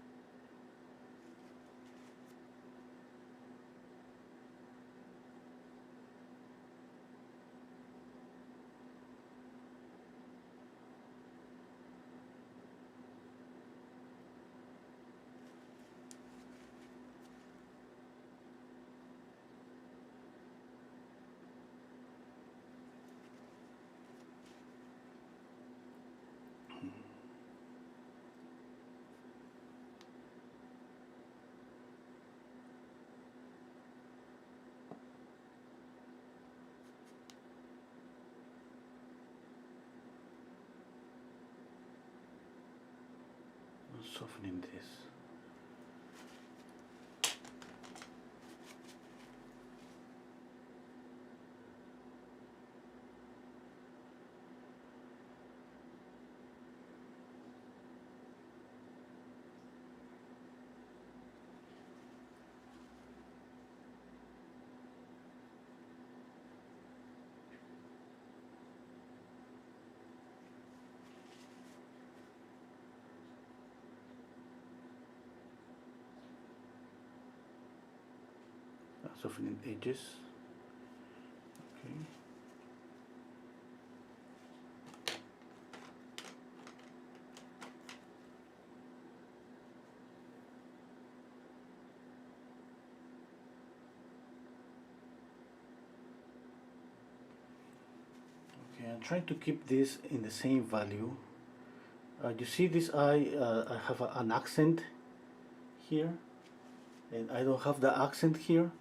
I'm softening this. softening edges. Okay. Okay, I'm trying to keep this in the same value. You see this eye, I have an accent here, and I don't have the accent here.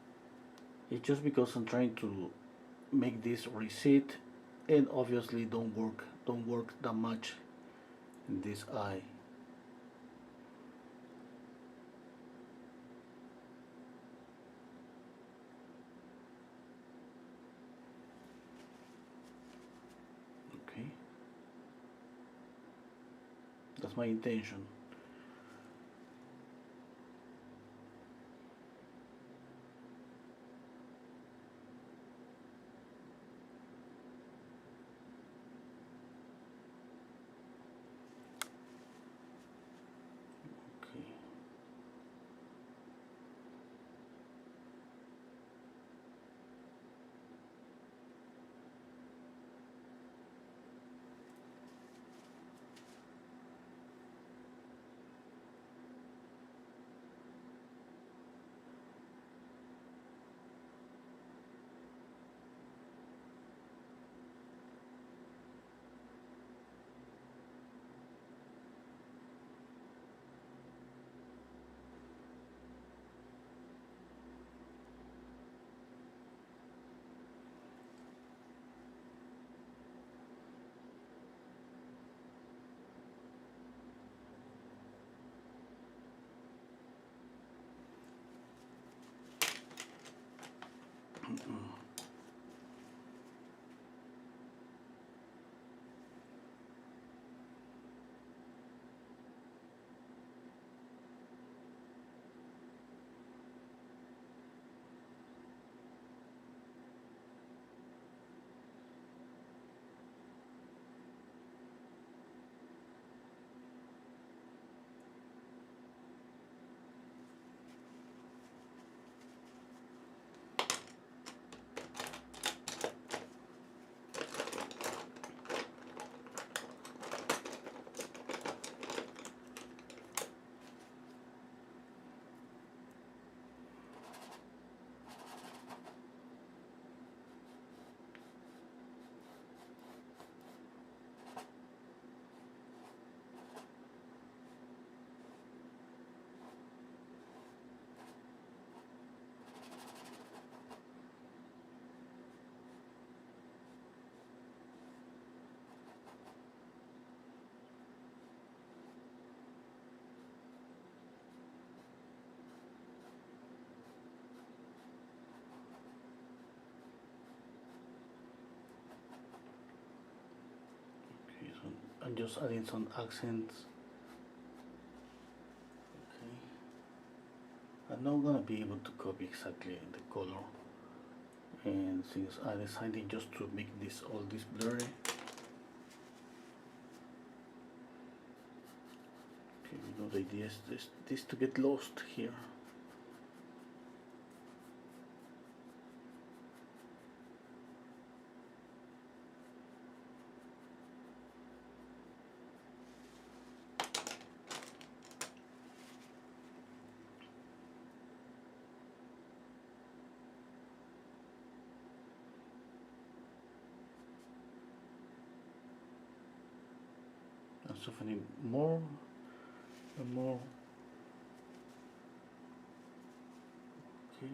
It's just because I'm trying to make this recede, and obviously don't work that much in this eye. Okay, that's my intention. Okay. Okay, so I'm just adding some accents. Okay. I'm not gonna be able to copy exactly the color, and since I decided just to make all this blurry, okay, the idea is this to get lost here. And softening more and more. Okay.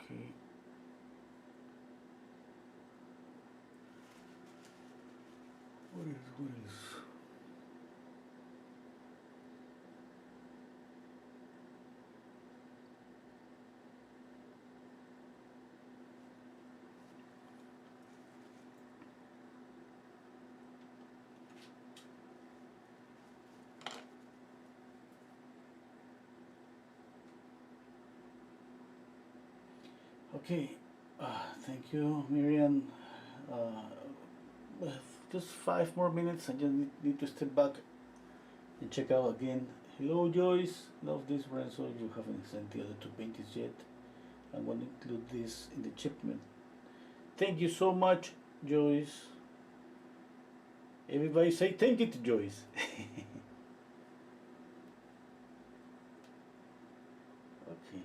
Okay. What is? Okay, thank you, Miriam. Uh, just 5 more minutes. I just need to step back and check out again. Hello, Joyce. Love this, Renzo. You haven't sent the other two paintings yet. I'm going to include this in the shipment. Thank you so much, Joyce. Everybody say thank you to Joyce. Okay.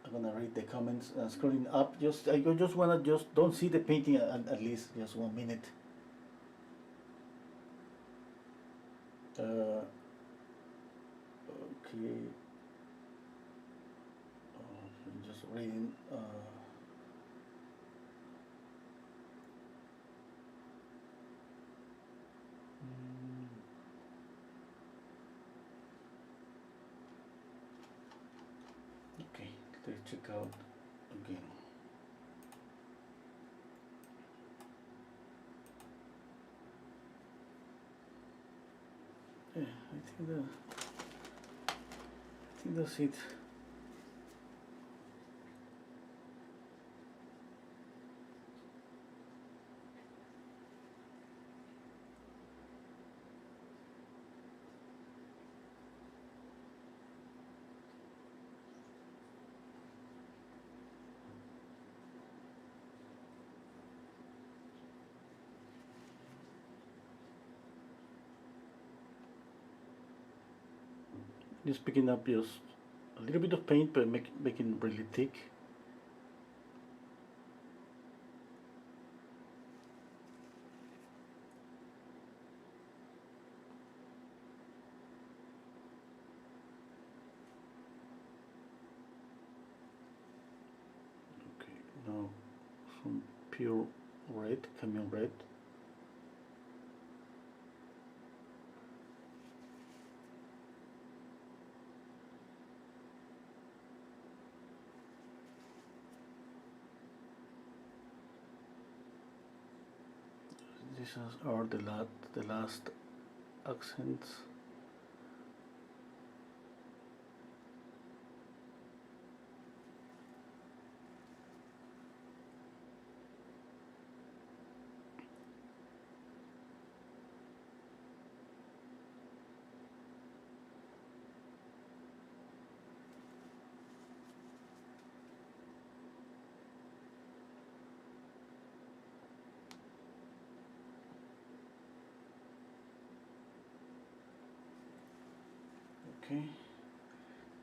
I'm gonna read the comments. Scrolling up. I just wanna don't see the painting at least just 1 minute. Okay. I'm just reading. Mm, okay. Let's check out again. Yeah, I think that's it. Just picking up just a little bit of paint, but making really thick. Okay, now some pure red, camion red. These are the last accents. Okay.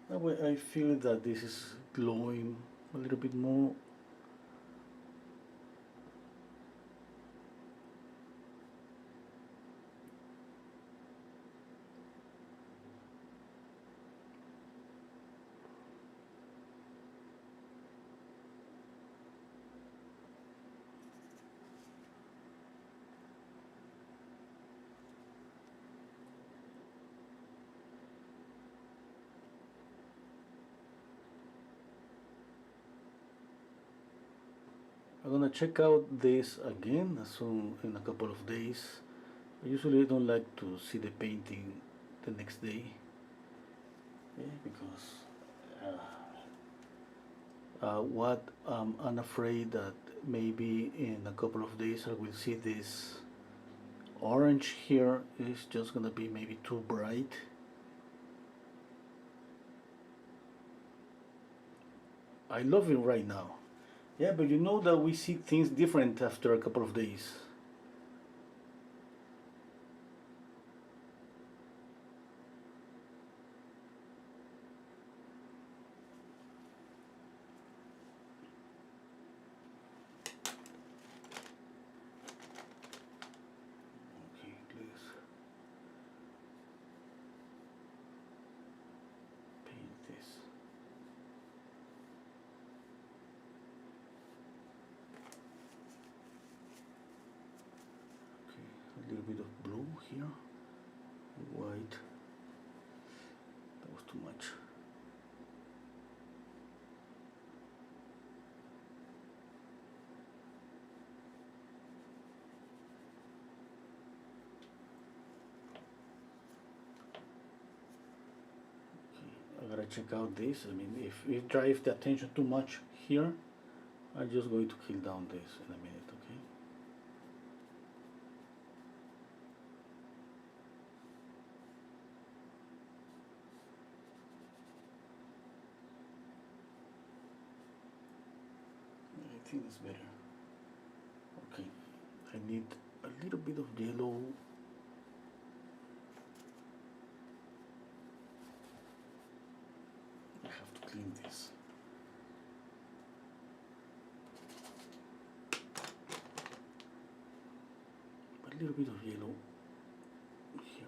That way I feel that this is glowing a little bit more. I'm gonna check out this again soon in a couple of days. I usually don't like to see the painting the next day, because what I'm afraid that maybe in a couple of days I will see this orange here is just gonna be maybe too bright. I love it right now. Yeah, but you know that we see things different after a couple of days. Okay, let's paint this. Okay, a little bit of blue here, white. That was too much. Okay, I'm gotta check out this. I mean, if it drives the attention too much here, I'm just going to kill down this in a minute, okay? I think it's better. Okay, I need a little bit of yellow. I have to clean this. A little bit of yellow here.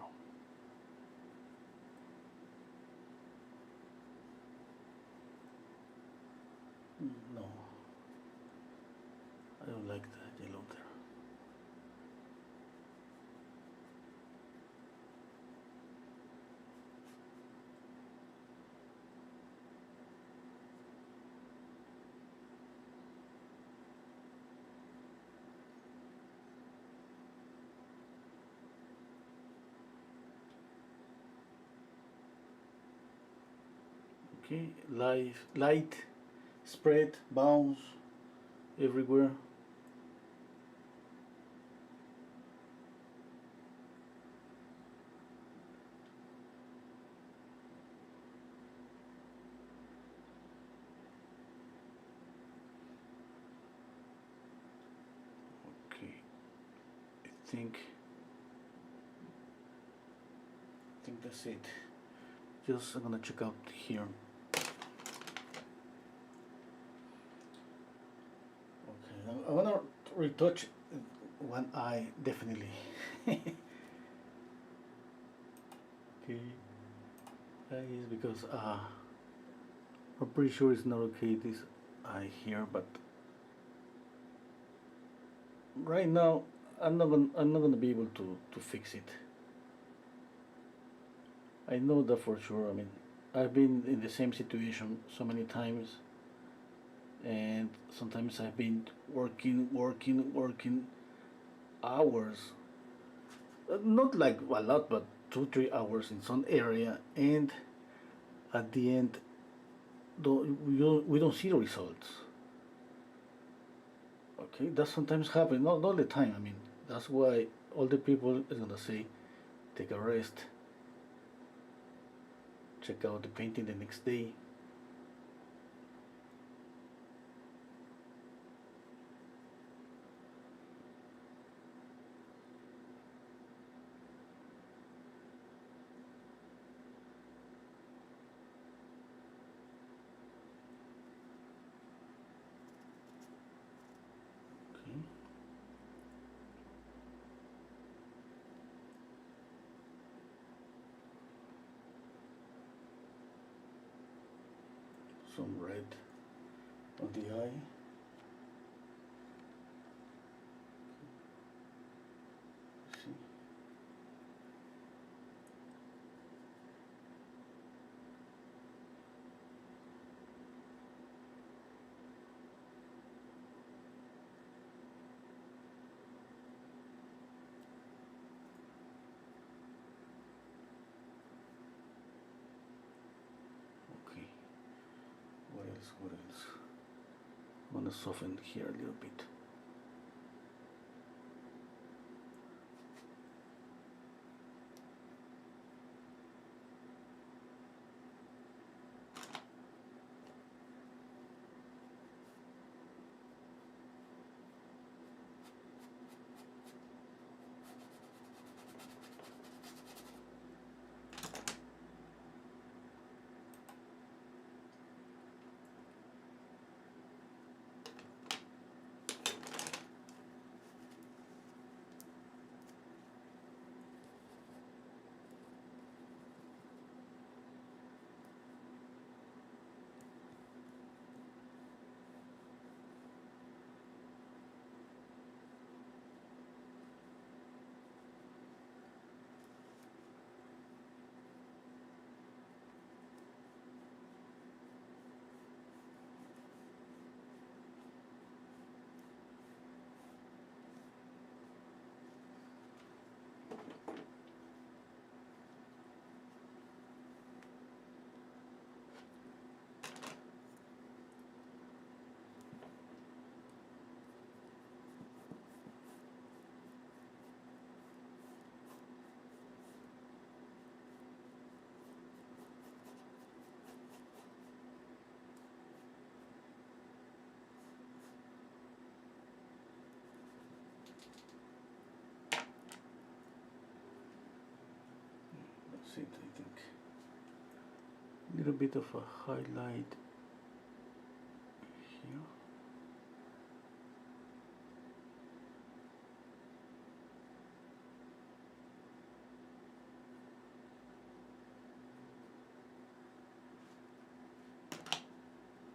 No, I don't like the yellow there. Okay, light, spread, bounce everywhere. Okay, I think that's it. Just I'm gonna check out here. Okay, I wanna retouch one eye definitely. Okay, that is because I'm pretty sure it's not okay this eye here, but right now I'm not gonna be able to fix it. I know that for sure. I mean, I've been in the same situation so many times, and sometimes I've been working hours, not like a lot, but 2 3 hours in some area, and at the end, we don't see the results. Okay, that sometimes happens, not all the time. I mean, that's why all the people is gonna say, take a rest, check out the painting the next day. Okay. Some red on the eye. See. Okay. What else? What else? I want to soften here a little bit. little bit of a highlight here.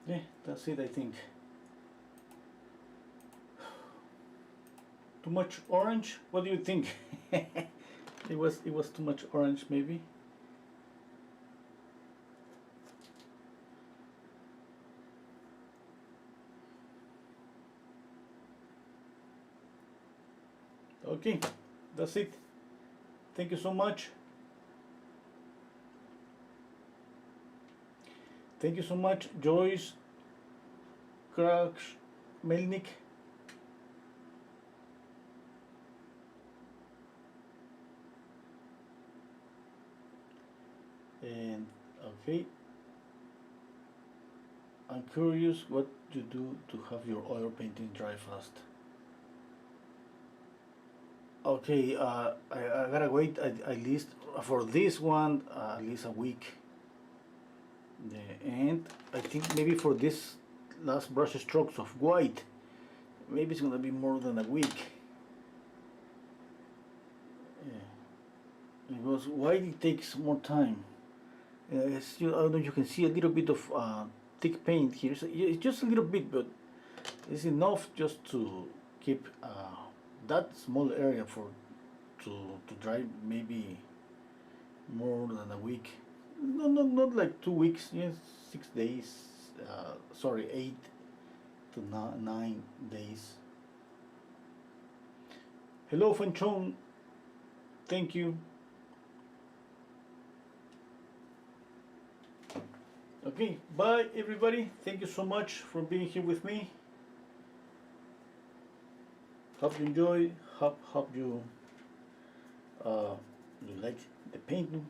Yeah, that's it, I think. Too much orange? What do you think? It was too much orange, maybe. Okay, that's it. Thank you so much. Thank you so much, Joyce Kraks Melnik. And okay, I'm curious what you do to have your oil painting dry fast. Okay, I gotta wait at least for this one at least a week. Yeah, and I think maybe for this last brush strokes of white, maybe it's gonna be more than a week. Yeah, because white it takes more time. I don't know if you can see a little bit of thick paint here. So it's just a little bit, but it's enough just to keep that small area for to dry maybe more than a week. No, not like 2 weeks. Yes, 6 days. Sorry, 8 to 9 days. Hello, Fanchong. Thank you. Okay, bye everybody. Thank you so much for being here with me. Hope you enjoy. Hope you like the painting.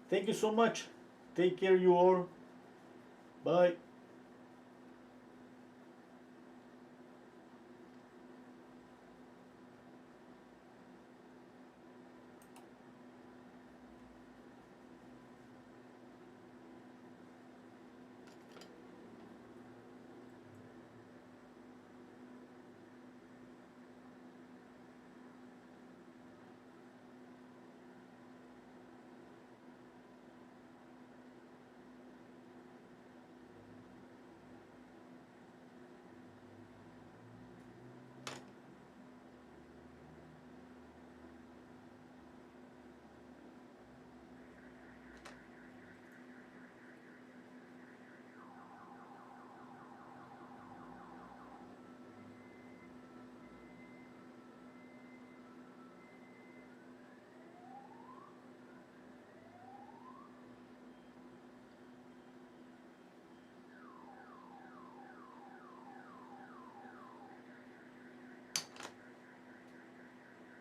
Thank you so much. Take care, you all. Bye.